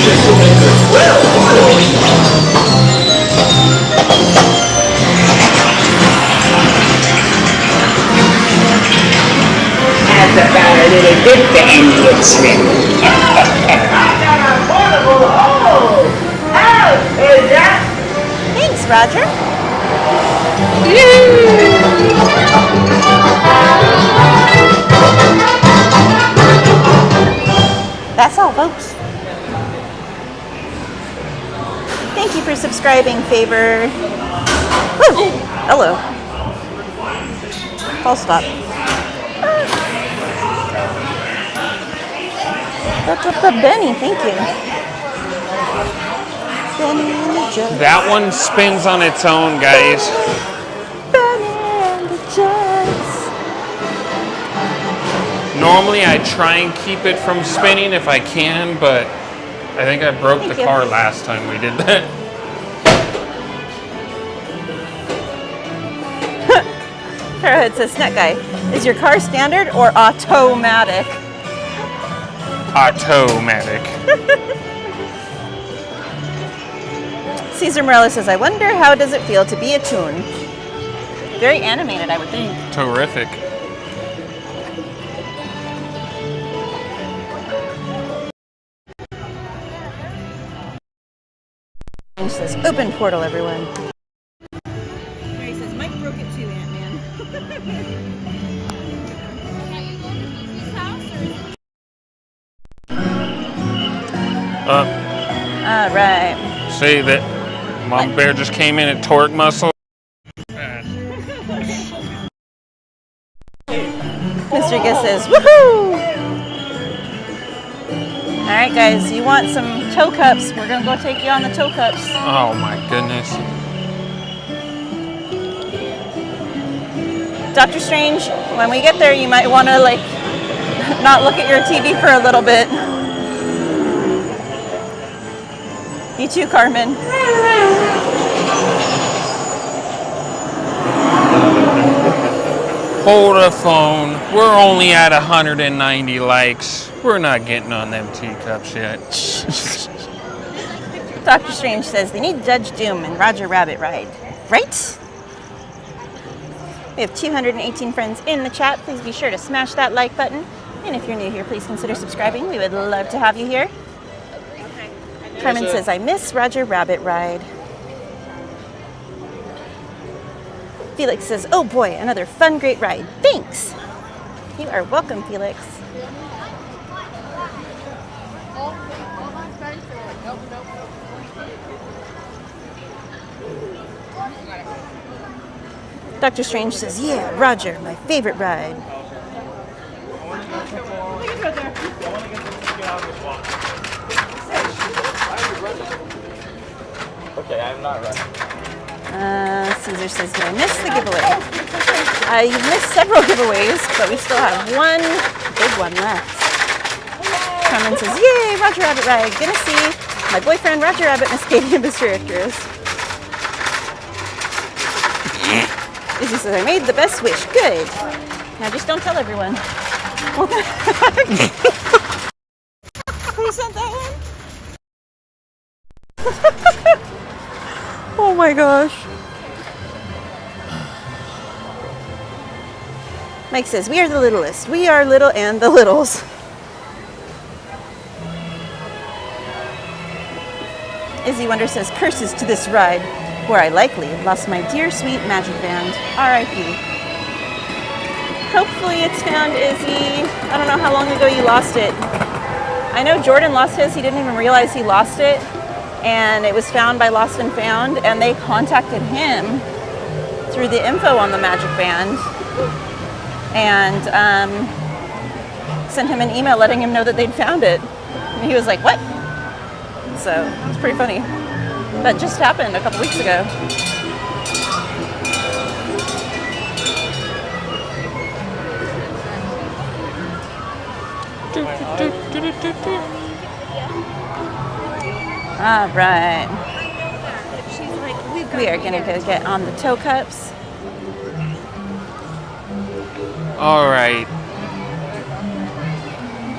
This'll make us well, How's about a little bit for Indian shrimp? I got a portable hole! Oh, is that? Thanks, Roger. That's all, folks. Thank you for subscribing, Favor. Woo! Hello. I'll stop. Benny, thank you. Benny and the Jets. That one spins on its own, guys. Benny and the Jets. Normally I try and keep it from spinning if I can, but I think I broke the car last time we did that. It says, Snack Guy, is your car standard or automatic? Automatic. Cesar Morales says, I wonder how does it feel to be a toon? Very animated, I would think. Terrific. He says, open portal, everyone. He says, Mike broke it too, Ant-Man. All right. See that Mom Bear just came in at torque muscle. Mr. Giss says, woohoo! All right, guys, you want some toe cups? We're gonna go take you on the toe cups. Oh my goodness. Dr. Strange, when we get there, you might want to like not look at your TV for a little bit. You too, Carmen. Hold the phone. We're only at 190 likes. We're not getting on them teacups yet. Dr. Strange says they need Judge Doom and Roger Rabbit ride. Right? We have 218 friends in the chat. Please be sure to smash that like button. And if you're new here, please consider subscribing. We would love to have you here. Carmen says, I miss Roger Rabbit ride. Felix says, oh boy, another fun, great ride. Thanks. You are welcome, Felix. Dr. Strange says, yeah, Roger, my favorite ride. Okay, I'm not running. Caesar says, did I miss the giveaway? You've missed several giveaways, but we still have one big one left. Carmen says, yay, Roger Rabbit ride. Gonna see my boyfriend, Roger Rabbit, Miss Katie, and Mr. Icarus. Izzy says, I made the best wish. Good. Now just don't tell everyone. Who sent that one? Oh my gosh. Mike says, we are the littlest. We are little and the littles. Izzy Wonder says, curses to this ride, where I likely lost my dear sweet magic band. R.I.P. Hopefully it's found, Izzy. I don't know how long ago you lost it. I know Jordan lost his. He didn't even realize he lost it. And it was found by Lost and Found. And they contacted him through the info on the magic band. And sent him an email letting him know that they'd found it. And he was like, what? So it's pretty funny. That just happened a couple weeks ago. All right. We are gonna go get on the toe cups. All right.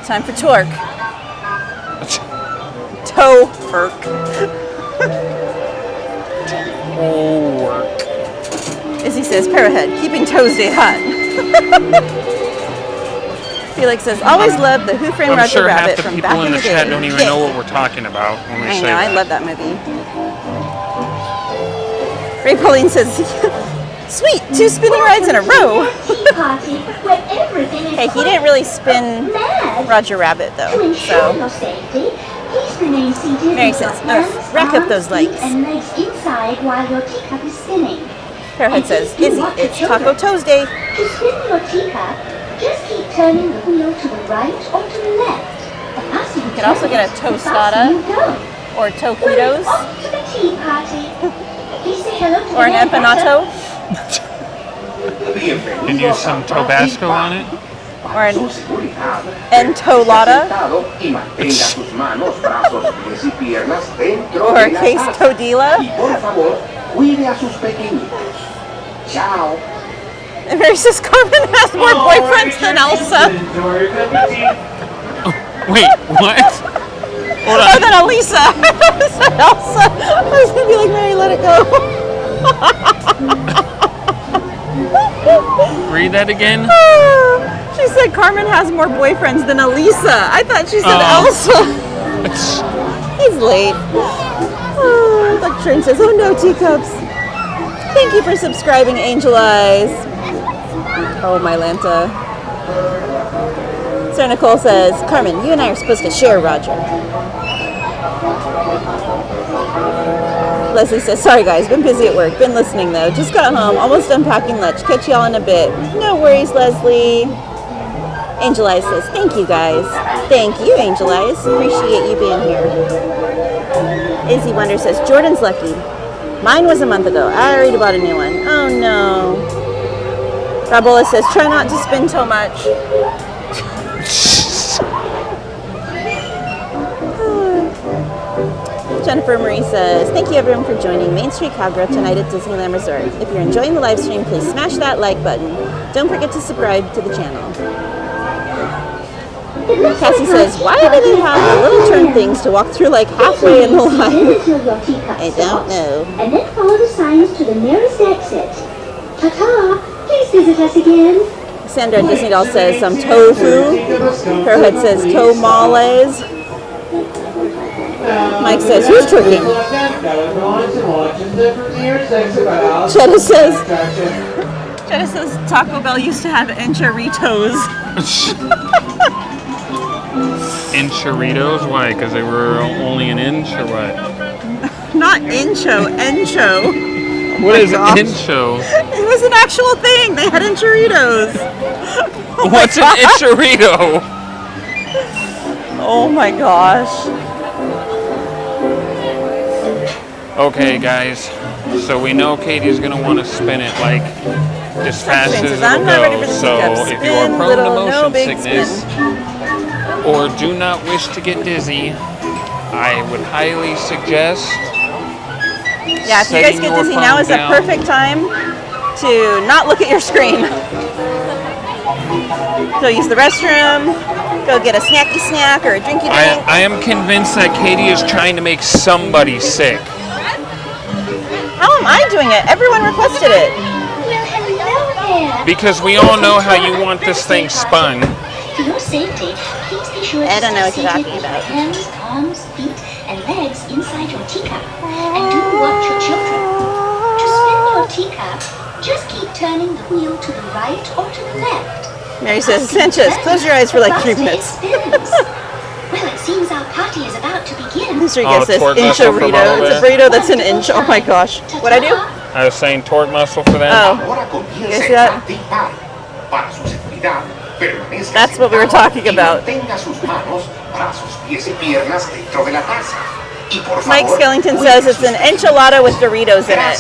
Time for torque. Toe-work. Toe-work. Izzy says, Parrothead, keeping Toes Day hot. Felix says, always love the Who Framed I'm Roger sure Rabbit half the from people back in in the the chat day. don't even know what we're talking about when we I say know, that. I love that movie. Ray Pauline says, sweet, 2 spinning rides in a row. Hey, he didn't really spin Roger Rabbit though, so. Mary says, ugh, rack up those legs. And legs inside while your teacup is spinning. Parrothead says, Izzy, it's Taco Toes Day. To spin your teacup, just keep turning the wheel to the right or to the left. You can also get a tostada or toquitos To the tea party. Please say hello to or an the empanato And use some Tabasco on it. or an entolada or a quesadilla. And Mary says Carmen has more boyfriends than Elsa. Wait, what? Hold on. More than Elisa. I said Elsa. I was going to be like, Mary, let it go. Read that again. She said Carmen has more boyfriends than Elisa. I thought she said Elsa. He's late. Dr. Shern says, oh no, teacups. Thank you for subscribing, Angel Eyes. Oh, my Lanta. Sarah Nicole says, Carmen, you and I are supposed to share Roger. Leslie says, sorry guys, been busy at work. Been listening though. Just got home. Almost unpacking lunch. Catch y'all in a bit. No worries, Leslie. Angel Eyes says, thank you guys. Thank you, Angel Eyes. Appreciate you being here. Izzy Wonder says, Jordan's lucky. Mine was a month ago. I already bought a new one. Oh no. Rabola says, try not to spin so much. Jennifer Marie says, thank you everyone for joining Main Street Cowgirl tonight at Disneyland Resort. If you're enjoying the live stream, please smash that like button. Don't forget to subscribe to the channel. Cassie says, why do they have the little turn things to walk through like halfway in the line? I don't know. And then follow the signs to the nearest exit. Ta-ta! Please visit us again. Sandra Disney Doll says some tofu. Crowhead says tomales. Mike says, who's twerking? Cheddar says Taco Bell used to have enchiritos. Enchiritos? Why? Because they were only an inch or what? Not encho, encho. What is encho? It was an actual thing. They had enchiritos. What's an enchirito? Oh my gosh. Okay, guys. So we know Katie's gonna want to spin it like as fast as it'll go. So if you are prone to motion sickness or do not wish to get dizzy, I would highly suggest. Yeah, if you guys get dizzy, now is a perfect time to not look at your screen. Go use the restroom, go get a snacky snack or a drinky drink. I am convinced that Katie is trying to make somebody sick. How am I doing it? Everyone requested it. Well, hello there. Because we all know how you want this thing spun. For your safety, please be sure I don't know what to you're stay talking seated about. with hands, arms, feet, and legs inside your teacup. And do watch your children. To spin your teacup, just keep turning the wheel to the right or to the left. Mary says, Sanchez, close your eyes for like 3 minutes. Well, it seems our party is about to begin. Mr. Guest says, enchirito. It's a burrito that's an inch. Oh my gosh. What'd I do? I was saying torque muscle for that. Oh. You guys see that? That's what we were talking about. Mike Skellington says it's an enchilada with Doritos in it.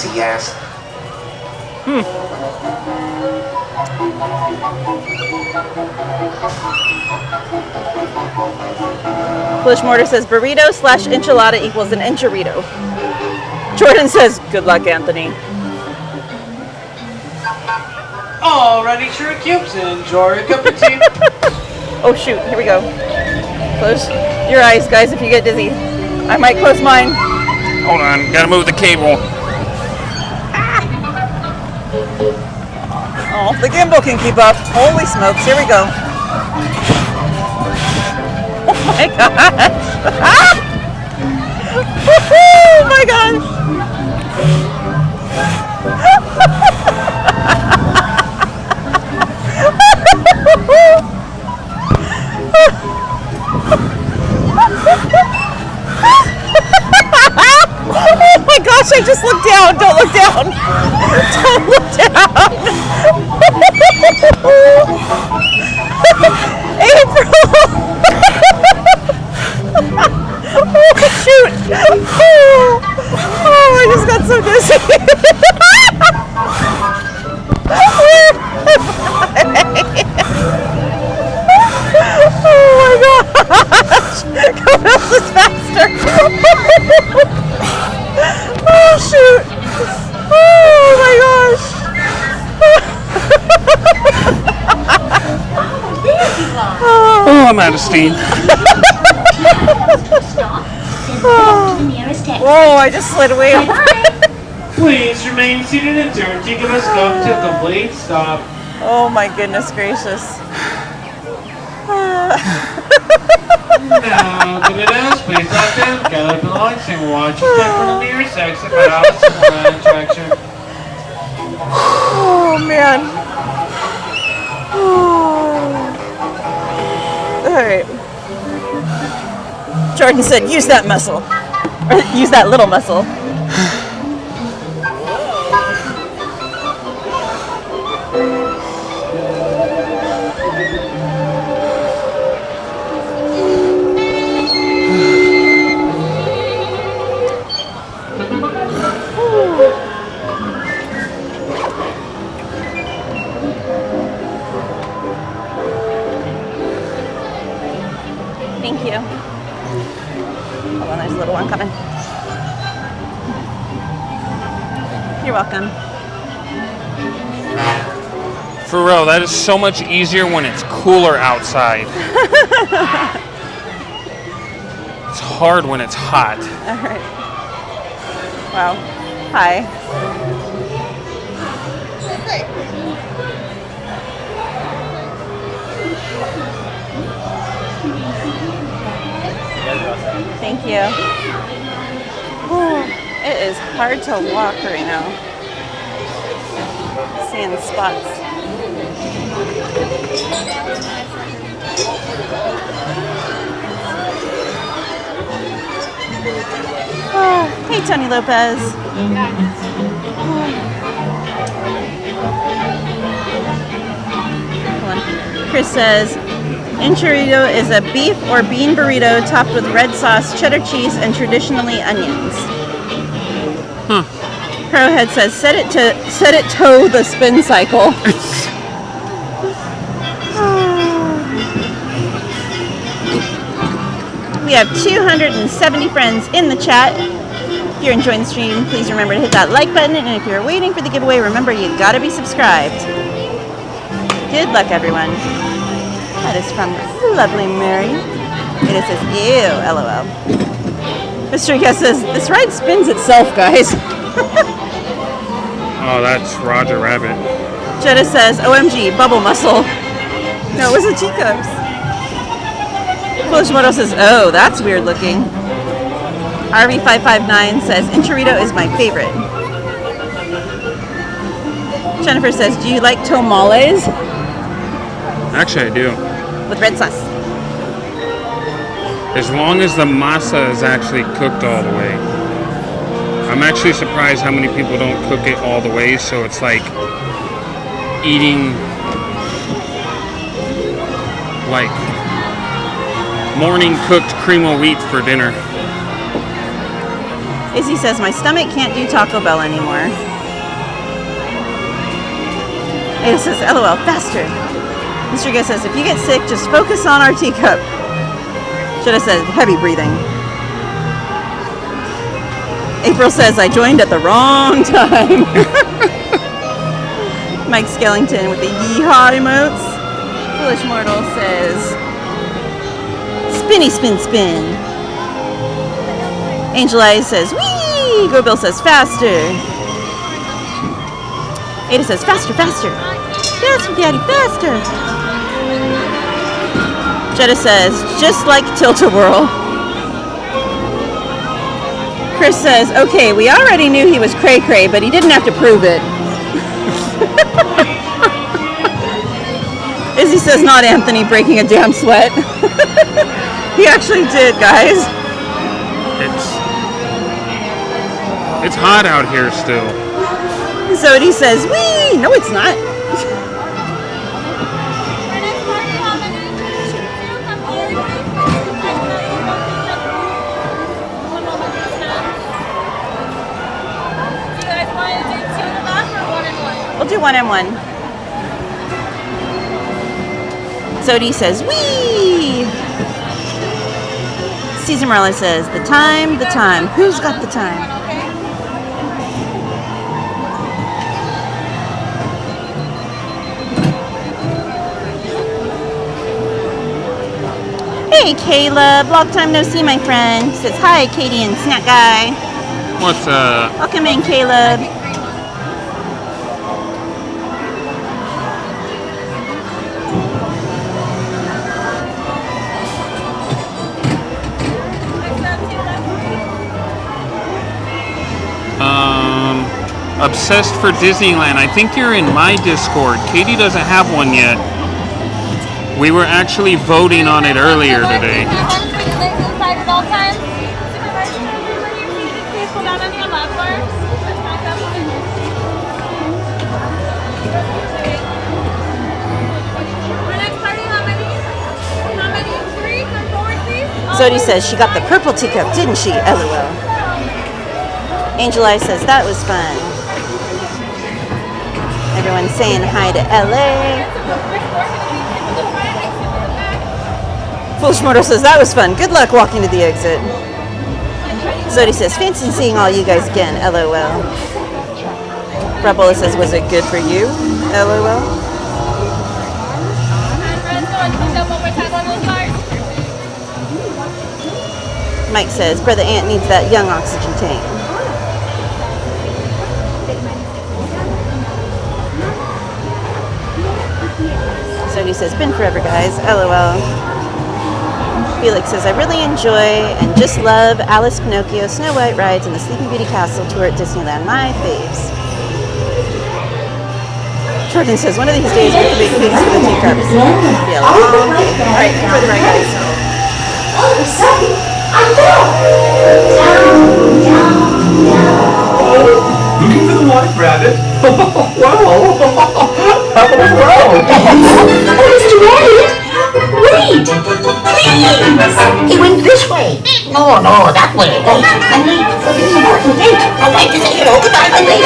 Flish Mortar says burrito / enchilada equals an enchirito. Jordan says, good luck, Anthony. Alrighty, sure cubes. Enjoy your cup of tea. Oh shoot, here we go. Close your eyes, guys, if you get dizzy. I might close mine. Hold on, gotta move the cable. Oh, the gimbal can keep up. Holy smokes, here we go. Oh my gosh. Oh my gosh. Oh my gosh, I just looked down. Don't look down. Don't look down. April. Oh shoot. Oh, I just got so dizzy. Oh my gosh. Come on, this is faster. Oh shoot! Oh my gosh! Oh, I'm out of steam. Whoa, I just slid away. Please remain seated until teacup has come to a complete stop. Oh my goodness gracious. Now, to the desk, please lock down, gather belongings, and watch your step for the nearest exit without a similar attraction. Oh man. Alright. Jordan said, use that muscle. Or use that little muscle. Thank you. Hold on, there's a little one coming. You're welcome. For real, that is so much easier when it's cooler outside. It's hard when it's hot. All right. Wow. Hi. Thank you. Ooh, it is hard to walk right now. Seeing spots. Oh, hey, Tony Lopez. Hold on. Chris says, enchilada is a beef or bean burrito topped with red sauce, cheddar cheese, and traditionally onions. Crowhead says, set it toe the spin cycle. We have 270 friends in the chat. If you're enjoying the stream, please remember to hit that like button. And if you're waiting for the giveaway, remember you gotta be subscribed. Good luck, everyone. That is from lovely Mary. It says, ew, LOL. Mr. Guest says, this ride spins itself, guys. Oh, that's Roger Rabbit. Jetta says, OMG, bubble muscle. No, it was the teacups. Foolishmoto says, oh, that's weird looking. RV559 says, enchilada is my favorite. Jennifer says, do you like tamales? Actually, I do. With red sauce. As long as the masa is actually cooked all the way. I'm actually surprised how many people don't cook it all the way, so it's like eating like morning cooked cream of wheat for dinner. Izzy says, my stomach can't do Taco Bell anymore. Ada says, LOL, faster. Mr. Guest says, if you get sick, just focus on our teacup. Should have said, heavy breathing. April says, I joined at the wrong time. Mike Skellington with the yeehaw emotes. Foolish Mortal says, spinny spin spin. Angel Eyes says, wee! Go Bill says, faster. Ada says, faster, faster. Faster, Daddy, faster. Jetta says, just like Tilt-A-Whirl. Chris says, okay, we already knew he was cray-cray, but he didn't have to prove it. Izzy says, not Anthony breaking a damn sweat. He actually did, guys. It's hot out here still. So he says, wee! No, it's not. We'll do 1 and 1. Sodi says, wee! Caesar Marla says, the time, the time. Who's got the time? Hey, Caleb. Long time no see, my friend. Says, hi, Katie and Snack Guy. What's up? Welcome in, Caleb. Obsessed for Disneyland. I think you're in my Discord. Katie doesn't have one yet. We were actually voting on it earlier today. Sodi says she got the purple teacup, didn't she? LOL. Angel Eye says that was fun. Everyone's saying hi to LA. Foolish Mortal says that was fun. Good luck walking to the exit. Sodi says fancy seeing all you guys again. LOL. Rabola says was it good for you? LOL. Mike says Brother Ant needs that young oxygen tank. Sodi says, been forever, guys. LOL. Felix says, I really enjoy and just love Alice, Pinocchio, Snow White rides, and the Sleeping Beauty Castle tour at Disneyland. My faves. Jordan says, one of these days we have to make cakes for the teacups. Be a long day. All right, for the right, guys. All of a sudden, I fell. Down, down, down. Looking for the white rabbit? Wow! Mr. Rabbit, wait! Please! He went this way. No, that way. I'm late for this important date. I'd like to say hello, but I'm late.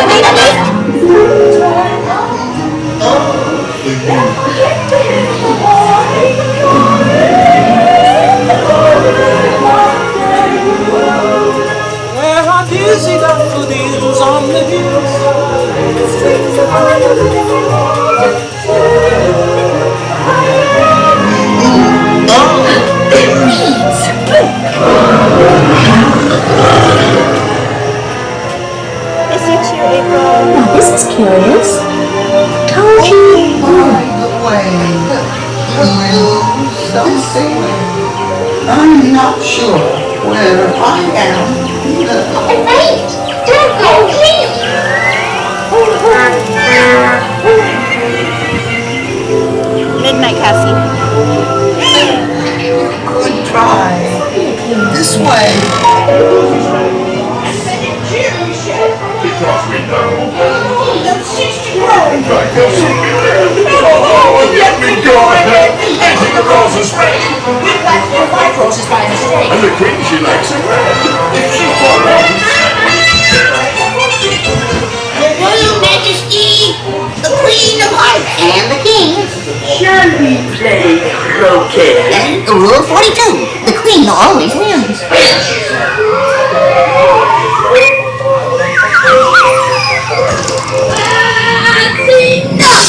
Where are dizzy daffodils on the hillside? Streets of Miss you too, April. Now, this is curious. Told you. By the way, something. I'm not sure where I am. Wait! Don't go, please! Midnight, Cassie. Good try. This way. Because we know. Let me go ahead and take the roses straight. We've got 4 white roses by mistake. And the queen, she likes it red. Your Royal Majesty, the Queen of Hearts, and the King. Shall we play croquet? Rule 42, the Queen always wins. Enough!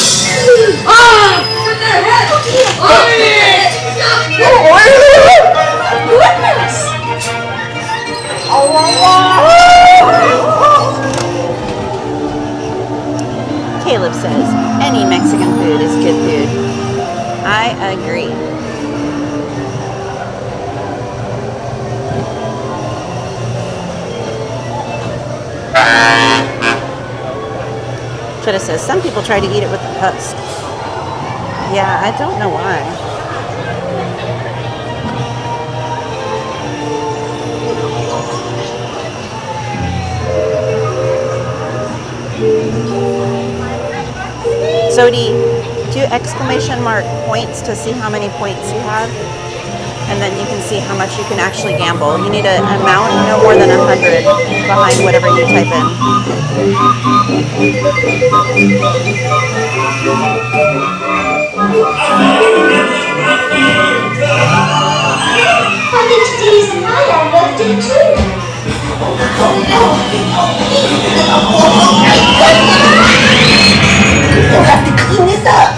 Caleb says, any Mexican food is good food. I agree. Trita says, some people try to eat it with the husk. Yeah, I don't know why. Zodi, do exclamation mark points to see how many points you have, and then you can see how much you can actually gamble. You need an amount no more than 100 behind whatever you type in. I think today's my birthday too. We'll have to clean this up.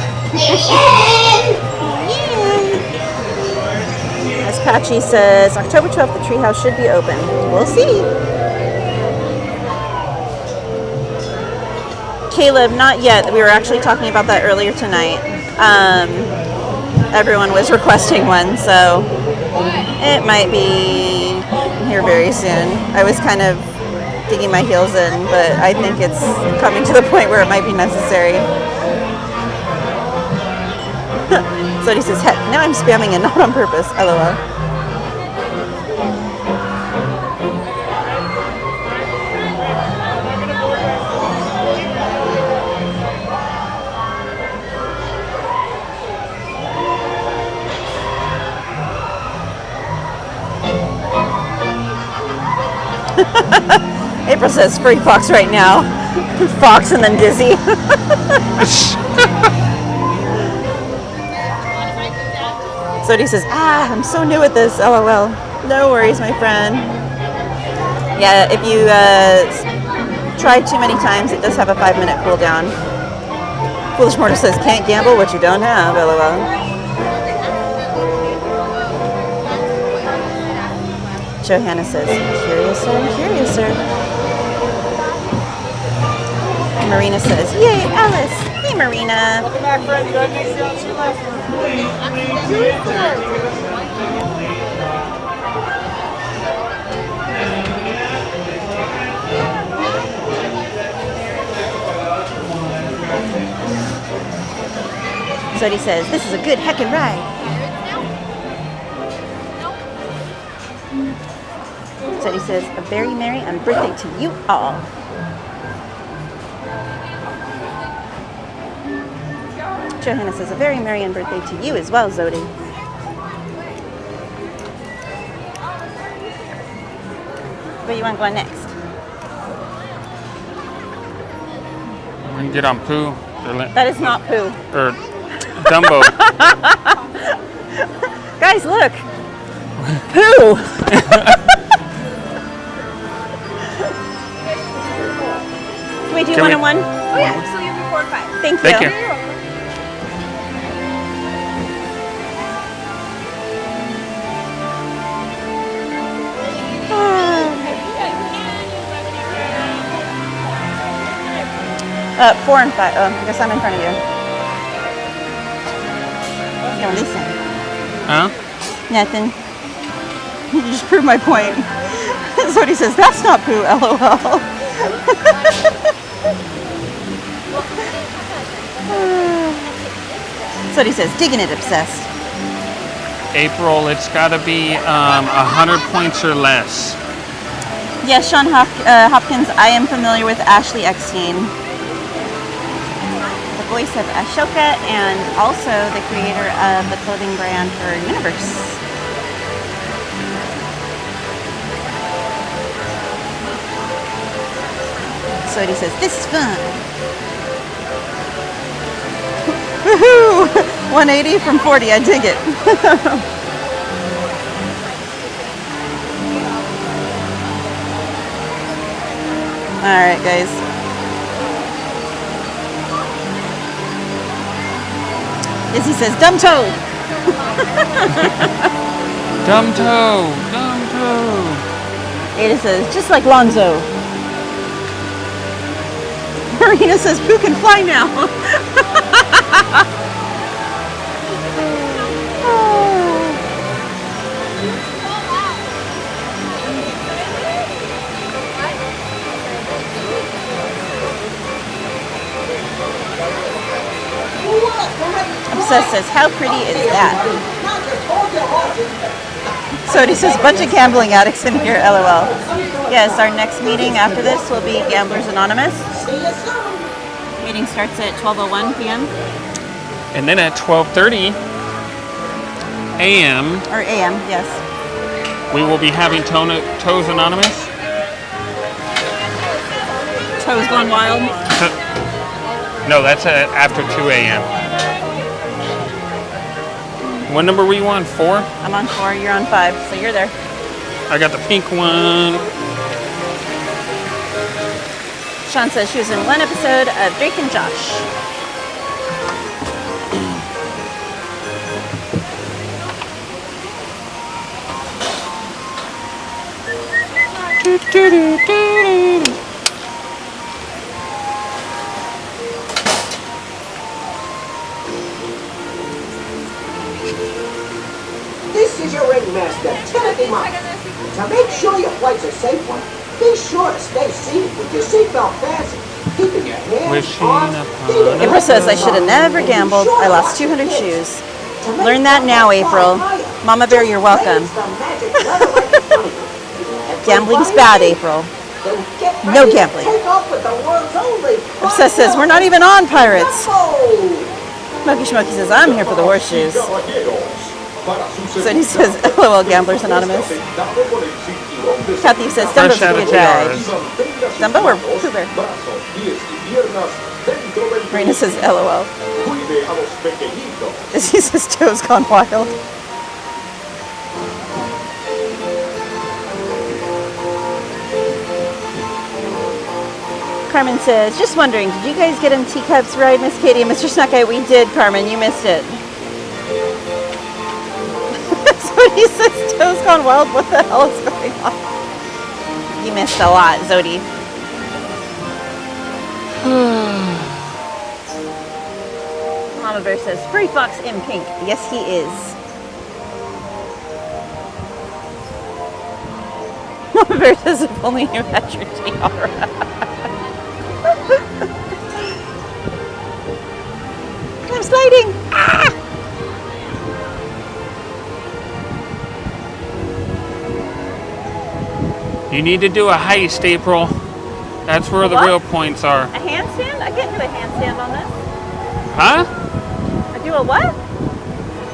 As Patchy says, October 12th, the treehouse should be open. We'll see. Caleb, not yet. We were actually talking about that earlier tonight. Everyone was requesting one, so it might be here very soon. I was kind of digging my heels in, but I think it's coming to the point where it might be necessary. So he says, heck, now I'm spamming and not on purpose, LOL. April says, free Fox right now. Fox and then Dizzy. So he says, I'm so new at this, LOL. No worries, my friend. Yeah, if you try too many times, it does have a 5-minute cooldown. Foolish Mortal says, can't gamble what you don't have, LOL. Johanna says, curiouser. Marina says, yay, Alice. Hey, Marina. Welcome back, friend. You have next on your left. So he says, this is a good heckin' ride. So he says, a very merry and birthday to you all. Johanna says, a very merry and birthday to you as well, Zodi. Where you want to go next? We can get on Pooh. That is not Pooh. Or Dumbo. Guys, look. Pooh. Can we do Can one we- on one? Oh yeah, so you'll be 4 and 5. Thank you. Thank you. Ah. 4 and 5. Oh, I guess I'm in front of you. No, listen. Huh? Nothing. You just proved my point. So he says, that's not Pooh, LOL. So he says, digging it, obsessed. April, it's got to be 100 points or less. Yes, Sean Hopkins, I am familiar with Ashley Eckstein, the voice of Ashoka and also the creator of the clothing brand for Universe. So he says, this is fun. Woohoo! 180 from 40, I dig it. Alright, guys. Izzy says, dumb toe! Dumb toe! Dumb toe! Ada says, just like Lonzo. Marina says, Pooh can fly now. Obsessed says, how pretty is that? Sodi says, bunch of gambling addicts in here, LOL. Yes, our next meeting after this will be Gamblers Anonymous. Meeting starts at 12:01 p.m. And then at 12:30 a.m. Or a.m., yes. we will be having Toes Anonymous. Toes Gone Wild? No, that's after 2 a.m. What number were you on? 4? I'm on 4, you're on 5, so you're there. I got the pink one. Sean says she was in one episode of Drake and Josh. This is your ringmaster, Timothy Monk. To make sure your flight's a safe one, be sure to stay seated with your seatbelt fastened, keeping your hands, arms, feet, and April says I should have never gambled. I lost 200 shoes. Learn that now, April. Mama Bear, you're welcome. Gambling's bad, April. No gambling. Obsessed says we're not even on Pirates. Smokey Schmokey says I'm here for the horseshoes. So he says, LOL, Gamblers Anonymous. Kathy says, Dumbo should be a drag. Dumbo or Pooh Bear? Marina says, LOL. He says, Toes Gone Wild. Carmen says, just wondering, did you guys get in Teacups ride, Miss Katie and Mr. Snuckeye? We did, Carmen. You missed it. He says Toes Gone Wild. What the hell is going on? You missed a lot, Zodi. Mama Bear says Furry Fox in pink. Yes, he is. Mama Bear says if only you had your tiara. I'm sliding. Ah! You need to do a heist, April. That's where the real points are. A handstand? I can't do a handstand on this. Huh? I do a what?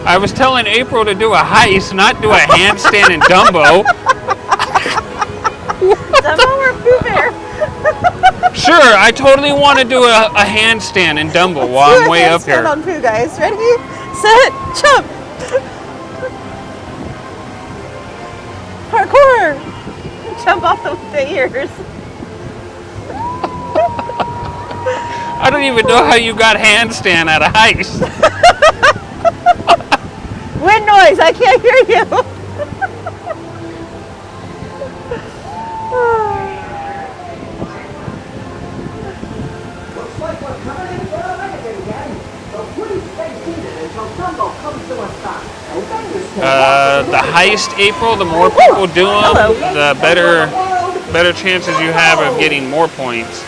I was telling April to do a heist, not do a handstand in Dumbo. Dumbo or Pooh Bear? Sure, I totally want to do a handstand in Dumbo while I'm way up here. Handstand on Pooh, guys. Ready, set, jump. Parkour. Jump off the ears. I don't even know how you got handstand at a heist. Wind noise, I can't hear you. Looks like we're coming in for a renegade again. So please stay seated until Dumbo comes to a stop. The heist, April, the more people do them, the better chances you have of getting more points.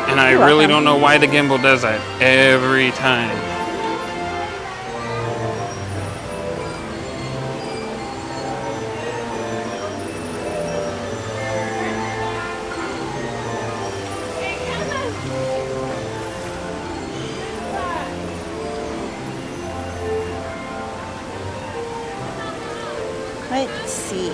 And I really don't know why the gimbal does that every time. Let's see.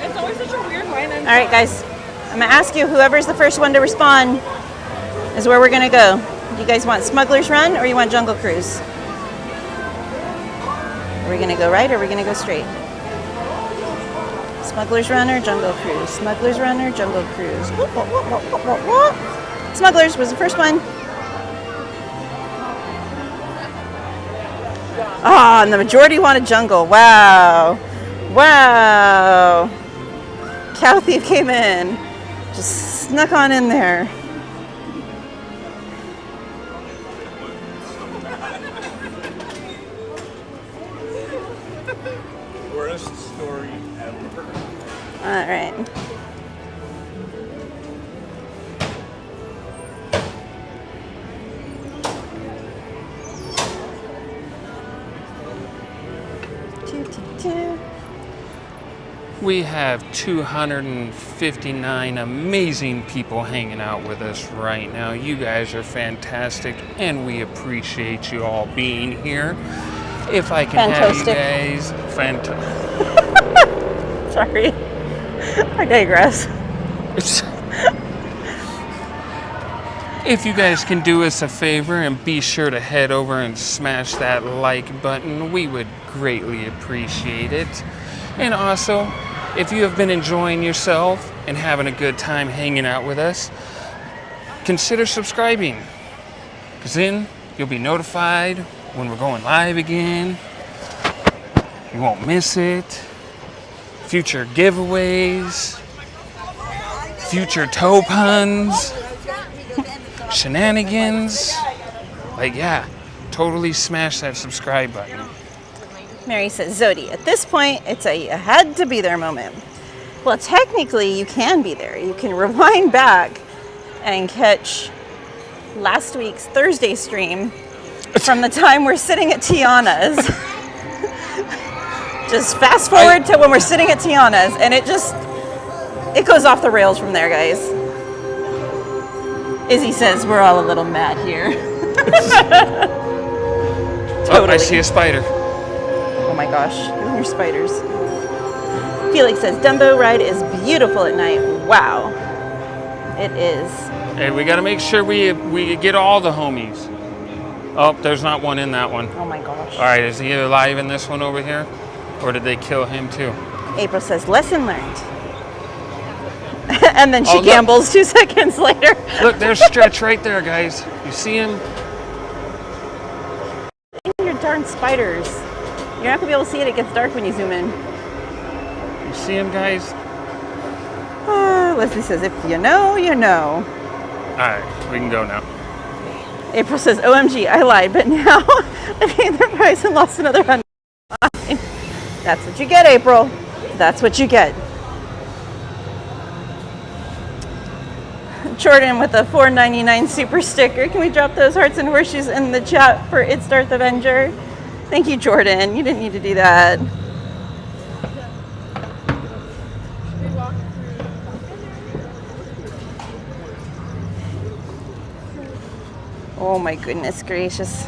It's always such a weird line. All right, guys. I'm going to ask you, whoever's the first one to respond, is where we're gonna go. You guys want Smugglers Run or you want Jungle Cruise? Are we gonna go right or are we gonna go straight? Smugglers Run or Jungle Cruise? Smugglers Run or Jungle Cruise? Smugglers was the first one. Ah, and the majority wanted Jungle. Wow. Wow. Cow Thief came in. Just snuck on in there. Worst story ever. All right. We have 259 amazing people hanging out with us right now. You guys are fantastic, and we appreciate you all being here. If I can have you guys... Sorry. I digress. If you guys can do us a favor and be sure to head over and smash that like button, we would greatly appreciate it. And also, if you have been enjoying yourself and having a good time hanging out with us, consider subscribing, because then you'll be notified when we're going live again. You won't miss it. Future giveaways, future toe puns, shenanigans. Like, yeah, totally smash that subscribe button. Mary says, Zodi, at this point, it's a you had to be there moment. Well, technically, you can be there. You can rewind back and catch last week's Thursday stream from the time we're sitting at Tiana's. Just fast forward to when we're sitting at Tiana's, and it goes off the rails from there, guys. Izzy says, we're all a little mad here. Totally. Oh, I see a spider. Oh my gosh, your spiders. Felix says, Dumbo ride is beautiful at night. Wow. It is. Hey, we got to make sure we get all the homies. Oh, there's not one in that one. Oh my gosh. All right, is he alive in this one over here? Or did they kill him too? April says, lesson learned. And then she gambles 2 seconds later. Look, there's Stretch right there, guys. You see him? Your darn spiders. You're not going to be able to see it. It gets dark when you zoom in. You see him, guys? Leslie says, if you know, you know. All right, we can go now. April says, OMG, I lied, but now I paid the price and lost another $100. That's what you get, April. That's what you get. Jordan with a $4.99 super sticker. Can we drop those hearts and horseshoes in the chat for It's Darth Avenger? Thank you, Jordan. You didn't need to do that. Oh my goodness gracious.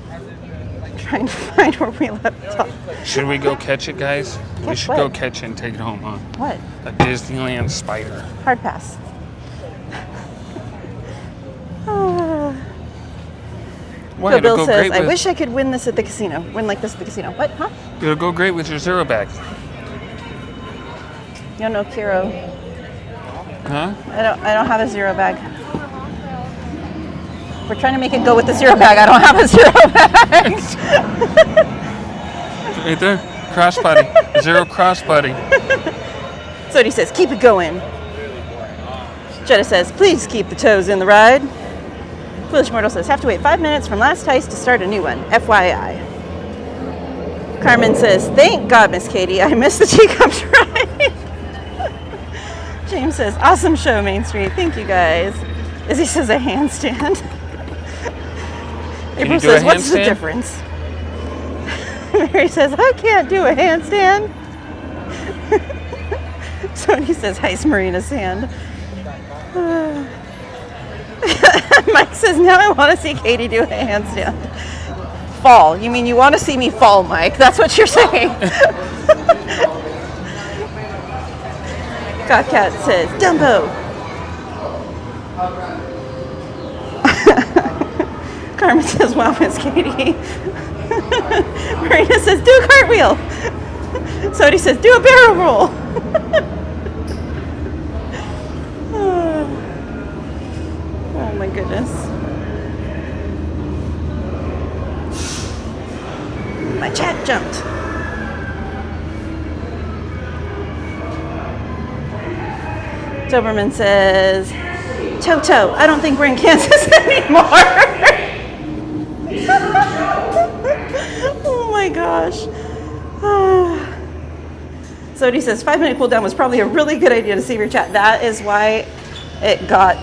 I'm trying to find where we left off. Should we go catch it, guys? We should go catch it and take it home, huh? What? A Disneyland spider. Hard pass. Why, Bill go says, great I wish I could win this at the casino. Win like this at the casino. What? Huh? It'll go great with your zero bag. You don't know Kiro. Huh? I don't have a zero bag. We're trying to make it go with the zero bag. I don't have a zero bag. Right there. Crossbody. Zero crossbody. So he says, keep it going. Jetta says, please keep the toes in the ride. Foolish Mortal says, have to wait 5 minutes from last heist to start a new one. FYI. Carmen says, thank God, Miss Katie, I missed the teacups ride. James says, awesome show, Main Street. Thank you, guys. Izzy says, a handstand. April says, what's the difference? Mary says, I can't do a handstand. Sony says, heist Marina Sand. Mike says, now I want to see Katie do a handstand. Fall. You mean you want to see me fall, Mike? That's what you're saying. Godcat says, Dumbo. Carmen says, wow, Miss Katie. Marina says, do a cartwheel. Sodi says, do a barrel roll. Oh my goodness. My chat jumped. Doberman says, Toto, I don't think we're in Kansas anymore. Oh my gosh. Sodi says 5-minute cooldown was probably a really good idea to save your chat. That is why it got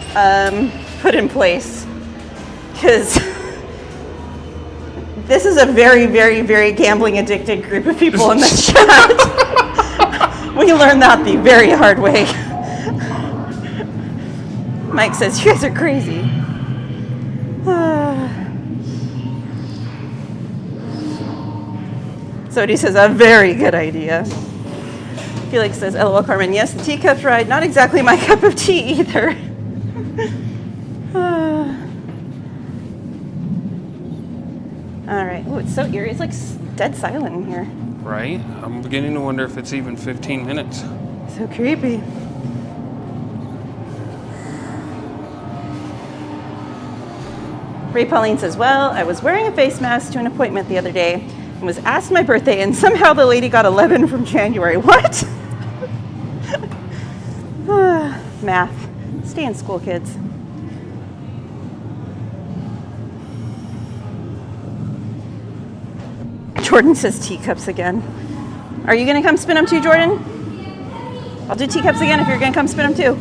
put in place. Because this is a very, very, very gambling addicted group of people in this chat. We learned that the very hard way. Mike says, you guys are crazy. Sodi says, a very good idea. Felix says, LOL Carmen, yes, the teacups ride, not exactly my cup of tea either. All right. Oh, it's so eerie. It's like dead silent in here. Right? I'm beginning to wonder if it's even 15 minutes. So creepy. Ray Pauline says, well, I was wearing a face mask to an appointment the other day and was asked my birthday, and somehow the lady got 11 from January. What? Math. Stay in school, kids. Jordan says teacups again. Are you going to come spin them too, Jordan? I'll do teacups again if you're going to come spin them too.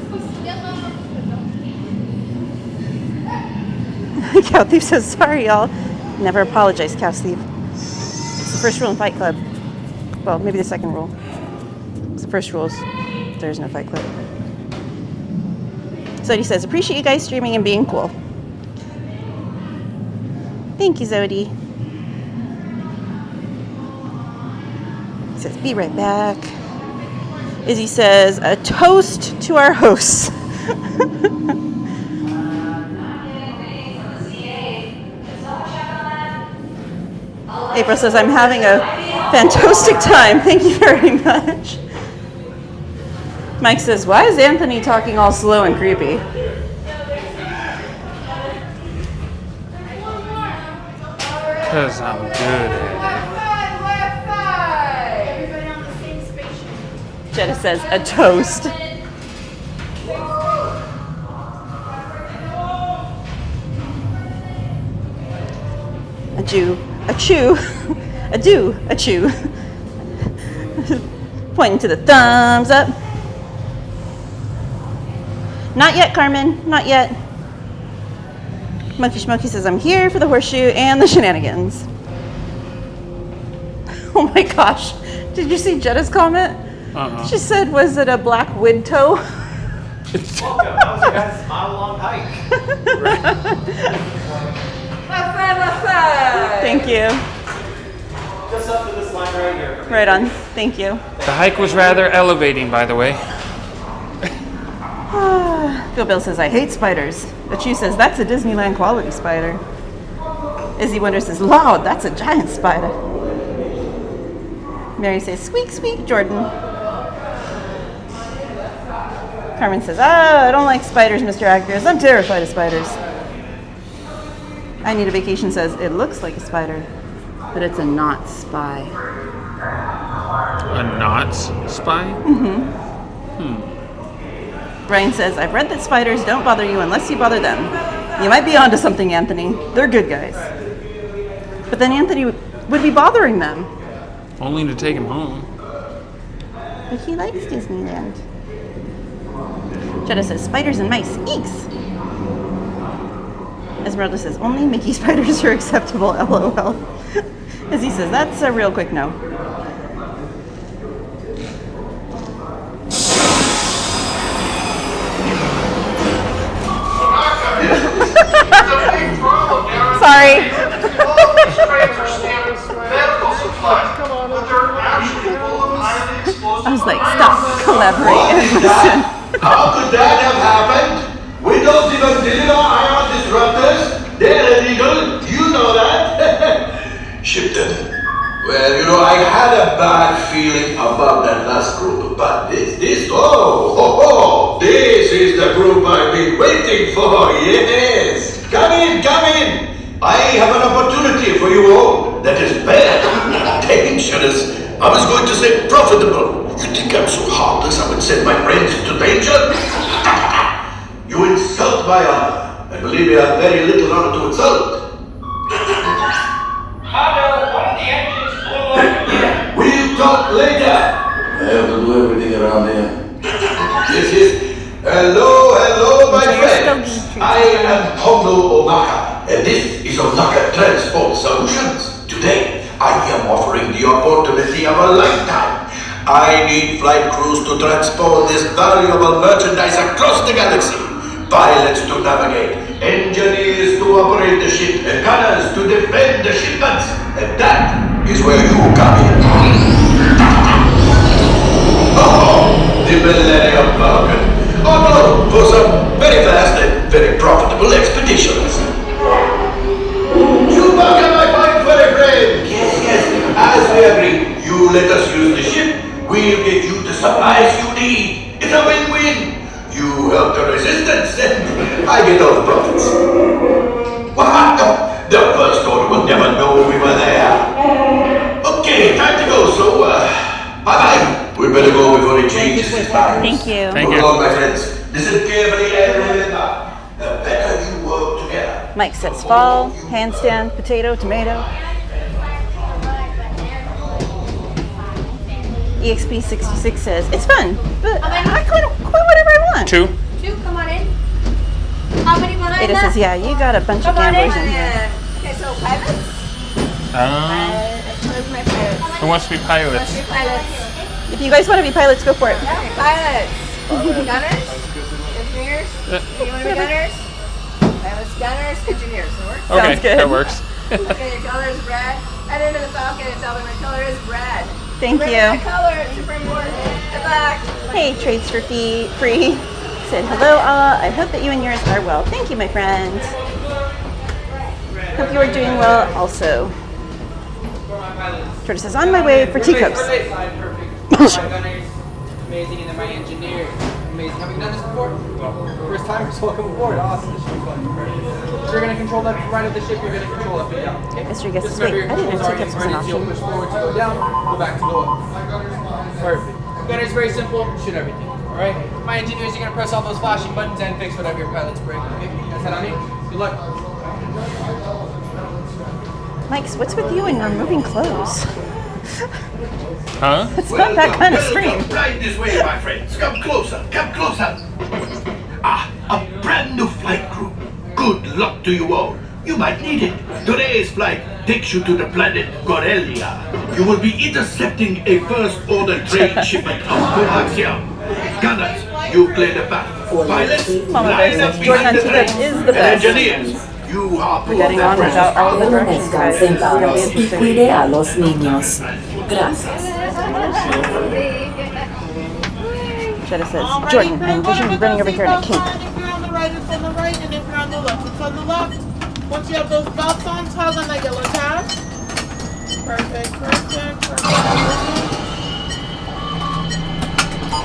Cow Thief says, sorry, y'all. Never apologize, Cow Thief. It's the first rule in Fight Club. Well, maybe the second rule. It's the first rule is there's no Fight Club. Zodi says, appreciate you guys streaming and being cool. Thank you, Zodi. He says, be right back. Izzy says, a toast to our hosts. April says, I'm having a fantastic time. Thank you very much. Mike says, why is Anthony talking all slow and creepy? Because I'm good at it. Jetta says, a toast. A Jew. A chew, a do, a chew. Pointing to the thumbs up. Not yet, Carmen, not yet. Monkey Schmokey says, I'm here for the horseshoe and the shenanigans. Oh my gosh, did you see Jetta's comment? She said, was it a black wood toe? Welcome, how's your guys' mile long hike? Thank you. Just up to this line right here. Right on. Thank you. The hike was rather elevating, by the way. Phil Bill says, I hate spiders. But she says, that's a Disneyland quality spider. Izzy Wonder says, Lord, that's a giant spider. Mary says, squeak, squeak, Jordan. Carmen says, I don't like spiders, Mr. Actors. I'm terrified of spiders. I Need a Vacation says, it looks like a spider, but it's a knot spy. A knot spy? Mm-hmm. Brian says, I've read that spiders don't bother you unless you bother them. You might be onto something, Anthony. They're good guys. But then Anthony would be bothering them. Only to take him home. But he likes Disneyland. Jetta says, spiders and mice, eeks. Esmeralda says, only Mickey spiders are acceptable, LOL. As he says, that's a real quick no. Sorry. I was like, stop, collaborate, and listen. How could that have happened? We don't even deliver iron disruptors. They're illegal. You know that. Shipton. Well, you know, I had a bad feeling about that last group, but this, this is the group I've been waiting for, yes! Come in! I have an opportunity for you all that is bad, dangerous, I was going to say profitable. You think I'm so heartless I would send my friends into danger? You insult my honor. I believe you have very little honor to insult. We'll talk later. I have to do everything around here. Yes. Hello, my friends. I am Hondo Omaka, and this is Omaka Transport Solutions. Today, I am offering the opportunity of a lifetime. I need flight crews to transport this valuable merchandise across the galaxy. Pilots to navigate, engineers to operate the ship, and gunners to defend the shipments. And that is where you come in. Oh, the Millennium Falcon. Oh no, for some very fast and very profitable expeditions. Chewbacca, my fine furry friend. Yes, as we agreed, you let us use the ship, we'll get you the supplies you need. It's a win-win. You help the resistance, and I get all the profits. Wow, the First Order will never know we were there. Okay, time to go, so, bye-bye. We better go before he changes his minds. Thank you. Thank you. Hold on, my friends. Listen carefully and remember, the better you work together. Mike says fall, handstand, potato, tomato. EXP66 says, it's fun, but I quit whatever I want. Two, come on in. How many behind Ada says, yeah, you got a bunch of gamblers in here. Okay, so pilots? My pilots. who wants to be pilots? If you guys want to be pilots, go for it. Yeah, pilots. Gunners? Engineers? You want to be gunners? Pilots, gunners, engineers. That works? Okay, Sounds good. that works. Okay, your color is red. Head into the Falcon and tell them my color is red. Thank Remember you. my color, it's super important. Good luck. Hey, Trades for Free said, hello, Allah. I hope that you and yours are well. Thank you, my friend. Hope you are doing well also. Jordan says, on my way for teacups. Amazing, and then my engineer. Amazing. Have you done this before? First time, welcome aboard. Awesome. This should be fun. So you're going to control left and right of the ship. You're going to control up and down. Okay? Mr. Guest Just says, wait, remember I didn't your know controls teacups was an are option. push forward to go down, go back to go up. Perfect. Gunner's very simple. Shoot everything. All right? My engineers are going to press all those flashing buttons and fix whatever your pilots break. Okay? That's that on me. Good luck. Mike's, what's with you and removing clothes? Huh? It's not that kind of stream. Right this way, my friends. Come closer. A brand new flight crew. Good luck to you all. You might need it. Today's flight takes you to the planet Corellia. You will be intercepting a first-order trade shipment of coaxium. Gunners, you clear the path. Pilots, line up behind the train. Is the best. Engineers, you are We're getting on without all the directions, guys. It's gonna be interesting. Cuide a los niños. Gracias. Jetta says, Jordan, I envision you running over here in a cape. If you're on the right, it's on the right, and if you're on the left, it's on the left. Once you have those belts on, tug on that yellow tab. Perfect.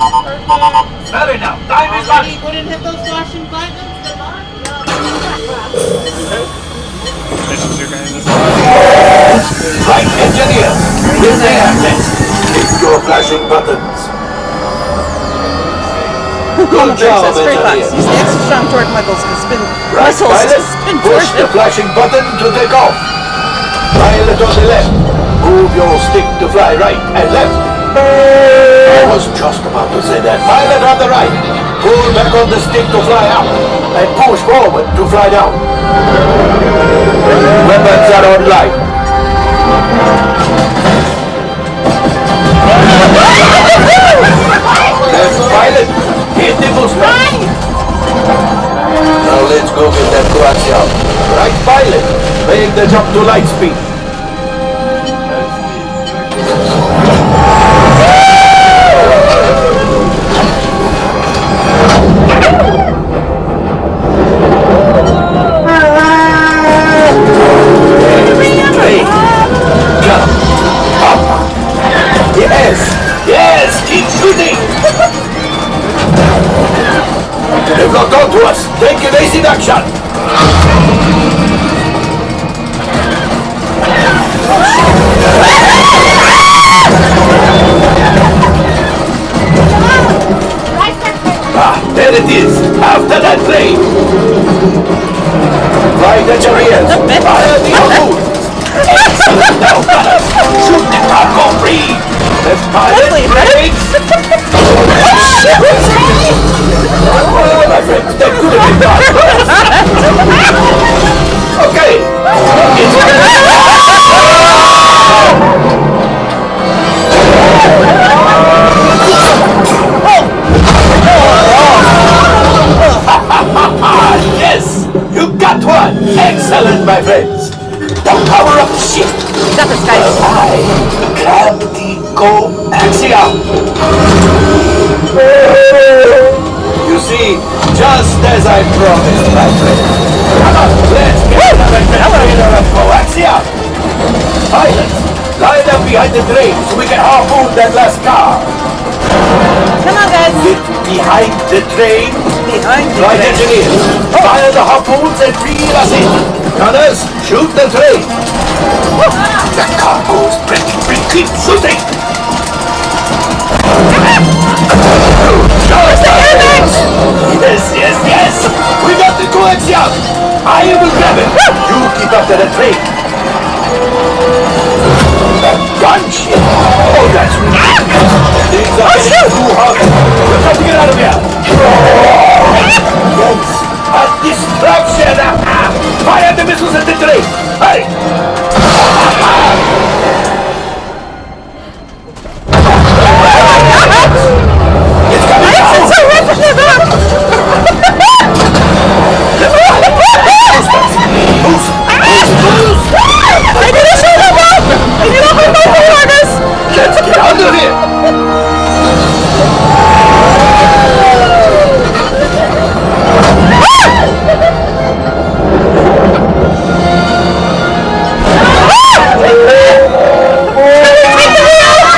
Better now. Time is running. Go and hit those flashing buttons. Good luck. This is your guys' Right, engineers. In there, let's hit your flashing buttons. Good job, Says, very fast. engineers. Use the extra strong torque muscles to spin Right, muscles to pilot, spin push the torque. flashing button to take off. Pilot on the left. Move your stick to fly right and left. I was just about to say that. Pilot on the right. Pull back on the stick to fly up and push forward to fly down. Weapons are online. Left pilot, hit the booster. Now let's go get that coaxium. Right pilot, make the jump to light speed. engineers! Fire the balloons! Excellent! Now, fellas, shoot the cargo free! The pilot brakes! Oh, my friends, that could have been done worse! Okay! It's yes! You got one! Excellent, my friends! The power of the ship! Got this, guys. Gravity go axiom! You see, just as I promised, my friend. Come on, let's get another generator of coaxium! Pilots, line up behind the train so we can harpoon that last car! Come on, guys! Get behind the train! Behind the Flight train. engineers, fire the harpoons and reel us in! Gunners, shoot the train! The cargo's breaking free! Keep shooting! Yes! We got the coaxium! I will grab it! You keep after the train! The gunship! Oh, that's ridiculous! Things are getting too hot! We've got to get out of here! Yes! A distraction! Fire the missiles at the train! Hurry! It's coming down! I need a shoulder block! I need to open my phone harness! Let's get out of here!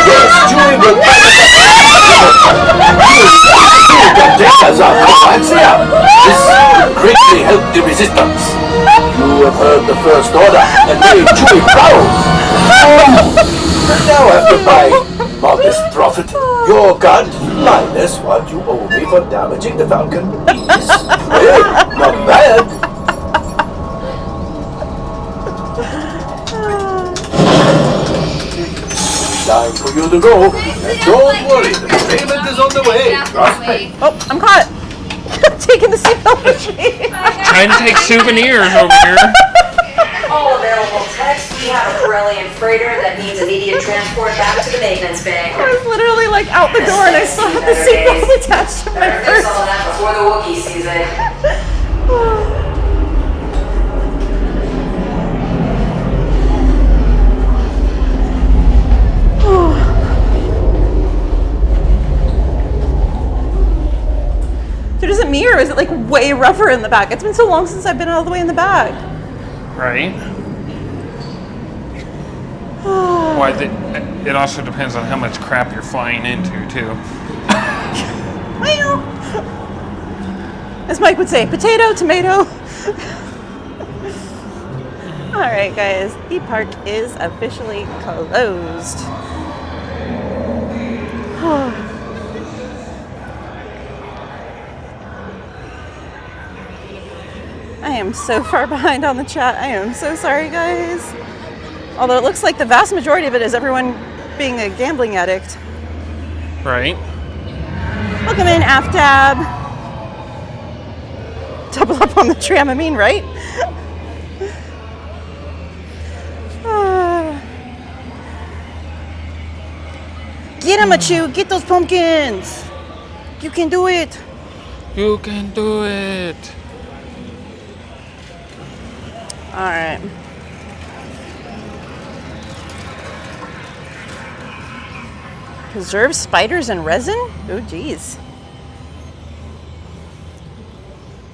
Yes, Chewie will as our coaxium. This will greatly help the resistance. You have heard the First Order and made Chewie proud. Now after my modest profit, your gun minus what you owe me for damaging the Falcon is not bad. Time for you to go. And don't worry, the payment is on the way. Trust me. Oh, I'm caught. I'm taking the seatbelt with me. Trying to take souvenirs over here. All available text. We have a brilliant freighter that needs immediate transport back to the maintenance bay. I was literally like out the door and I still had the seatbelt attached to my Better fix all that before the Wookiee sees it. Dude, is it me or is it like way rougher in the back? It's been so long since I've been all the way in the back. Right. Why? It also depends on how much crap you're flying into, too. Well, as Mike would say, potato, tomato. All right, guys, E-Park is officially closed. I am so far behind on the chat. I am so sorry, guys. Although it looks like the vast majority of it is everyone being a gambling addict. Right. Welcome in, AFTAB. Double up on the Dramamine, right? Get him, Achu. Get those pumpkins. You can do it. You can do it. All right. Preserved spiders and resin? Oh, geez.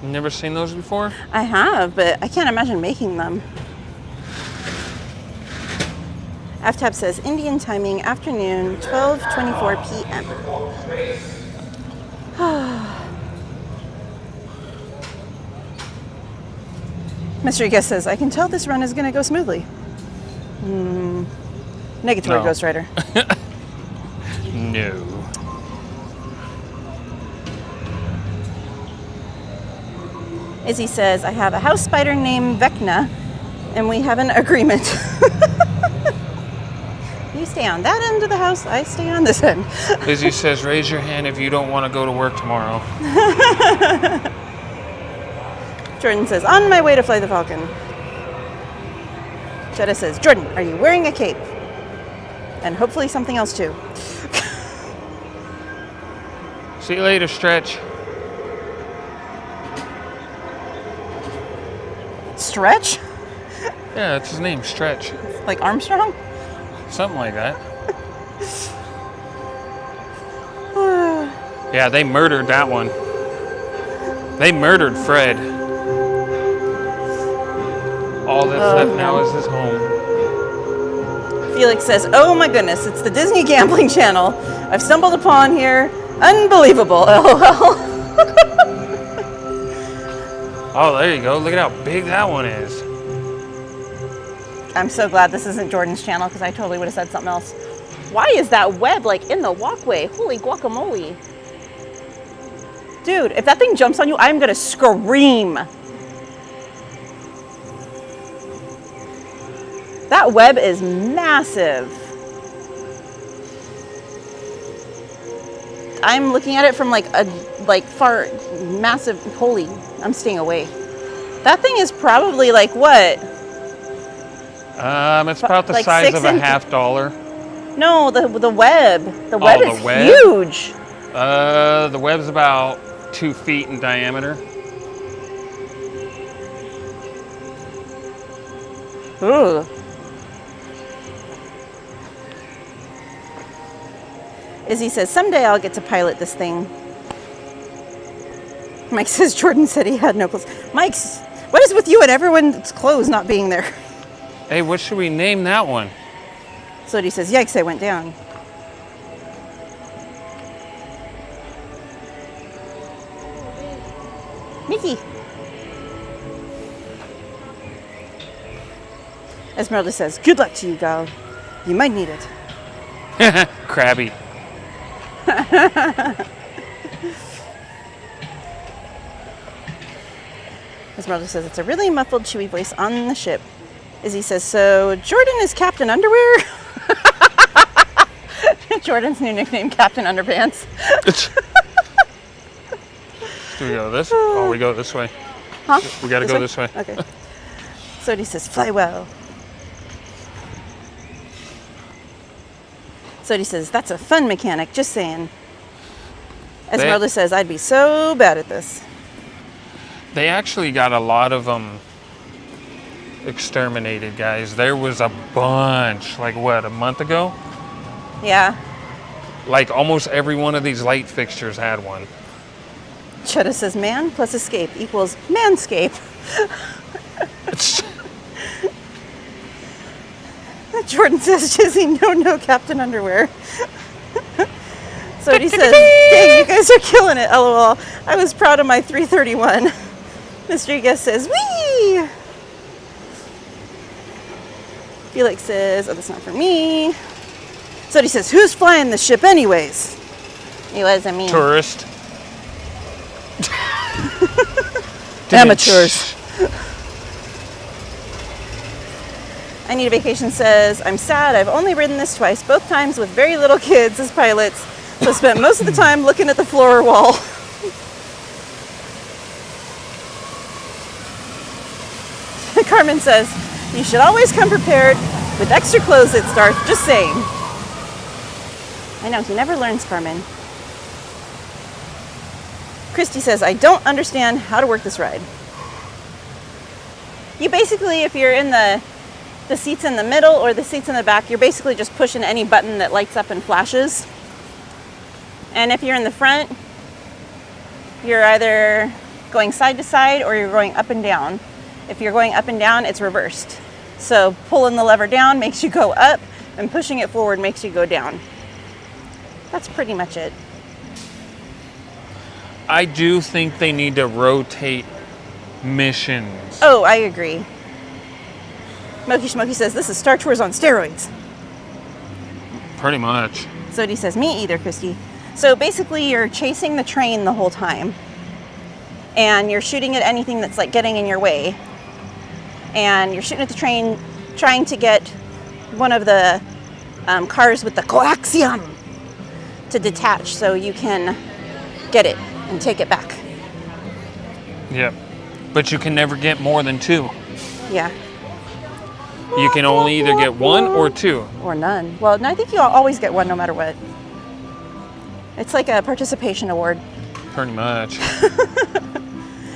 Never seen those before? I have, but I can't imagine making them. AFTAB says Indian timing, afternoon, 12:24 p.m. Mystery Guest says, I can tell this run is going to go smoothly. Negatory, No. Ghost Rider. No. Izzy says, I have a house spider named Vecna, and we have an agreement. You stay on that end of the house, I stay on this end. Izzy says, raise your hand if you don't want to go to work tomorrow. Jordan says, on my way to fly the Falcon. Jetta says, Jordan, are you wearing a cape? And hopefully something else too. See you later, Stretch. Stretch? Yeah, that's his name, Stretch. Like Armstrong? Something like that. Yeah, they murdered that one. They murdered Fred. All that's left now is his home. Felix says, oh my goodness, it's the Disney Gambling Channel. I've stumbled upon here. Unbelievable, LOL. Oh, there you go. Look at how big that one is. I'm so glad this isn't Jordan's channel because I totally would have said something else. Why is that web like in the walkway? Holy guacamole. Dude, if that thing jumps on you, I'm gonna scream. That web is massive. I'm looking at it from like far, massive, holy, I'm staying away. That thing is probably like what? It's about the like size 6 of a $50. No, the web. The web the is web? huge. The web's about 2 feet in diameter. Ooh. Izzy says, someday I'll get to pilot this thing. Mike says, Jordan said he had no clothes. Mike's, what is with you and everyone's clothes not being there? Hey, what should we name that one? So he says, yikes, I went down. Mickey. Esmeralda says, good luck to you, gal. You might need it. Crabby. Esmeralda says, it's a really muffled, chewy voice on the ship. Izzy says, so Jordan is Captain Underwear? Jordan's new nickname, Captain Underpants. Do we go this? Oh, we go this way. Huh? We gotta go this way. Okay. So he says, fly well. So he says, that's a fun mechanic, just saying. Esmeralda says, I'd be so bad at this. They actually got a lot of them exterminated, guys. There was a bunch, like what, a month ago? Yeah. Like almost every one of these light fixtures had one. Chetta says, man plus escape equals manscape. Jordan says, Jizzy, no, Captain Underwear. So he says, dang, you guys are killing it, LOL. I was proud of my 331. Mystery Guest says, wee! Felix says, oh, that's not for me. So he says, who's flying the ship anyways? He wasn't me. Tourist. Amateurs. I Need a Vacation says, I'm sad. I've only ridden this twice, both times with very little kids as pilots, so spent most of the time looking at the floor or wall. Carmen says, you should always come prepared with extra clothes at start, just saying. I know, he never learns, Carmen. Christy says, I don't understand how to work this ride. You basically, if you're in the seats in the middle or the seats in the back, you're basically just pushing any button that lights up and flashes. And if you're in the front, you're either going side to side or you're going up and down. If you're going up and down, it's reversed. So pulling the lever down makes you go up and pushing it forward makes you go down. That's pretty much it. I do think they need to rotate missions. Oh, I agree. Moki Schmoki says, this is Star Tours on steroids. Pretty much. Sodi says, me either, Christy. So basically you're chasing the train the whole time. and you're shooting at anything that's like getting in your way, and you're shooting at the train trying to get one of the cars with the coaxium to detach so you can get it and take it back. Yep. But you can never get more than 2. Yeah. You can only either get 1 or 2. Or none. Well, no, I think you always get 1 no matter what. It's like a participation award. Pretty much.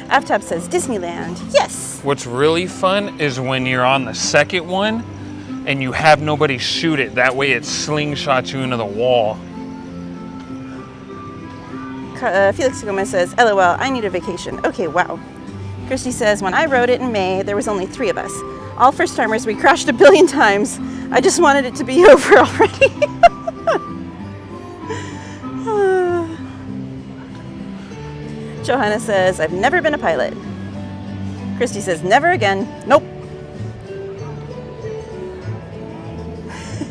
Aftab says Disneyland. Yes. What's really fun is when you're on the second one and you have nobody shoot it. That way it slingshots you into the wall. Felix Gomez says, LOL, I need a vacation. Okay, wow. Christy says, when I rode it in May, there was only 3 of us. All first timers, we crashed a billion times. I just wanted it to be over already. Johanna says, I've never been a pilot. Christy says, never again. Nope.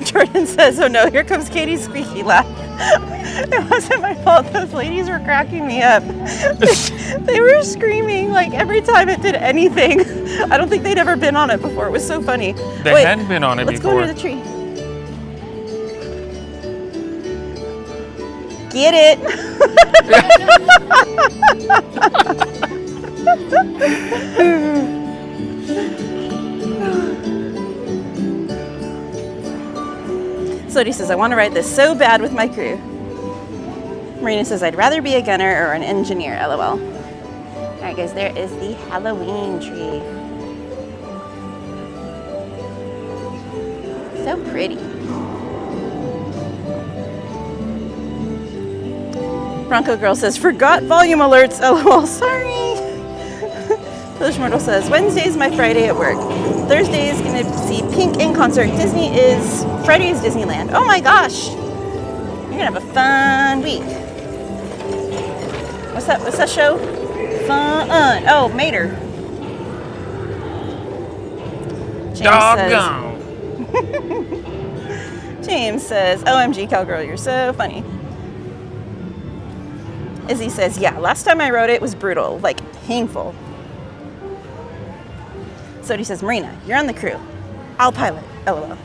Jordan says, oh no, here comes Katie's squeaky laugh. It wasn't my fault. Those ladies were cracking me up. They were screaming like every time it did anything. I don't think they'd ever been on it before. It was so funny. They hadn't been on it before. Let's go under the tree. Get it? Slody says, I want to ride this so bad with my crew. Marina says, I'd rather be a gunner or an engineer, LOL. All right, guys, there is the Halloween tree. So pretty. Bronco Girl says, forgot volume alerts, LOL, sorry. Village Mortal says, Wednesday's my Friday at work. Thursday is going to see Pink in concert. Friday is Disneyland. Oh my gosh. You're going to have a fun week. What's that show? Fun. Oh, Mater. Doggone. James says, OMG, Cowgirl, you're so funny. Izzy says, yeah, last time I rode it was brutal, like painful. Sodi says, Marina, you're on the crew. I'll pilot, LOL.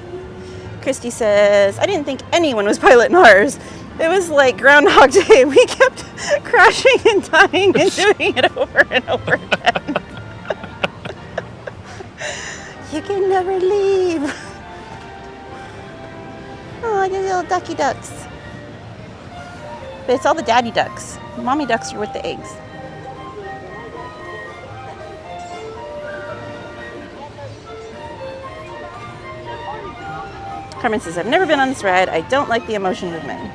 Christy says, I didn't think anyone was piloting ours. It was like Groundhog Day. We kept crashing and dying and doing it over and over again. You can never leave. Oh, the little ducky ducks. But it's all the daddy ducks. Mommy ducks are with the eggs. Carmen says, I've never been on this ride. I don't like the emotion movement.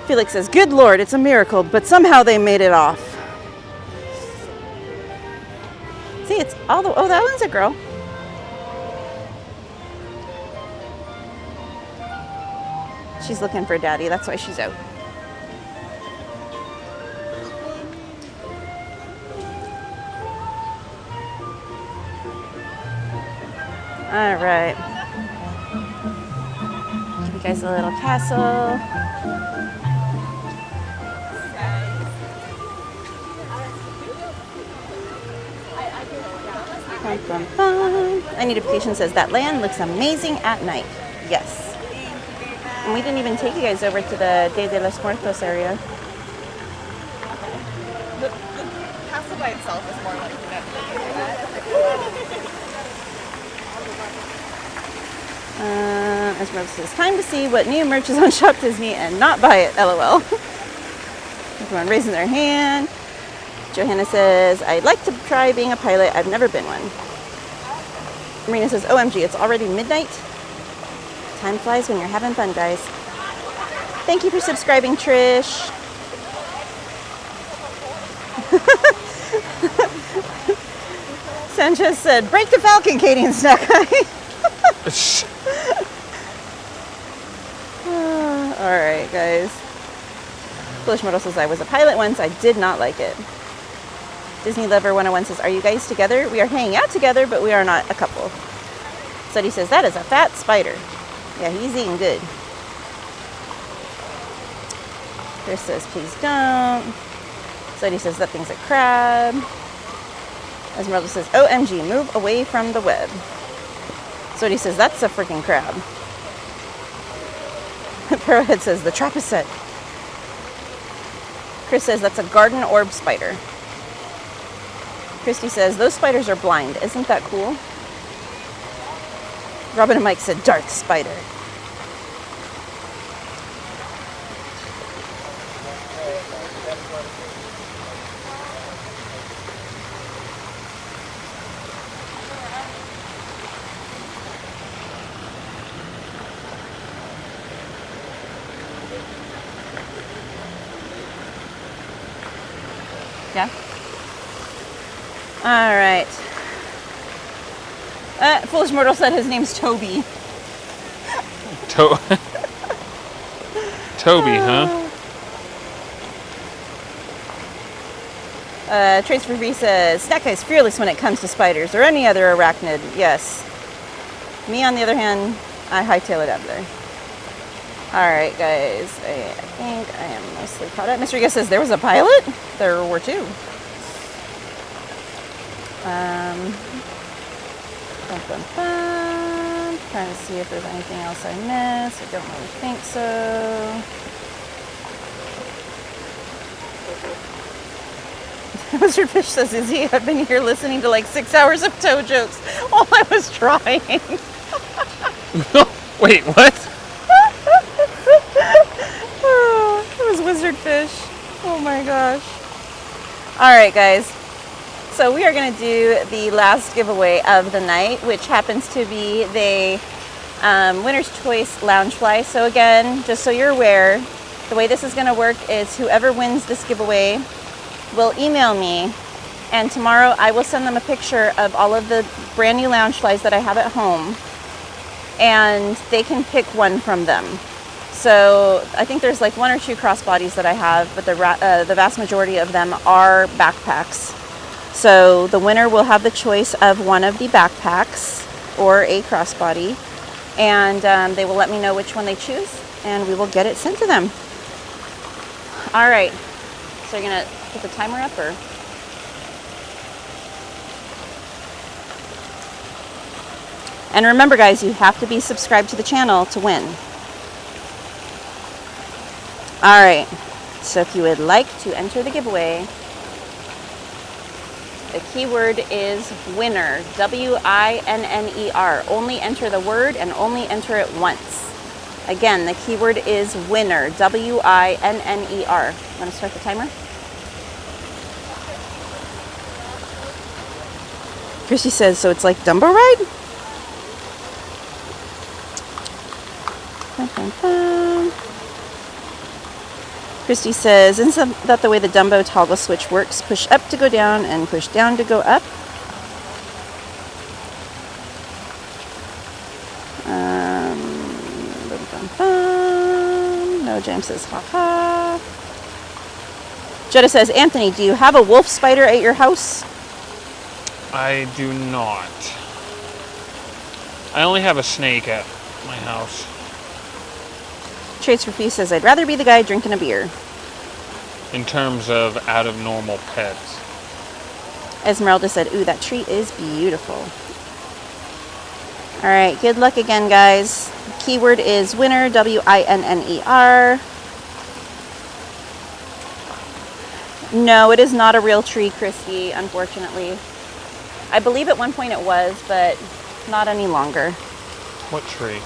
Felix says, good Lord, it's a miracle, but somehow they made it off. See, it's all the, oh, that one's a girl. She's looking for daddy, that's why she's out. All right. Give you guys a little castle. Bum, bum, bum. I Need a Vacation says that land looks amazing at night. Yes. And we didn't even take you guys over to the Dia de los Muertos area. The castle by itself is more like Esmeralda says, time to see what new merch is on Shop Disney and not buy it, LOL. Everyone raising their hand. Johanna says, I'd like to try being a pilot. I've never been one. Marina says, OMG, it's already midnight. Time flies when you're having fun, guys. Thank you for subscribing, Trish. Sanchez said, break the Falcon, Katie and Snack Eye. All right, guys. Foolish Model says, I was a pilot once. I did not like it. Disney Lover 101 says, are you guys together? We are hanging out together, but we are not a couple. Suddy says, that is a fat spider. Yeah, he's eating good. Chris says, please don't. Sadie says that thing's a crab. Esmeralda says, OMG, move away from the web. Sadie says, that's a freaking crab. Arrowhead says, the trap is set. Chris says, that's a garden orb spider. Christy says, those spiders are blind. Isn't that cool? Robin and Mike said, Darth Spider. Yeah. All right. Foolish Mortal said his name's Toby. Toby, huh? Trace for V says, Snack Guy is fearless when it comes to spiders or any other arachnid. Yes. Me, on the other hand, I hightail it out there. All right, guys. I think I am mostly caught up. Mr. Guest says, there was a pilot? There were two. Trying to see if there's anything else I missed. I don't really think so. Mr. Fish says, Izzy, I've been here listening to like 6 hours of toe jokes while I was trying. Wait, what? Oh, it was Wizard Fish. Oh my gosh. All right, guys. So we are going to do the last giveaway of the night, which happens to be the Winner's Choice Loungefly. So again, just so you're aware, the way this is going to work is whoever wins this giveaway will email me, and tomorrow I will send them a picture of all of the brand new Loungeflies that I have at home, and they can pick one from them. So I think there's like 1 or 2 crossbodies that I have, but the vast majority of them are backpacks. So the winner will have the choice of one of the backpacks or a crossbody, and they will let me know which one they choose, and we will get it sent to them. All right, so you're gonna put the timer up, or? And remember, guys, you have to be subscribed to the channel to win. All right, so if you would like to enter the giveaway, the keyword is winner, W-I-N-N-E-R. Only enter the word and only enter it once. Again, the keyword is winner, W-I-N-N-E-R. Want to start the timer? Christy says, so it's like Dumbo Ride? Dun, dun, dun. Christy says, isn't that the way the Dumbo toggle switch works? Push up to go down and push down to go up. Dun, dun, dun. No, James says, haha. Jetta says, Anthony, do you have a wolf spider at your house? I do not. I only have a snake at my house. Trace for Peace says, I'd rather be the guy drinking a beer. In terms of out of normal pets. Esmeralda said, ooh, that tree is beautiful. All right, good luck again, guys. Keyword is winner, W-I-N-N-E-R. No, it is not a real tree, Christy, unfortunately. I believe at one point it was, but not any longer. What tree?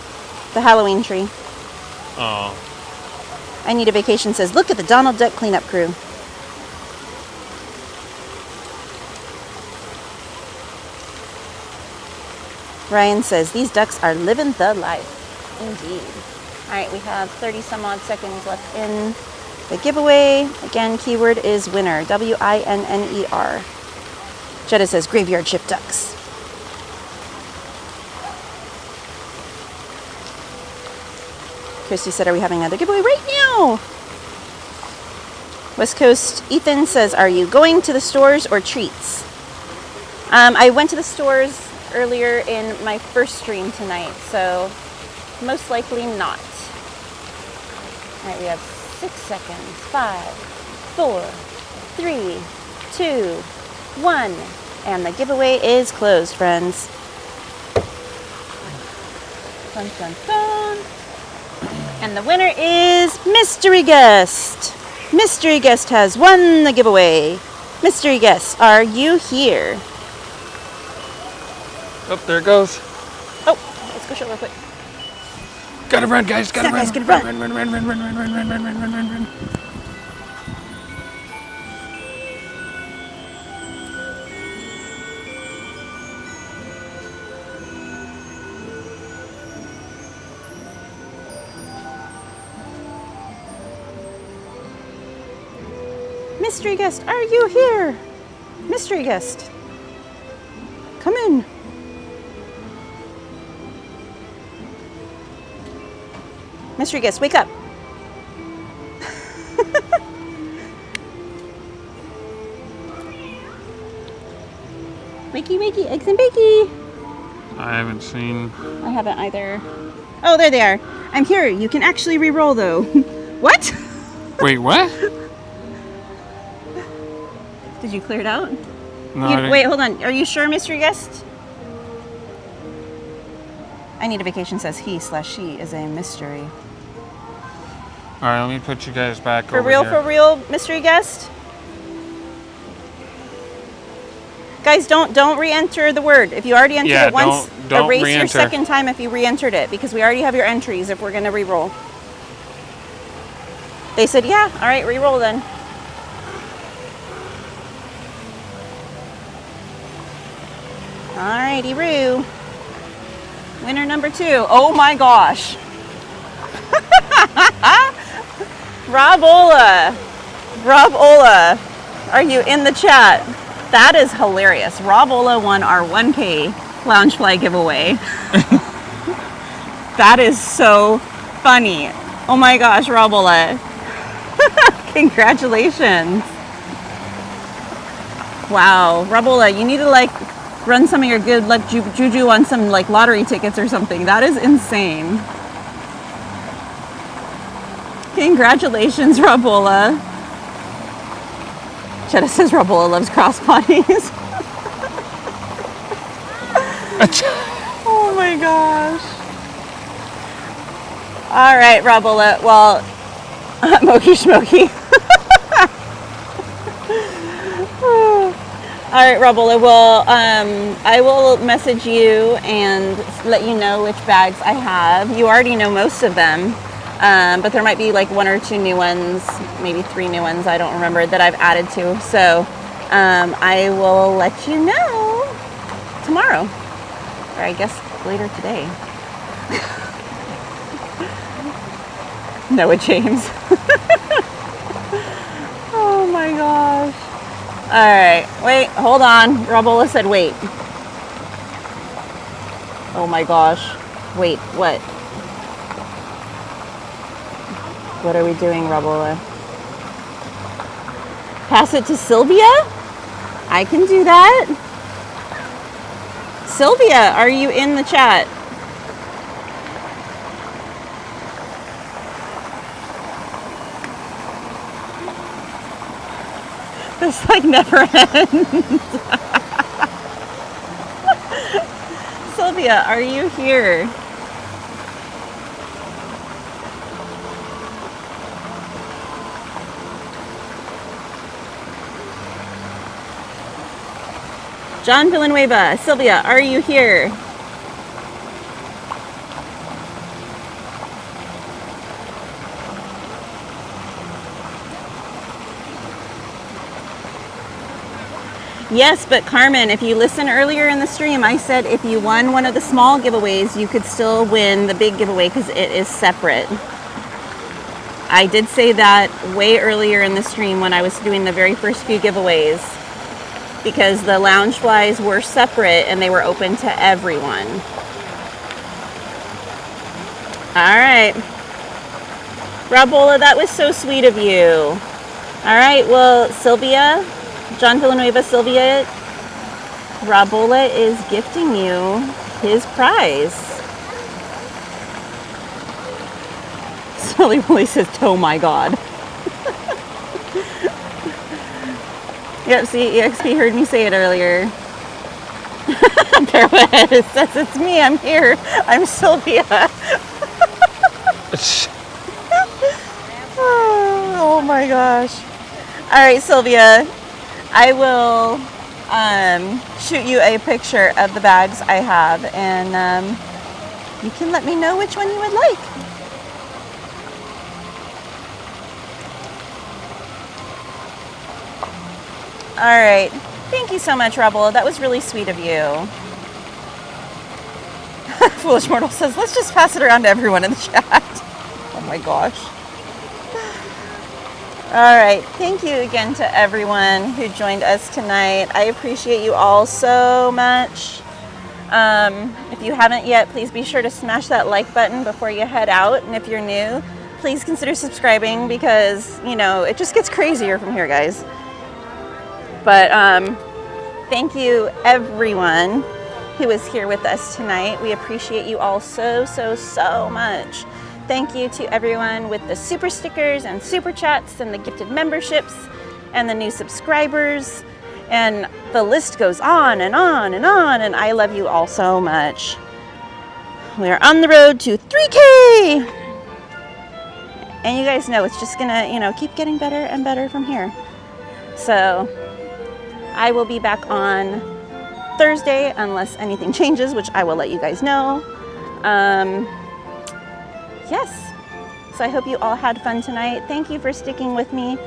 The Halloween tree. Oh. I Need a Vacation says, look at the Donald Duck cleanup crew. Ryan says, these ducks are living the life. Indeed. All right, we have 30 some odd seconds left in the giveaway. Again, keyword is winner, W-I-N-N-E-R. Jetta says, graveyard shift ducks. Christy said, are we having another giveaway right now? West Coast Ethan says, are you going to the stores or treats? I went to the stores earlier in my first stream tonight, so most likely not. All right, we have 6 seconds. 5, 4, 3, 2, 1. And the giveaway is closed, friends. Dun, dun, dun. And the winner is Mystery Guest. Mystery Guest has won the giveaway. Mystery Guest, are you here? Oh, there it goes. Oh, let's go show real quick. Gotta run, guys. Gotta run. Guys, gotta run. Run. Mystery Guest, are you here? Mystery Guest, come in. Mystery Guest, wake up. Wakey, wakey, eggs and bakey. I haven't seen. I haven't either. Oh, there they are. I'm here. You can actually re-roll though. What? Wait, what? Did you clear it out? No, I didn't. Wait, hold on. Are you sure, Mystery Guest? I need a vacation says he/she is a mystery. All right, let me put you guys back For over real, here. for real, Mystery Guest? Guys, don't re-enter the word. If you already entered it once, don't erase your re-enter. second time if you re-entered it, because we already have your entries if we're going to re-roll. They said, yeah, all right, re-roll then. Alrighty, Roo. Winner number 2. Oh my gosh. Rob Ola, are you in the chat? That is hilarious. Rob Ola won our 1K Loungefly giveaway. That is so funny. Oh my gosh, Rob Ola. Congratulations. Wow, Rob Ola, you need to run some of your good luck juju on some lottery tickets or something. That is insane. Congratulations, Rabola. Chetta says Rabola loves cross potties. Oh my gosh. All right, Rabola. Well, Moki Schmoky. All right, Rabola. Well, I will message you and let you know which bags I have. You already know most of them. But there might be 1 or 2 new ones, maybe 3 new ones, I don't remember, that I've added to. So I will let you know tomorrow, or I guess later today. Noah James. Oh my gosh. All right, wait, hold on. Rabola said wait. Oh my gosh. Wait, what? What are we doing, Rabola? Pass it to Sylvia? I can do that. Sylvia, are you in the chat? This never ends. Sylvia, are you here? John Villanueva, Sylvia, are you here? Yes, but Carmen, if you listen earlier in the stream, I said if you won one of the small giveaways, you could still win the big giveaway because it is separate. I did say that way earlier in the stream when I was doing the very first few giveaways, because the lounge flies were separate and they were open to everyone. All right. Rabola, that was so sweet of you. All right, well, Sylvia, John Villanueva, Sylvia, Rabola is gifting you his prize. Silly Willie says, oh my God. Yep, see, EXP heard me say it earlier. Bearwood says it's me, I'm here. I'm Sylvia. Oh my gosh. All right, Sylvia, I will shoot you a picture of the bags I have, and you can let me know which one you would like. All right. Thank you so much, Rebel. That was really sweet of you. Foolish Mortal says, let's just pass it around to everyone in the chat. Oh my gosh. All right. Thank you again to everyone who joined us tonight. I appreciate you all so much. If you haven't yet, please be sure to smash that like button before you head out. And if you're new, please consider subscribing because, you know, it just gets crazier from here, guys. But thank you, everyone who is here with us tonight. We appreciate you all so, so, so much. Thank you to everyone with the super stickers and super chats and the gifted memberships and the new subscribers. And the list goes on and on and on. And I love you all so much. We are on the road to 3K. And you guys know it's just gonna, you know, keep getting better and better from here. So I will be back on Thursday unless anything changes, which I will let you guys know. Yes. So I hope you all had fun tonight. Thank you for sticking with me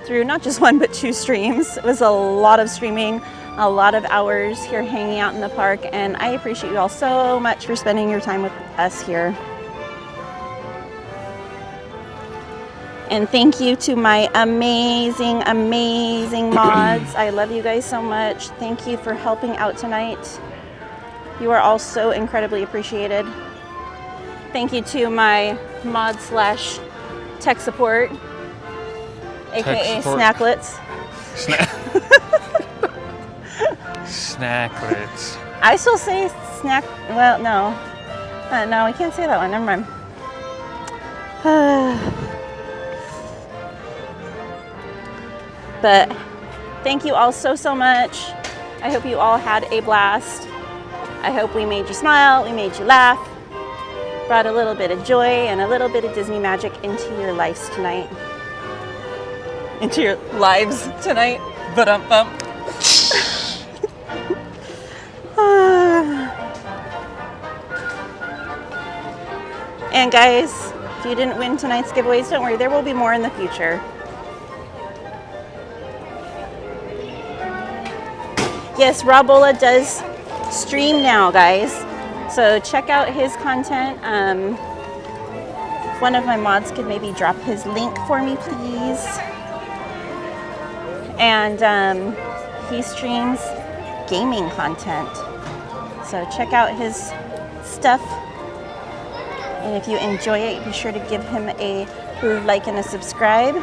through not just one, but 2 streams. It was a lot of streaming, a lot of hours here hanging out in the park, and I appreciate you all so much for spending your time with us here. And thank you to my amazing, amazing mods. I love you guys so much. Thank you for helping out tonight. You are all so incredibly appreciated. Thank you to my mod slash tech support, aka Snacklets. Snacklets. I still say snack. Well, no. No, I can't say that one. Never mind. But thank you all so, so much. I hope you all had a blast. I hope we made you smile, we made you laugh, brought a little bit of joy and a little bit of Disney magic into your lives tonight. Into your lives tonight. Ba-dum-bum. And guys, if you didn't win tonight's giveaways, don't worry, there will be more in the future. Yes, Robola does stream now, guys. So check out his content. If one of my mods could maybe drop his link for me, please. And he streams gaming content. So check out his stuff. And if you enjoy it, be sure to give him a like and a subscribe.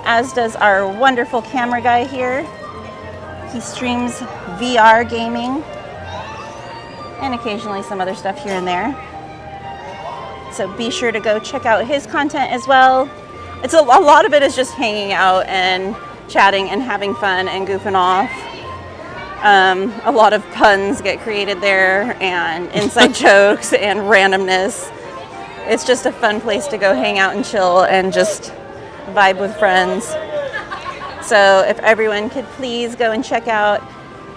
As does our wonderful camera guy here. He streams VR gaming and occasionally some other stuff here and there. So be sure to go check out his content as well. It's a lot of it is just hanging out and chatting and having fun and goofing off. A lot of puns get created there and inside jokes and randomness. It's just a fun place to go hang out and chill and just vibe with friends. So if everyone could please go and check out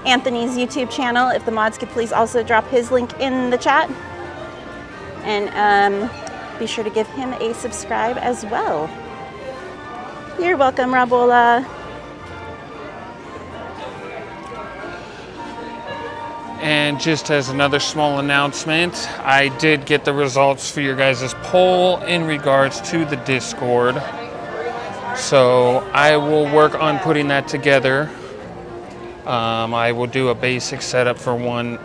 Anthony's YouTube channel, if the mods could please also drop his link in the chat. And be sure to give him a subscribe as well. You're welcome, Rabola. And just as another small announcement, I did get the results for your guys' poll in regards to the Discord. So I will work on putting that together. I will do a basic setup on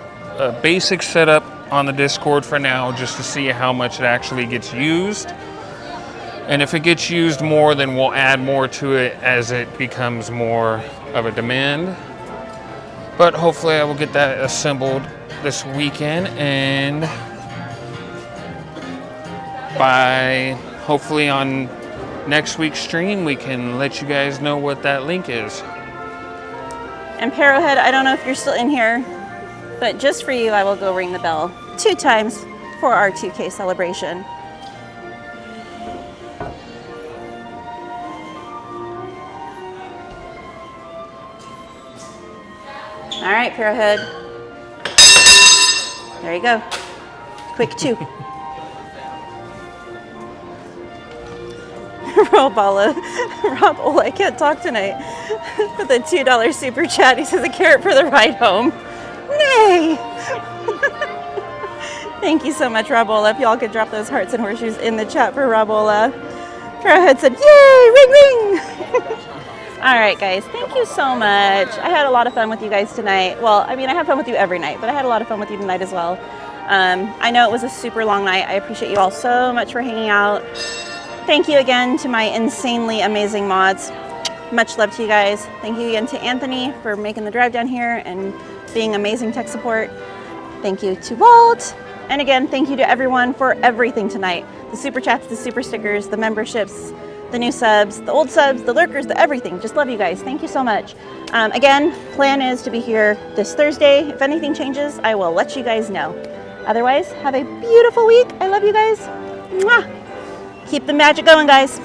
the Discord for now, just to see how much it actually gets used. And if it gets used more, then we'll add more to it as it becomes more of a demand. But hopefully I will get that assembled this weekend, and by hopefully on next week's stream we can let you guys know what that link is. And Parrowhead, I don't know if you're still in here, but just for you, I will go ring the bell 2 times for our 2K celebration. All right, Parrowhead. There you go. Quick 2. Rob, I can't talk tonight. With a $2 super chat, he says a carrot for the ride home. Nay! Thank you so much, Robola. If y'all could drop those hearts and horseshoes in the chat for Robola. Parrowhead said, yay, ring, ring! All right, guys, thank you so much. I had a lot of fun with you guys tonight. Well, I mean, I have fun with you every night, but I had a lot of fun with you tonight as well. I know it was a super long night. I appreciate you all so much for hanging out. Thank you again to my insanely amazing mods. Much love to you guys. Thank you again to Anthony for making the drive down here and being amazing tech support. Thank you to Walt. And again, thank you to everyone for everything tonight. The super chats, the super stickers, the memberships, the new subs, the old subs, the lurkers, the everything. Just love you guys. Thank you so much. Again, plan is to be here this Thursday. If anything changes, I will let you guys know. Otherwise, have a beautiful week. I love you guys. Mwah. Keep the magic going, guys.